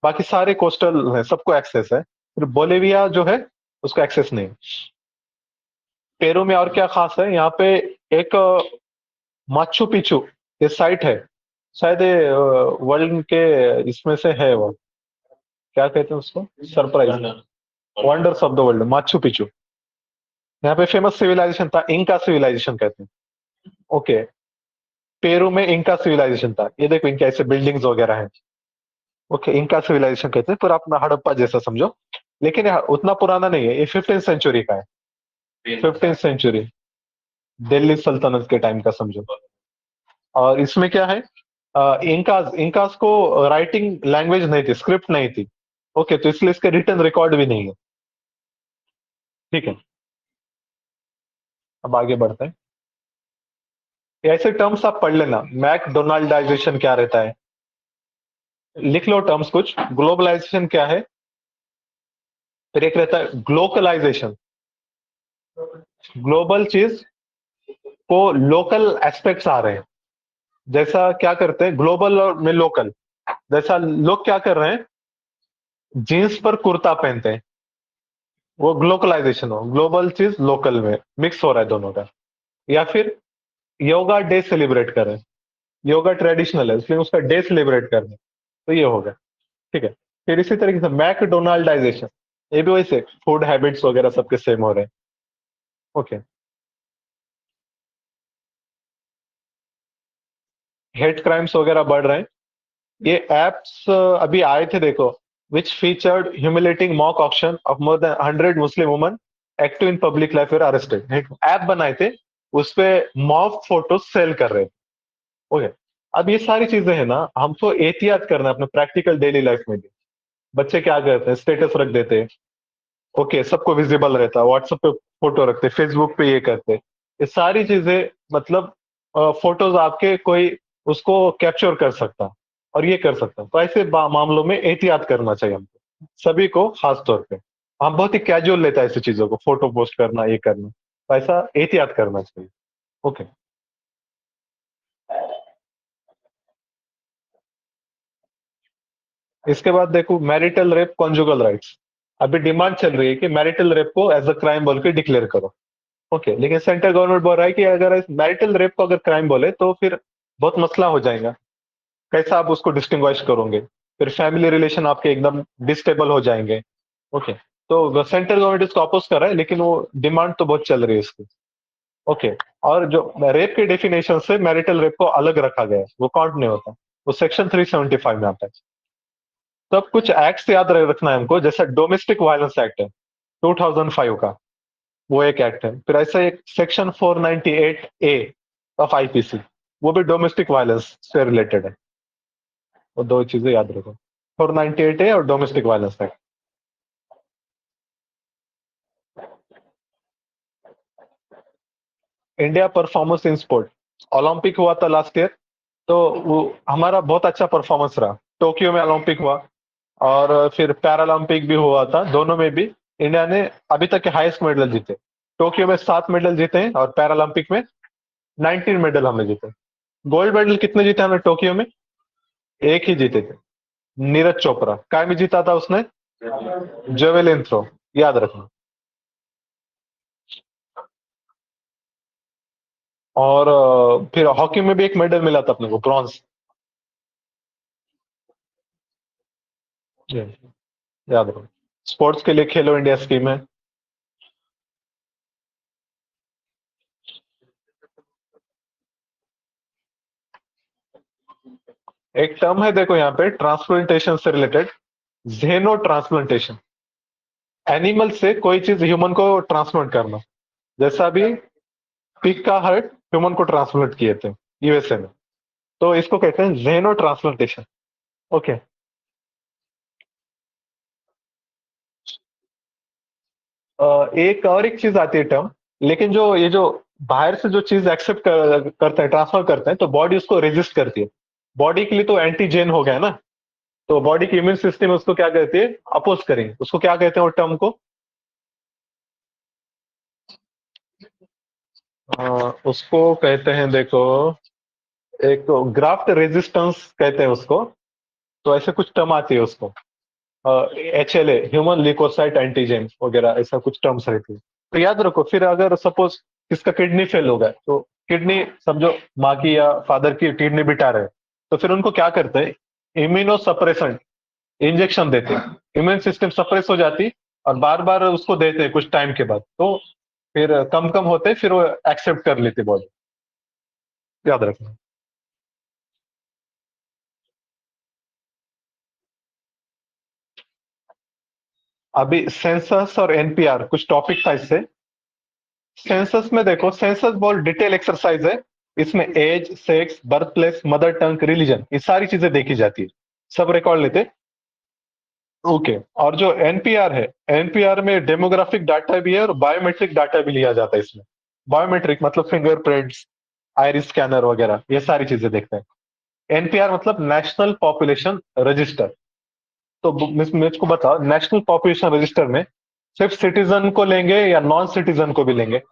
बाकी सारे कोस्टल है, सबको एक्सेस है। फिर बोलिविया जो है उसको एक्सेस नहीं। पेरू में और क्या खास है, यहाँ पे एक माचू पिचू ये साइट है, शायद वर्ल्ड के इसमें से है, वो क्या कहते हैं उसको, surprise, wonders of the world, Machu Picchu. यहाँ पे फेमस सिविलाइजेशन था, इंका सिविलाइजेशन कहते हैं। ओके, पेरू में इंका सिविलाइजेशन था, ये देखो इनके ऐसे बिल्डिंग्स वगैरह हैं। ओके, इंका सिविलाइजेशन कहते हैं, पूरा अपना हड़प्पा जैसा समझो, लेकिन यह उतना पुराना नहीं है, ये 15th सेंचुरी का है। 15th सेंचुरी, दिल्ली सल्तनत के टाइम का समझो। और इसमें क्या है, इंकास इंकास को राइटिंग लैंग्वेज नहीं थी, स्क्रिप्ट नहीं थी। ओके, तो इसलिए इसके रिटन रिकॉर्ड भी नहीं है। ठीक है, अब आगे बढ़ते हैं। ऐसे टर्म्स आप पढ़ लेना, मैकडोनाल्डाइजेशन क्या रहता है, लिख लो टर्म्स कुछ। ग्लोबलाइजेशन क्या है, फिर एक रहता है ग्लोकलाइजेशन, ग्लोबल चीज को लोकल एस्पेक्ट्स आ रहे हैं। जैसा क्या करते हैं ग्लोबल और में लोकल, जैसा लोग क्या कर रहे हैं, जीन्स पर कुर्ता पहनते हैं, वो ग्लोकलाइजेशन हो, ग्लोबल चीज लोकल में मिक्स हो रहा है दोनों का। या फिर योगा डे सेलिब्रेट कर रहे हैं, योगा ट्रेडिशनल है इसलिए उसका डे सेलिब्रेट कर रहे हैं, तो ये होगा। ठीक है, फिर इसी तरीके से मैकडोनाल्डाइजेशन, ये भी वैसे फूड हैबिट्स वगैरह सबके सेम हो रहे हैं। ओके, हेट क्राइम्स वगैरह बढ़ रहे हैं। ये एप्स अभी आए थे देखो, which featured humiliating mock auction of more than 100 Muslim woman active in public life were arrested. App बनाए थे उस पे मॉब फोटो सेल कर रहे थे। ओके, अब ये सारी चीजें है ना, हमको एहतियात करना है अपने प्रैक्टिकल डेली लाइफ में भी। बच्चे क्या करते हैं, स्टेटस रख देते हैं, ओके, सबको विजिबल रहता है, व्हाट्सएप पे फोटो रखते, फेसबुक पे ये करते, ये सारी चीजें मतलब फोटोज आपके कोई उसको कैप्चर कर सकता है और ये कर सकता है। तो ऐसे मामलों में एहतियात करना चाहिए हमको, सभी को, खास तौर पे। हम बहुत ही कैजुअल लेता है ऐसी चीजों को, फोटो पोस्ट करना, ये करना, तो ऐसा एहतियात करना चाहिए। ओके, इसके बाद देखो मैरिटल रेप, कॉन्जुगल राइट्स। अभी डिमांड चल रही है कि मैरिटल रेप को एज अ क्राइम बोल के डिक्लेयर करो। ओके, लेकिन सेंट्रल गवर्नमेंट बोल रहा है कि अगर मैरिटल रेप को अगर क्राइम बोले तो फिर बहुत मसला हो जाएगा, कैसा आप उसको डिस्टिंग्विश करोगे, फिर फैमिली रिलेशन आपके एकदम डिस्टेबल हो जाएंगे। ओके, तो सेंट्रल गवर्नमेंट इसको अपोज कर रहा है, लेकिन वो डिमांड तो बहुत चल रही है इसकी। ओके, और जो रेप के डेफिनेशन से मैरिटल रेप को अलग रखा गया है, वो काउंट नहीं होता, वो सेक्शन 375 में आता है। तो अब कुछ एक्ट याद रखना है हमको, जैसा डोमेस्टिक वायलेंस एक्ट है 2005 का, वो एक एक्ट है। फिर ऐसा एक सेक्शन 498A ऑफ आईपीसी, वो भी डोमेस्टिक वायलेंस से रिलेटेड है। वो दो चीजें याद रखो, 498A और domestic violence act. India performance in sport, Olympic हुआ था लास्ट ईयर, तो वो हमारा बहुत अच्छा परफॉर्मेंस रहा। टोक्यो में ओलंपिक हुआ और फिर पैरालंपिक भी हुआ था, दोनों में भी इंडिया ने अभी तक के हाईएस्ट मेडल जीते। टोक्यो में 7 मेडल जीते हैं और पैरालंपिक में 19 मेडल हमने जीते। गोल्ड मेडल कितने जीते हमने टोक्यो में? एक ही जीते थे, नीरज चोपड़ा। काय में जीता था उसने? जेवेलिन थ्रो, याद रखना। और फिर हॉकी में भी एक मेडल मिला था अपने को, ब्रॉन्ज। याद रखो, स्पोर्ट्स के लिए खेलो इंडिया स्कीम है। एक टर्म है देखो यहाँ पे ट्रांसप्लांटेशन से रिलेटेड, जेनो ट्रांसप्लांटेशन। एनिमल से कोई चीज ह्यूमन को ट्रांसप्लांट करना, जैसा अभी पिग का हार्ट ह्यूमन को ट्रांसप्लांट किए थे यूएसए में, तो इसको कहते हैं जेनो ट्रांसप्लांटेशन। ओके, एक चीज आती है टर्म, लेकिन जो ये जो बाहर से जो चीज एक्सेप्ट करते हैं, ट्रांसफर करते हैं, तो बॉडी उसको रेजिस्ट करती है। बॉडी के लिए तो एंटीजेन हो गया ना, तो बॉडी की इम्यून सिस्टम उसको क्या कहती है, अपोज करेंगे। उसको क्या कहते हैं वो टर्म को? उसको कहते हैं देखो, एक तो ग्राफ्ट रेजिस्टेंस कहते हैं उसको। तो ऐसे कुछ टर्म आती है उसको, HLA, ह्यूमन ल्यूकोसाइट एंटीजन वगैरह, ऐसा कुछ टर्म्स रहती है। तो याद रखो, फिर अगर सपोज किसका किडनी फेल हो गया, तो किडनी समझो माँ की या फादर की किडनी बिटा रहे, तो फिर उनको क्या करते हैं, इम्यूनो सप्रेसेंट इंजेक्शन देते हैं। इम्यून सिस्टम सप्रेस हो जाती और बार बार उसको देते हैं कुछ टाइम के बाद, तो फिर कम कम होते, फिर वो एक्सेप्ट कर लेती बॉडी। याद रखना। अभी सेंसस और एनपीआर कुछ टॉपिक था इससे। सेंसस में देखो, सेंसस बहुत डिटेल एक्सरसाइज है। इसमें age, sex, birth place, mother tongue, religion, ये सारी चीजें देखी जाती है, सब रिकॉर्ड लेते। ओके, और जो एनपीआर है, एनपीआर में डेमोग्राफिक डाटा भी है और बायोमेट्रिक डाटा भी लिया जाता है इसमें। बायोमेट्रिक मतलब फिंगरप्रिंट्स, आइरिस स्कैनर वगैरह, ये सारी चीजें देखते हैं। एनपीआर मतलब नेशनल पॉपुलेशन रजिस्टर। तो मुझको बताओ, नेशनल पॉपुलेशन रजिस्टर में सिर्फ सिटीजन को लेंगे या नॉन सिटीजन को भी लेंगे?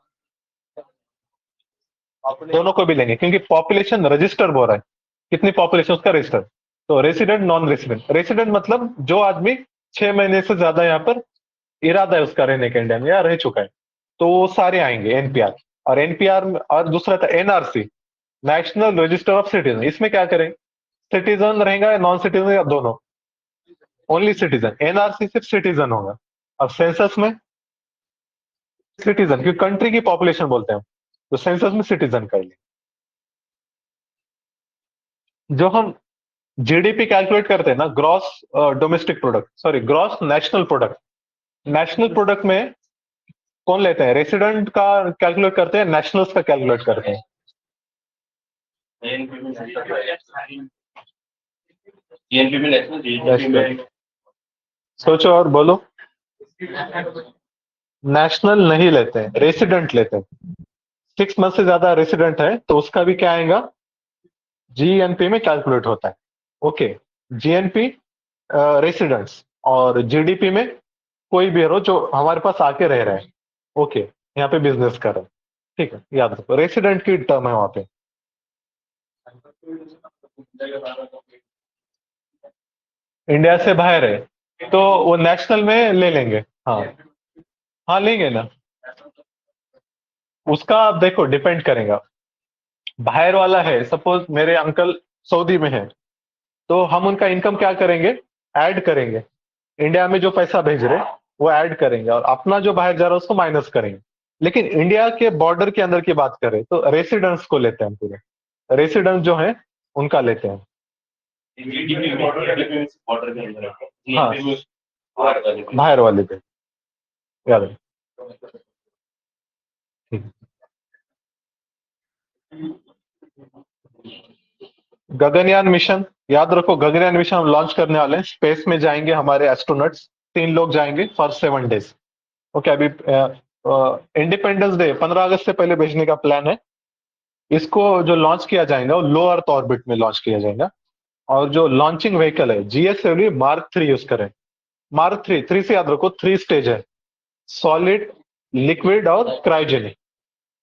दोनों को भी लेंगे, क्योंकि पॉपुलेशन रजिस्टर बोल रहा है, कितनी पॉपुलेशन उसका रजिस्टर। तो रेसिडेंट, नॉन रेसिडेंट। रेसिडेंट मतलब जो आदमी 6 महीने से ज्यादा यहाँ पर इरादा है उसका रहने का इंडिया में या रह चुका है, तो वो सारे आएंगे एनपीआर। और एनपीआर, और दूसरा था NRC, national register of citizen. इसमें क्या करें, सिटीजन रहेगा या नॉन सिटीजन या दोनों? Only citizen. एनआरसी सिर्फ सिटीजन होगा। अब सेंसस में सिटीजन, क्योंकि कंट्री की पॉपुलेशन बोलते हैं, तो सेंसस में सिटीजन कर लिए। जो हम जीडीपी कैलकुलेट करते हैं ना, gross domestic product, sorry, gross national product. National product में कौन लेते हैं? रेसिडेंट का कैलकुलेट करते हैं, नेशनल्स का कैलकुलेट करते हैं? जीएनपी में नेशनल, जीएनपी में सोचो और बोलो। नेशनल नहीं लेते हैं, रेसिडेंट लेते हैं। 6 मंथ से ज्यादा रेसिडेंट है तो उसका भी क्या आएगा? जीएनपी में कैलकुलेट होता है। ओके, जीएनपी रेसिडेंट्स, और जीडीपी में कोई भी हो जो हमारे पास आके रह रहा है। ओके, यहाँ पे बिजनेस कर रहे हैं, ठीक है, याद रखो रेसिडेंट की टर्म है वहां पे। इंडिया से बाहर है तो वो नेशनल में ले लेंगे। हाँ हाँ, लेंगे ना। उसका आप देखो डिपेंड करेगा। बाहर वाला है, सपोज मेरे अंकल सऊदी में है, तो हम उनका इनकम क्या करेंगे? ऐड करेंगे। इंडिया में जो पैसा भेज रहे वो ऐड करेंगे, और अपना जो बाहर जा रहा है उसको माइनस करेंगे। लेकिन इंडिया के बॉर्डर के अंदर की बात करें तो रेसिडेंट्स को लेते हैं पूरे। रेसिडेंट जो है उनका लेते हैं। जीडीपी में बॉर्डर के अंदर है, हाँ, जीएनपी में बाहर वाले पे। बाहर वाले पे, याद है। ठीक। गगनयान मिशन, याद रखो गगनयान मिशन हम लॉन्च करने वाले हैं। स्पेस में जाएंगे हमारे एस्ट्रोनॉट्स, 3 लोग जाएंगे फॉर 7 डेज। ओके, अभी इंडिपेंडेंस डे 15 अगस्त से पहले भेजने का प्लान है। इसको जो लॉन्च किया जाएगा वो लो अर्थ ऑर्बिट में लॉन्च किया जाएगा। और जो लॉन्चिंग व्हीकल है जीएसएलवी मार्क 3 यूज करें। मार्क 3 से याद रखो 3 स्टेज है, सॉलिड, लिक्विड और क्रायोजेनिक।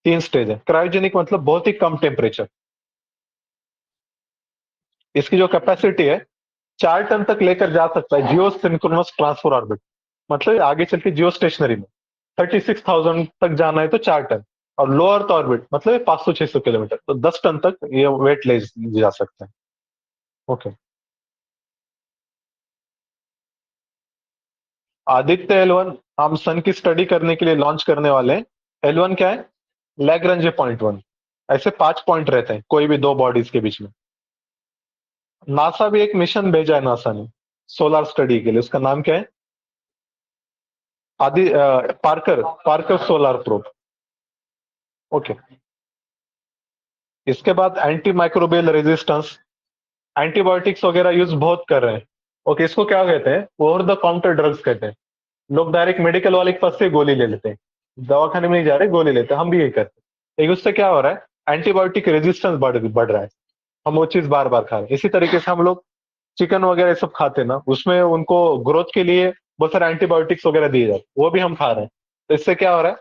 3 स्टेज है। क्रायोजेनिक मतलब बहुत ही कम टेम्परेचर। इसकी जो कैपेसिटी है 4 टन तक लेकर जा सकता है जियो सिंक्रोनस ट्रांसफर ऑर्बिट। मतलब आगे चल के जियो स्टेशनरी में 36,000 तक जाना है तो 4 टन। और लो अर्थ ऑर्बिट मतलब 500-600 किलोमीटर, तो 10 टन तक ये वेट ले जा सकते हैं। ओके, आदित्य L1 हम सन की स्टडी करने के लिए लॉन्च करने वाले हैं। L1 क्या है? Lagrange point 1। ऐसे 5 पॉइंट रहते हैं कोई भी 2 बॉडीज के बीच में। नासा भी एक मिशन भेजा है नासा ने सोलर स्टडी के लिए, उसका नाम क्या है? आदि Parker Parker solar probe. Okay, इसके बाद एंटी माइक्रोबियल रेजिस्टेंस, एंटीबायोटिक्स वगैरह यूज बहुत कर रहे हैं। ओके, इसको क्या कहते हैं? ओवर द काउंटर ड्रग्स कहते हैं। लोग डायरेक्ट मेडिकल वाले के पास से गोली ले लेते हैं, दवाखाने में नहीं जा रहे, गोली लेते हैं। हम भी यही करते हैं। लेकिन उससे क्या हो रहा है? एंटीबायोटिक रेजिस्टेंस बढ़ रहा है। हम वो चीज बार बार खा रहे हैं। इसी तरीके से हम लोग चिकन वगैरह ये सब खाते हैं ना, उसमें उनको ग्रोथ के लिए बहुत सारे एंटीबायोटिक्स वगैरह दिए जाते हैं, वो भी हम खा रहे हैं। तो इससे क्या हो रहा है?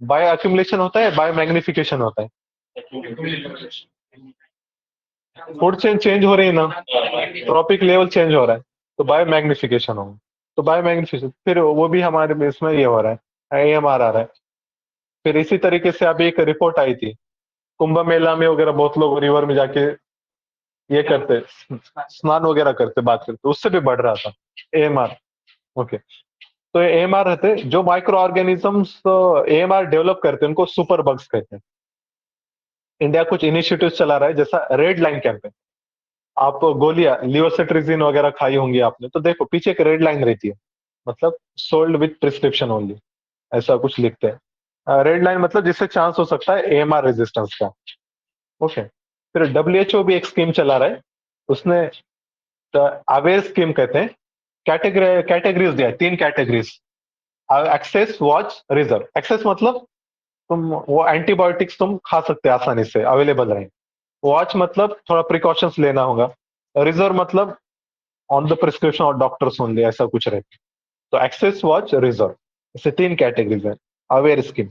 बायो एक्यूमुलेशन होता है, बायो मैग्निफिकेशन होता है। फूड चेन चेंज हो रही है ना, ट्रॉपिक लेवल चेंज हो रहा है, तो बायो मैग्निफिकेशन होगा। तो बायो मैग्निफिकेशन फिर वो भी हमारे इसमें ये हो रहा है, एएमआर आ रहा है। फिर इसी तरीके से अभी एक रिपोर्ट आई थी, कुंभ मेला में वगैरह बहुत लोग रिवर में जाके ये करते, स्नान वगैरह करते, बात करते, उससे भी बढ़ रहा था एएमआर। ओके, तो एएमआर रहते जो माइक्रो ऑर्गेनिजम्स एएमआर डेवलप करते हैं, उनको सुपर बग्स कहते हैं। इंडिया कुछ इनिशिएटिव चला रहा है, जैसा रेड लाइन कैंपेन। आप गोलियां लियोसेट्रिजिन वगैरह खाई होंगी आपने, तो देखो पीछे एक रेड लाइन रहती है, मतलब सोल्ड विथ प्रिस्क्रिप्शन ओनली, ऐसा कुछ लिखते हैं। रेड लाइन मतलब जिससे चांस हो सकता है एएमआर रेजिस्टेंस का। ओके, फिर डब्ल्यूएचओ भी एक स्कीम चला रहा है, उसने अवेयर स्कीम कहते हैं। कैटेगरीज दिया है, 3 categories. Access, watch, reserve. Access मतलब तुम वो एंटीबायोटिक्स तुम खा सकते हैं आसानी से, अवेलेबल रहे। वॉच मतलब थोड़ा प्रिकॉशंस लेना होगा। रिजर्व मतलब ऑन द प्रिस्क्रिप्शन और डॉक्टर्स ओनली, ऐसा कुछ रहता है। तो एक्सेस, वॉच, रिजर्व, ऐसे 3 कैटेगरीज है। Aware scheme.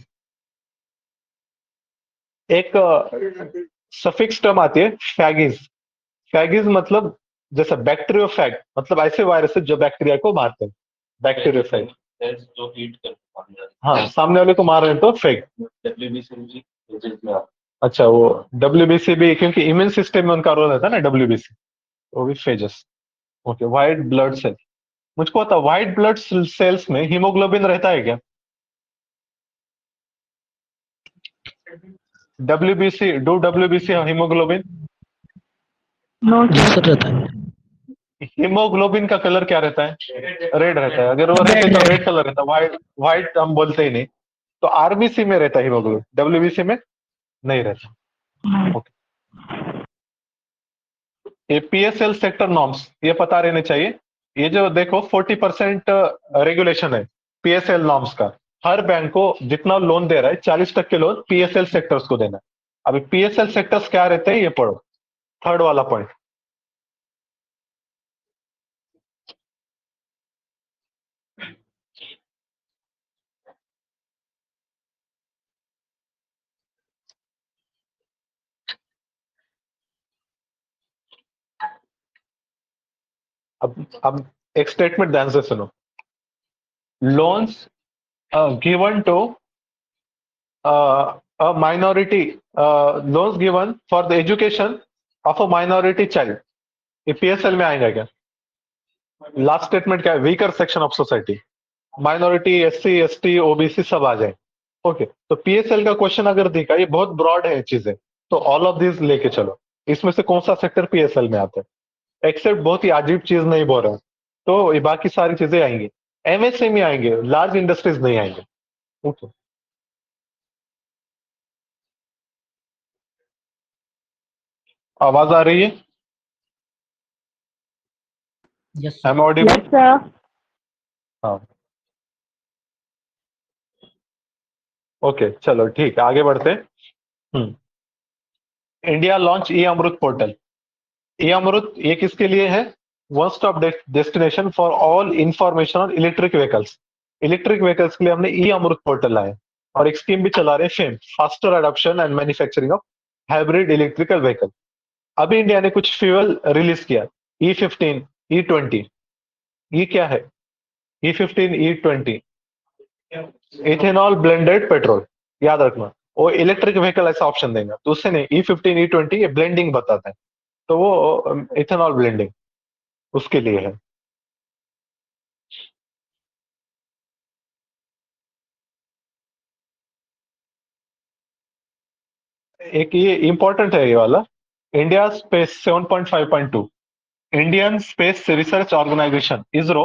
एक सफिक्स टर्म आती है फैगीज। फैगीज मतलब जैसा बैक्टीरियोफैग, मतलब ऐसे वायरस है जो बैक्टीरिया को मारते हैं, बैक्टीरियोफैग। जो हीट कर हाँ, सामने वाले को मार रहे हैं तो फेग। डब्ल्यूबीसी में रिजल्ट में आता अच्छा, वो डब्ल्यूबीसी भी क्योंकि इम्यून सिस्टम में उनका रोल रहता है ना, डब्ल्यूबीसी, वो भी phages. Okay, white blood cell. मुझको पता व्हाइट ब्लड सेल्स में हीमोग्लोबिन रहता है क्या? WBC, do WBC haemoglobin? No, जी सर, रहता है। हीमोग्लोबिन का कलर क्या रहता है? रेड रहता है। अगर वो रहते तो रेड कलर रहता है, व्हाइट व्हाइट हम बोलते ही नहीं। तो आरबीसी में रहता है हीमोग्लोबिन, डब्ल्यूबीसी में नहीं रहता। नहीं। ये पीएसएल सेक्टर नॉर्म्स ये पता रहने चाहिए। ये जो देखो 40% रेगुलेशन है पीएसएल नॉर्म्स का। हर बैंक को जितना लोन दे रहा है 40% लोन पीएसएल सेक्टर्स को देना है। अभी पीएसएल सेक्टर्स क्या रहते हैं ये पढ़ो, थर्ड वाला पॉइंट। अब एक स्टेटमेंट ध्यान से सुनो। Loans given to a minority loans given for the education of a minority child, ये पीएसएल में आएगा क्या? लास्ट स्टेटमेंट क्या है? Weaker section of society, minority, SC, ST, OBC सब आ जाए। ओके, तो पीएसएल का क्वेश्चन अगर देखा, ये बहुत ब्रॉड है चीजें, तो ऑल ऑफ दिस लेके चलो। इसमें से कौन सा सेक्टर पीएसएल में आता है? एक्सेप्ट बहुत ही अजीब चीज नहीं बोल रहा हूं, तो ये बाकी सारी चीजें आएंगी। एमएसएमई आएंगे, लार्ज इंडस्ट्रीज नहीं आएंगे। ओके, आवाज आ रही है? Yes I am audible? Yes, sir. हाँ, ओके, चलो ठीक है, आगे बढ़ते हैं। इंडिया लॉन्च ई अमृत पोर्टल। ई अमृत ये किसके लिए है? One stop destination for all information on electric vehicles. Electric vehicles के लिए हमने ई अमृत पोर्टल लाया और एक स्कीम भी चला रहे हैं, fame, faster adoption and manufacturing of hybrid electrical vehicle. अभी इंडिया ने कुछ फ्यूल रिलीज किया, E15, E20। ये क्या है? E15, E20 ethanol blended petrol, याद रखना। वो इलेक्ट्रिक व्हीकल ऐसा ऑप्शन देगा, तो उससे नहीं, E15, E20 ये ब्लेंडिंग बताता है, तो वो इथेनॉल ब्लेंडिंग उसके लिए है। एक ये इंपॉर्टेंट है ये वाला, India space 7.5.2, Indian space research organisation ISRO,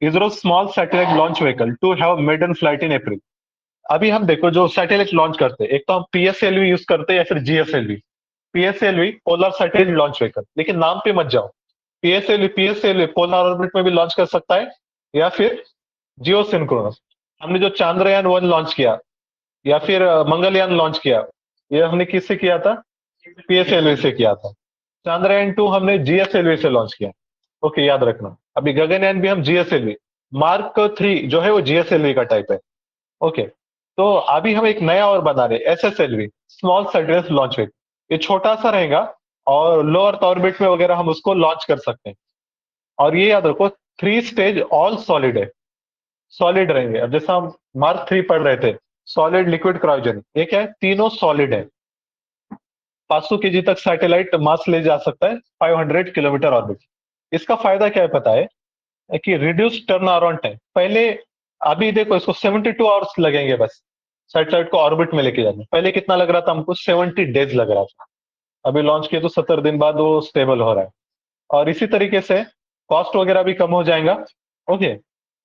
ISRO small satellite launch vehicle to have maiden flight in April. अभी हम देखो जो सैटेलाइट लॉन्च करते हैं, एक तो हम पीएसएलवी यूज करते हैं या फिर GSLV. PSLV polar satellite launch vehicle, लेकिन नाम पे मत जाओ। पीएसएलवी पोलर ऑर्बिट में भी लॉन्च कर सकता है या फिर जियो सिंक्रोनस। हमने जो चांद्रयान 1 लॉन्च किया या फिर मंगलयान लॉन्च किया, ये हमने किससे किया था? पीएसएलवी से किया था। चांद्रयान 2 हमने जीएसएलवी से लॉन्च किया। ओके, याद रखना। अभी गगनयान भी हम जीएसएलवी, मार्क 3 जो है वो जीएसएलवी का टाइप है। ओके, तो अभी हम एक नया और बना रहे, SSLV, small satellite launch vehicle. ये छोटा सा रहेगा और लो अर्थ ऑर्बिट में वगैरह हम उसको लॉन्च कर सकते हैं। और ये याद रखो 3 स्टेज ऑल सॉलिड है, सॉलिड रहेंगे। अब जैसा हम मार्क 3 पढ़ रहे थे, सॉलिड, लिक्विड, क्रायोजेनिक, ये क्या है? तीनों सॉलिड है। 500 केजी तक सैटेलाइट मास ले जा सकता है, 500 किलोमीटर ऑर्बिट। इसका फायदा क्या है पता है? कि रिड्यूस टर्न अराउंड टाइम। पहले, अभी देखो इसको 72 आवर्स लगेंगे बस सैटेलाइट को ऑर्बिट में लेके जाने। पहले कितना लग रहा था हमको? 70 डेज लग रहा था। अभी लॉन्च किया तो 70 दिन बाद वो स्टेबल हो रहा है। और इसी तरीके से कॉस्ट वगैरह भी कम हो जाएगा। ओके,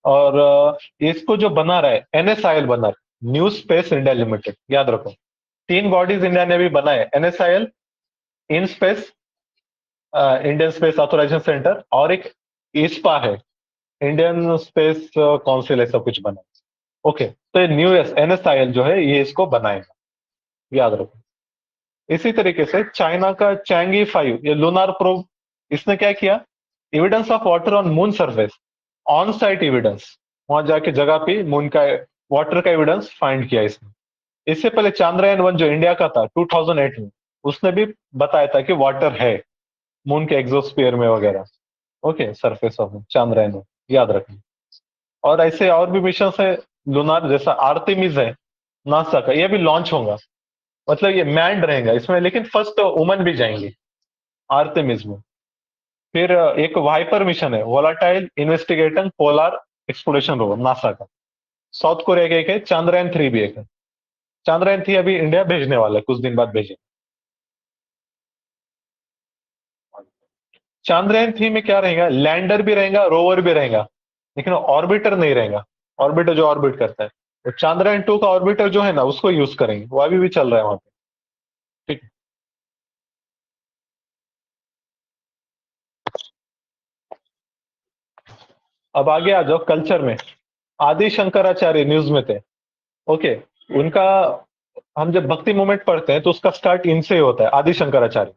और इसको जो बना रहा है NSIL बना रहा है, न्यू स्पेस इंडिया लिमिटेड, याद रखो। 3 बॉडीज इंडिया ने भी बनाए, NSIL, in space, Indian space authorisation centre, और एक ISPA है, इंडियन स्पेस काउंसिल, ऐसा कुछ बना। ओके, तो ये न्यू NSIL जो है ये इसको बनाएगा, याद रखो। इसी तरीके से चाइना का Chang'e 5, ये लूनार प्रोब, इसने क्या किया? Evidence of water on moon surface, on site evidence, वहां जाके जगह पे मून का वाटर का एविडेंस फाइंड किया इसने। इससे पहले चांद्रयान 1 जो इंडिया का था 2008 में, उसने भी बताया था कि वाटर है मून के एग्जोस्फीयर में वगैरह। ओके, सरफेस ऑफ चांद्रयान, याद रखना। और ऐसे और भी मिशन है लूनार, जैसा आर्टेमिस है नासा का, ये भी लॉन्च होगा। मतलब ये मैंड रहेगा इसमें, लेकिन फर्स्ट वुमन भी जाएंगी आर्टेमिस में। फिर एक वाइपर मिशन है, volatile investigating polar exploration rover, NASA का। साउथ कोरिया का एक है, चांद्रयान 3 भी एक है। चांद्रयान 3 अभी इंडिया भेजने वाला है, कुछ दिन बाद भेजे। चांद्रयान 3 में क्या रहेगा? लैंडर भी रहेगा, रोवर भी रहेगा, लेकिन ऑर्बिटर नहीं रहेगा। ऑर्बिटर जो ऑर्बिट करता है, तो Chandrayaan-2 का ऑर्बिटर जो है ना उसको यूज करेंगे, वो अभी भी चल रहा है वहां पे। ठीक है। अब आगे आ जाओ कल्चर में। आदि शंकराचार्य न्यूज में थे। ओके। उनका हम जब भक्ति मूवमेंट पढ़ते हैं तो उसका स्टार्ट इनसे ही होता है, आदि शंकराचार्य।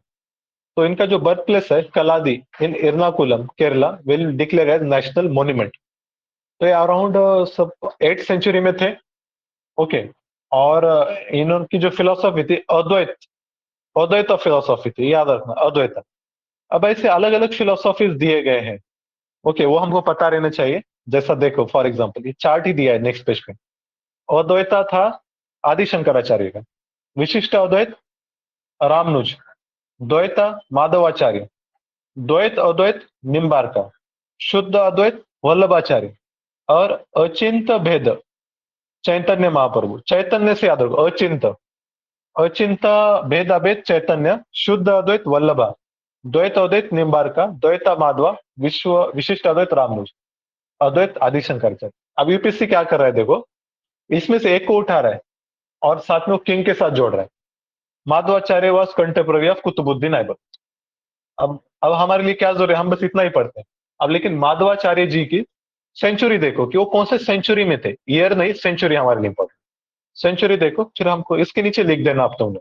तो इनका जो बर्थ प्लेस है Kaladi in Ernakulam Kerala will declare as national monument. तो ये अराउंड सब 8th सेंचुरी में थे। ओके। और इनकी जो फिलोसॉफी थी अद्वैत, अद्वैत फिलोसॉफी थी, याद रखना अद्वैत। अब ऐसे अलग अलग फिलोसॉफीज दिए गए हैं। ओके, वो हमको पता रहना चाहिए। जैसा देखो फॉर एग्जांपल ये चार्ट ही दिया है नेक्स्ट पेज पे। अद्वैता था आदि शंकराचार्य का, विशिष्ट अद्वैत रामानुज, द्वैता माधवाचार्य, द्वैत अद्वैत निम्बार्का, शुद्ध अद्वैत वल्लभाचार्य और अचिंत भेद चैतन्य महाप्रभु। चैतन्य से याद रखो, अचिंत, अचिंत भेद अभेद चैतन्य, शुद्ध अद्वैत वल्लभा, द्वैत अद्वैत निम्बार्का, द्वैता माधवा, विश्व विशिष्ट अद्वैत रामानुज, अद्वैत आदि शंकराचार्य। अब यूपीएससी क्या कर रहा है देखो, इसमें से एक को उठा रहा है और साथ में वो किंग के साथ जोड़ रहा है। Madhavacharya was contemporary of Qutbuddin Aibak. अब हमारे लिए क्या जरूरी है, हम बस इतना ही पढ़ते हैं। अब लेकिन माधवाचार्य जी की सेंचुरी देखो कि वो कौन से सेंचुरी में थे, ईयर नहीं सेंचुरी हमारे लिए इंपॉर्टेंट। सेंचुरी देखो, फिर हमको इसके नीचे लिख देना आप तुमने,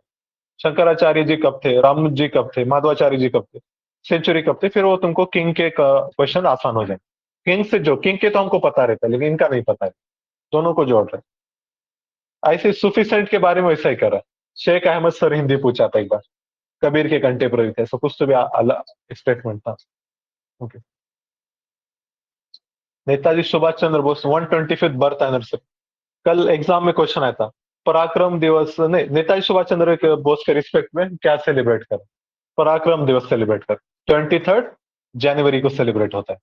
शंकराचार्य जी कब थे, रामानुज जी कब थे, माधवाचार्य जी कब थे, सेंचुरी कब थे, फिर वो तुमको किंग के क्वेश्चन आसान हो जाए। किंग से जो किंग के तो हमको पता रहता है लेकिन इनका नहीं पता है, दोनों को जोड़ रहे हैं। ऐसे सूफी सेंट के बारे में वैसा ही कर रहा है। शेख अहमद सर हिंदी पूछा था एक बार, कबीर के कंटेम्पोररी थे, सब कुछ तो भी अलग स्टेटमेंट था। Okay. Netaji Subhash Chandra Bose 125th birth anniversary, कल एग्जाम में क्वेश्चन आया था। पराक्रम दिवस नहीं, नेताजी सुभाष चंद्र बोस के रिस्पेक्ट में क्या सेलिब्रेट कर, पराक्रम दिवस सेलिब्रेट कर, 23rd जनवरी को सेलिब्रेट होता है।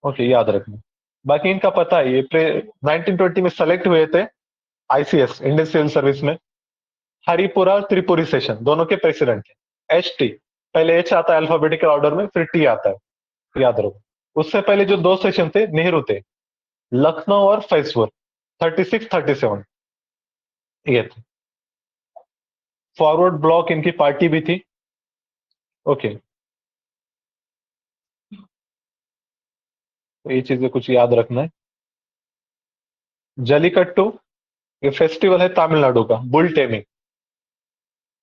ओके, याद रखना। बाकी इनका पता है, ये 1920 में सेलेक्ट हुए थे आईसीएस इंडियन सिविल सर्विस में। हरिपुरा और त्रिपुरी सेशन दोनों के प्रेसिडेंट थे। एच टी, पहले एच आता है अल्फाबेटिकल ऑर्डर में, फिर टी आता है, याद रखो। उससे पहले जो दो सेशन थे नेहरू थे, लखनऊ और फैसपुर, 36 37 ये थे। फॉरवर्ड ब्लॉक इनकी पार्टी भी थी। ओके, तो ये चीजें कुछ याद रखना है। जलीकट्टू ये फेस्टिवल है तमिलनाडु का, बुल टेमिंग।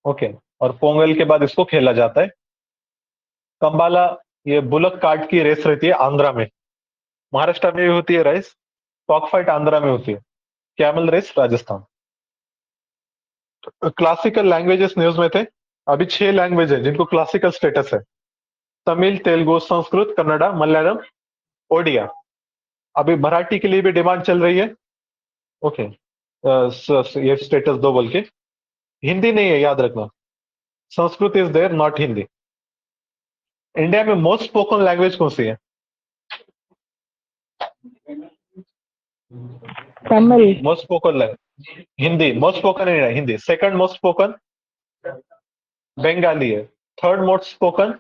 ओके, और पोंगल के बाद इसको खेला जाता है। कंबाला ये बुलक कार्ट की रेस रहती है आंध्रा में, महाराष्ट्र में भी होती है रेस, कॉक फाइट आंध्रा में होती है, camel race Rajasthan. Classical languages news में थे। अभी 6 लैंग्वेज है जिनको क्लासिकल स्टेटस है, तमिल, तेलुगु, संस्कृत, कन्नड़ा, मलयालम, ओडिया। अभी मराठी के लिए भी डिमांड चल रही है। ओके, ये स्टेटस दो बोल के। हिंदी नहीं है, याद रखना, Sanskrit is there not Hindi. India में मोस्ट स्पोकन लैंग्वेज कौन सी है? Tamil, most spoken language Hindi, most spoken है Hindi. Second most spoken Bengali है। Third most spoken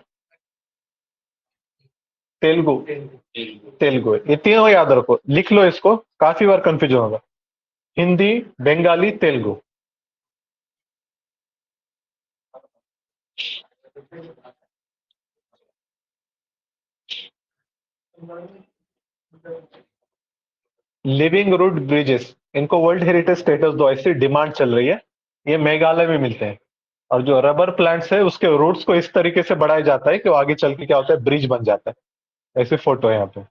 Telugu, Telugu है। ये तीनों याद रखो, लिख लो इसको, काफी बार कंफ्यूजन होगा। Hindi, Bengali, Telugu. Living root bridges, इनको वर्ल्ड हेरिटेज स्टेटस दो, ऐसी डिमांड चल रही है। ये मेघालय में मिलते हैं। और जो रबर प्लांट्स है उसके रूट्स को इस तरीके से बढ़ाया जाता है कि वो आगे चल के क्या होता है, ब्रिज बन जाता है। ऐसे फोटो है यहाँ पे,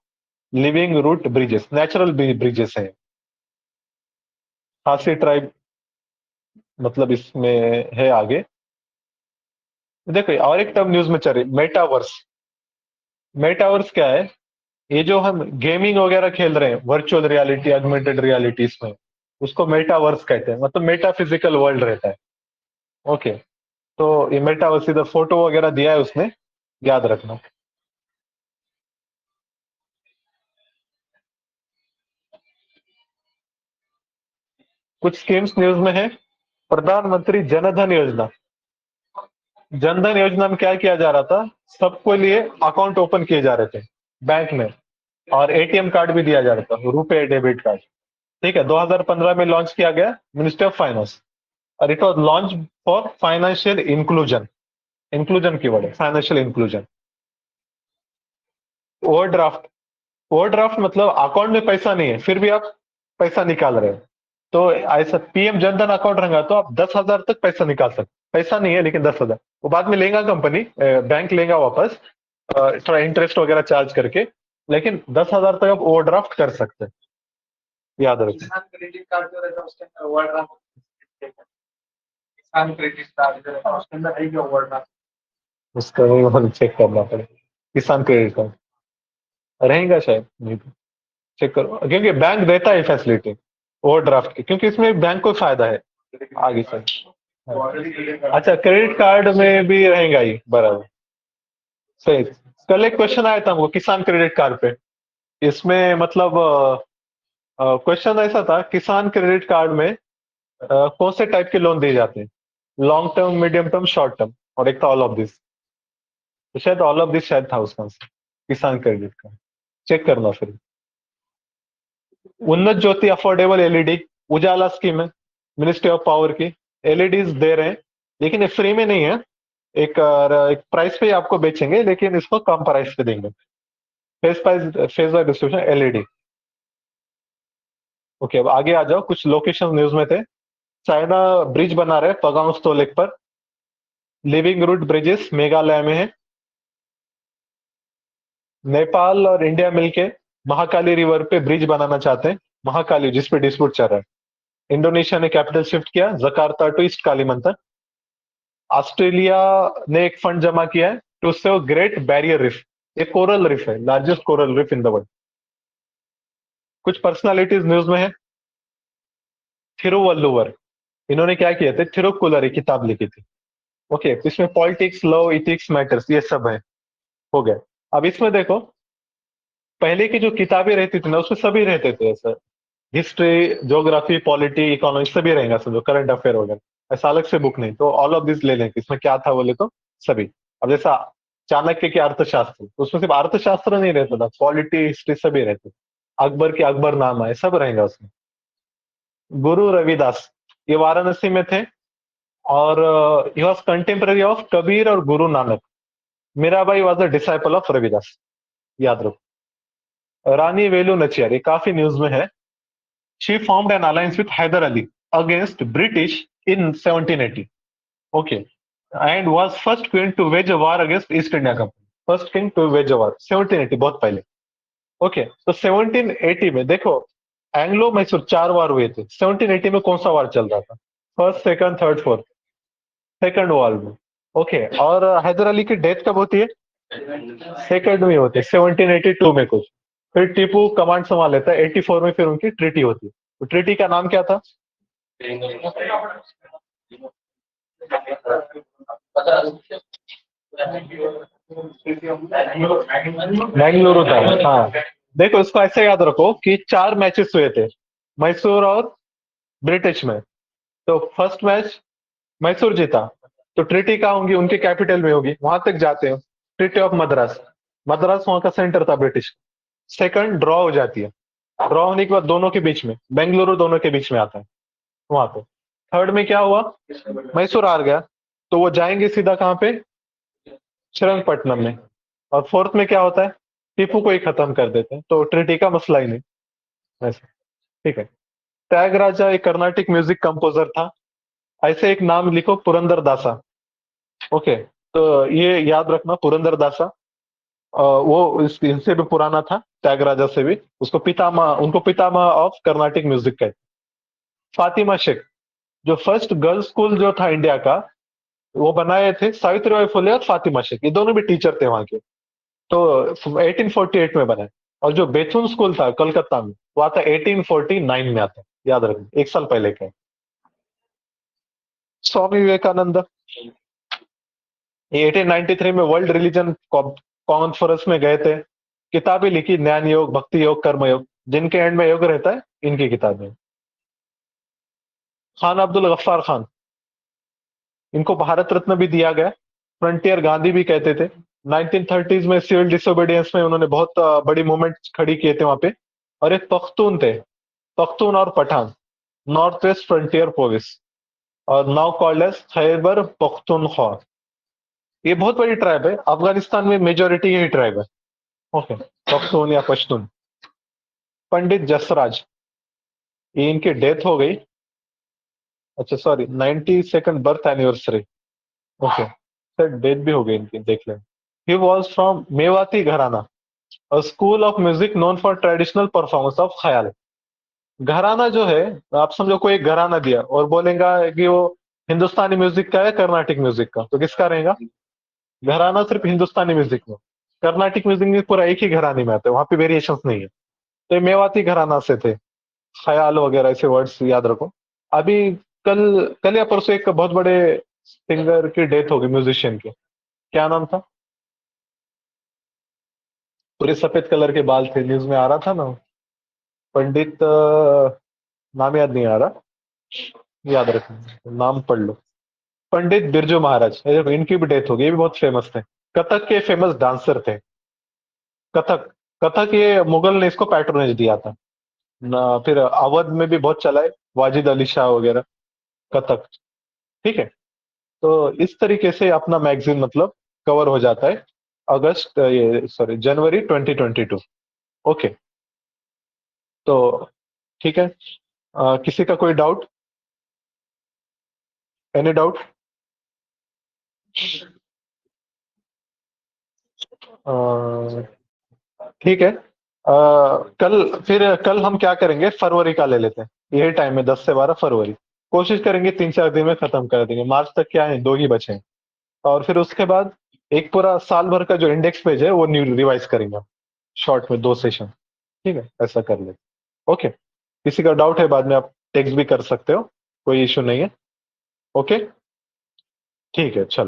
living root bridges, natural bridges है। खासी ट्राइब मतलब इसमें है आगे। देखो और एक टर्म न्यूज में चल रही, मेटावर्स। मेटावर्स क्या है? ये जो हम गेमिंग वगैरह खेल रहे हैं, वर्चुअल रियलिटी, ऑगमेंटेड रियलिटी, इसमें उसको मेटावर्स कहते हैं, मतलब मेटाफिजिकल वर्ल्ड रहता है। ओके, तो ये मेटावर्स इधर फोटो वगैरह दिया है उसने, याद रखना। कुछ स्कीम्स न्यूज में है। प्रधानमंत्री जनधन योजना, जनधन योजना में क्या किया जा रहा था, सबको लिए अकाउंट ओपन किए जा रहे थे बैंक में, और एटीएम कार्ड भी दिया जा रहा था, रुपए डेबिट कार्ड। ठीक है, 2015 में लॉन्च किया गया मिनिस्ट्री ऑफ फाइनेंस, और it was launch for financial inclusion. Inclusion की वर्ड है, फाइनेंशियल इंक्लूजन। ओवरड्राफ्ट, ओवरड्राफ्ट मतलब अकाउंट में पैसा नहीं है फिर भी आप पैसा निकाल रहे हो, तो ऐसा पीएम जनधन अकाउंट रहेगा तो आप 10,000 तक पैसा निकाल सकते। पैसा नहीं है लेकिन 10,000 वो बाद में लेगा कंपनी, बैंक लेगा वापस, थोड़ा इंटरेस्ट वगैरह चार्ज करके, लेकिन 10,000 तक आप ओवरड्राफ्ट कर सकते हैं, याद रखिए। किसान क्रेडिट कार्ड जो रहता है उसके अंदर ओवरड्राफ्ट, किसान क्रेडिट कार्ड जो रहता है उसके अंदर है क्या ओवरड्राफ्ट? उसका चेक करना पड़ेगा। किसान क्रेडिट कार्ड रहेगा शायद, नहीं तो चेक करो, क्योंकि बैंक देता है फैसिलिटी ओवरड्राफ्ट की, क्योंकि इसमें बैंक को फायदा है आगे से। अच्छा, क्रेडिट कार्ड में भी रहेगा ही, बराबर सही। कल एक क्वेश्चन आया था हमको किसान क्रेडिट कार्ड पे, इसमें मतलब क्वेश्चन ऐसा था, किसान क्रेडिट कार्ड में कौन से टाइप के लोन दिए जाते हैं, long term, medium term, short term, और एक था ऑल ऑफ दिस। तो शायद ऑल ऑफ दिस शायद था उसका आंसर, किसान क्रेडिट कार्ड। चेक करना फिर। उन्नत ज्योति अफोर्डेबल एलईडी, उजाला स्कीम है मिनिस्ट्री ऑफ पावर की, एलईडीज दे रहे हैं, लेकिन ये फ्री में नहीं है, एक प्राइस पे आपको बेचेंगे, लेकिन इसको कम प्राइस पे देंगे। Phase price, phase wise distribution, LED. Okay, अब आगे आ जाओ, कुछ लोकेशन न्यूज में थे। चाइना ब्रिज बना रहे पगांग स्तो लेक पर। लिविंग रूट ब्रिजेस मेघालय में है। नेपाल और इंडिया मिलके महाकाली रिवर पे ब्रिज बनाना चाहते हैं, महाकाली जिसपे डिस्प्यूट चल रहा है। इंडोनेशिया ने कैपिटल शिफ्ट किया Jakarta to east Kalimantan. Australia ने एक फंड जमा किया है to save great barrier reef. एक कोरल रिफ है, largest coral reef in the world. कुछ पर्सनालिटीज न्यूज में है। थिरुवल्लुवर, इन्होंने क्या किया थे, थिरुकुलर किताब लिखी थी। ओके, इसमें पॉलिटिक्स, लॉ, इथिक्स, मैटर्स ये सब है, हो गया। अब इसमें देखो, पहले की जो किताबें रहती थी ना उसमें सभी रहते थे ऐसा, हिस्ट्री, ज्योग्राफी, पॉलिटी, इकोनॉमिक्स सभी रहेगा, समझो करंट अफेयर वगैरह, ऐसा अलग से बुक नहीं। तो ऑल ऑफ दिस ले लें, इसमें क्या था बोले तो सभी। अब जैसा चाणक्य के अर्थशास्त्र, तो उसमें सिर्फ अर्थशास्त्र नहीं रहता था, पॉलिटी, हिस्ट्री सभी रहते। अकबर के अकबर नाम है, सब रहेगा उसमें। गुरु रविदास, ये वाराणसी में थे, और he was contemporary of Kabir और Guru Nanak. Mirabai was a disciple of Ravidas, याद रखो। रानी वेलु नचियार, ये काफी न्यूज में है। She formed an alliance with Hyder Ali against British in 1780. Okay, and was first queen to wage a war against East India Company. First king to wage a war 1780, बहुत पहले। Okay, तो 1780 में देखो, Anglo Mysore 4 वार हुए थे। 1780 में कौन सा वार चल रहा था, first, second, third, fourth, second war में। ओके, और हैदर अली की डेथ कब होती है, सेकंड में होती है 1782 में कुछ। फिर टीपू कमांड संभाल लेता है 84 में, फिर उनकी ट्रीटी होती है। तो ट्रीटी का नाम क्या था, बेंगलुरु था। हाँ, देखो इसको ऐसे याद रखो कि 4 मैचेस हुए थे मैसूर और ब्रिटिश में। तो फर्स्ट मैच मैसूर जीता, तो ट्रीटी कहाँ होंगी, उनके कैपिटल में होगी, वहां तक जाते हैं। ट्रीटी ऑफ मद्रास, मद्रास वहां का सेंटर था ब्रिटिश। सेकंड ड्रॉ हो जाती है, ड्रॉ होने के बाद दोनों के बीच में, बेंगलुरु दोनों के बीच में आता है वहां पे। थर्ड में क्या हुआ, मैसूर हार गया, तो वो जाएंगे सीधा कहाँ पे, श्रीरंगपट्टनम में। और फोर्थ में क्या होता है, टीपू को ही खत्म कर देते हैं, तो ट्रीटी का मसला ही नहीं ऐसा। ठीक है। त्यागराजा एक कर्नाटिक म्यूजिक कंपोजर था। ऐसे एक नाम लिखो, पुरंदर दासा। ओके, तो ये याद रखना, पुरंदर दासा। वो इनसे भी पुराना था, त्यागराजा से भी। उसको पितामह, उनको पितामह ऑफ कर्नाटिक म्यूजिक कहते। फातिमा शेख, जो फर्स्ट गर्ल्स स्कूल जो था इंडिया का, वो बनाए थे सावित्रीबाई फुले और फातिमा शेख, ये दोनों भी टीचर थे वहां के। तो 1848 में बना। और जो बेथुन स्कूल था कलकत्ता में, वो आता 1849 में आता, याद रखना, 1 साल पहले का। स्वामी विवेकानंद, ये 1893 में वर्ल्ड रिलीजन कॉन्फ्रेंस में गए थे। किताबें लिखी, ज्ञान योग, भक्ति योग, कर्म योग, जिनके एंड में योग रहता है, इनकी किताबें। खान अब्दुल गफ्फार खान, इनको भारत रत्न भी दिया गया, फ्रंटियर गांधी भी कहते थे। 1930s में सिविल डिसोबीडियंस में उन्होंने बहुत बड़ी मूवमेंट खड़ी किए थे वहां पे। और एक पख्तून थे, पख्तून और Pathan, north west frontier province, और now called as Khyber Pakhtunkhwa. ये बहुत बड़ी ट्राइब है, अफगानिस्तान में मेजोरिटी यही ट्राइब है। ओके, पख्तून या पश्तून। पंडित जसराज, ये इनकी डेथ हो गई। अच्छा sorry, 92nd birth anniversary. Okay sir, death भी हो गई इनकी, देख लें। ही वॉज फ्रॉम मेवाती घराना, अ school of music known for traditional performance of ख्याल। घराना जो है, आप समझो कोई एक घराना दिया और बोलेगा कि वो हिंदुस्तानी म्यूजिक का है, कर्नाटिक म्यूजिक का, तो किसका रहेगा? घराना सिर्फ हिंदुस्तानी म्यूजिक में, कर्नाटिक म्यूजिक में पूरा एक ही घराने में आता है, वहां पे वेरिएशंस नहीं है। तो ये मेवाती घराना से थे। ख्याल वगैरह ऐसे वर्ड्स याद रखो। अभी कल कल या परसों एक बहुत बड़े सिंगर की डेथ हो गई, म्यूजिशियन की। क्या नाम था? पूरे सफेद कलर के बाल थे, न्यूज में आ रहा था ना। पंडित नाम याद नहीं आ रहा, याद रखना, नाम पढ़ लो। पंडित बिरजू महाराज, ये देखो, इनकी भी डेथ हो गई, ये भी बहुत फेमस थे। कथक के फेमस डांसर थे। कथक कथक ये मुगल ने इसको पैट्रोनेज दिया था ना, फिर अवध में भी बहुत चला है, वाजिद अली शाह वगैरह। कथक, ठीक है। तो इस तरीके से अपना मैगजीन मतलब कवर हो जाता है अगस्त, ये सॉरी, जनवरी 2022। ओके, तो ठीक है। किसी का कोई डाउट? Any doubt? ठीक है। कल हम क्या करेंगे, फरवरी का ले लेते हैं। यही टाइम है, 10 से 12 फरवरी। कोशिश करेंगे 3-4 दिन में खत्म कर देंगे। मार्च तक क्या है, 2 ही बचे हैं। और फिर उसके बाद एक पूरा साल भर का जो इंडेक्स पेज है वो न्यू रिवाइज करेंगे, शॉर्ट में 2 सेशन। ठीक है, ऐसा कर लेते। ओके, किसी का डाउट है बाद में आप टेक्स्ट भी कर सकते हो, कोई इशू नहीं है। ओके, ठीक है, चलो।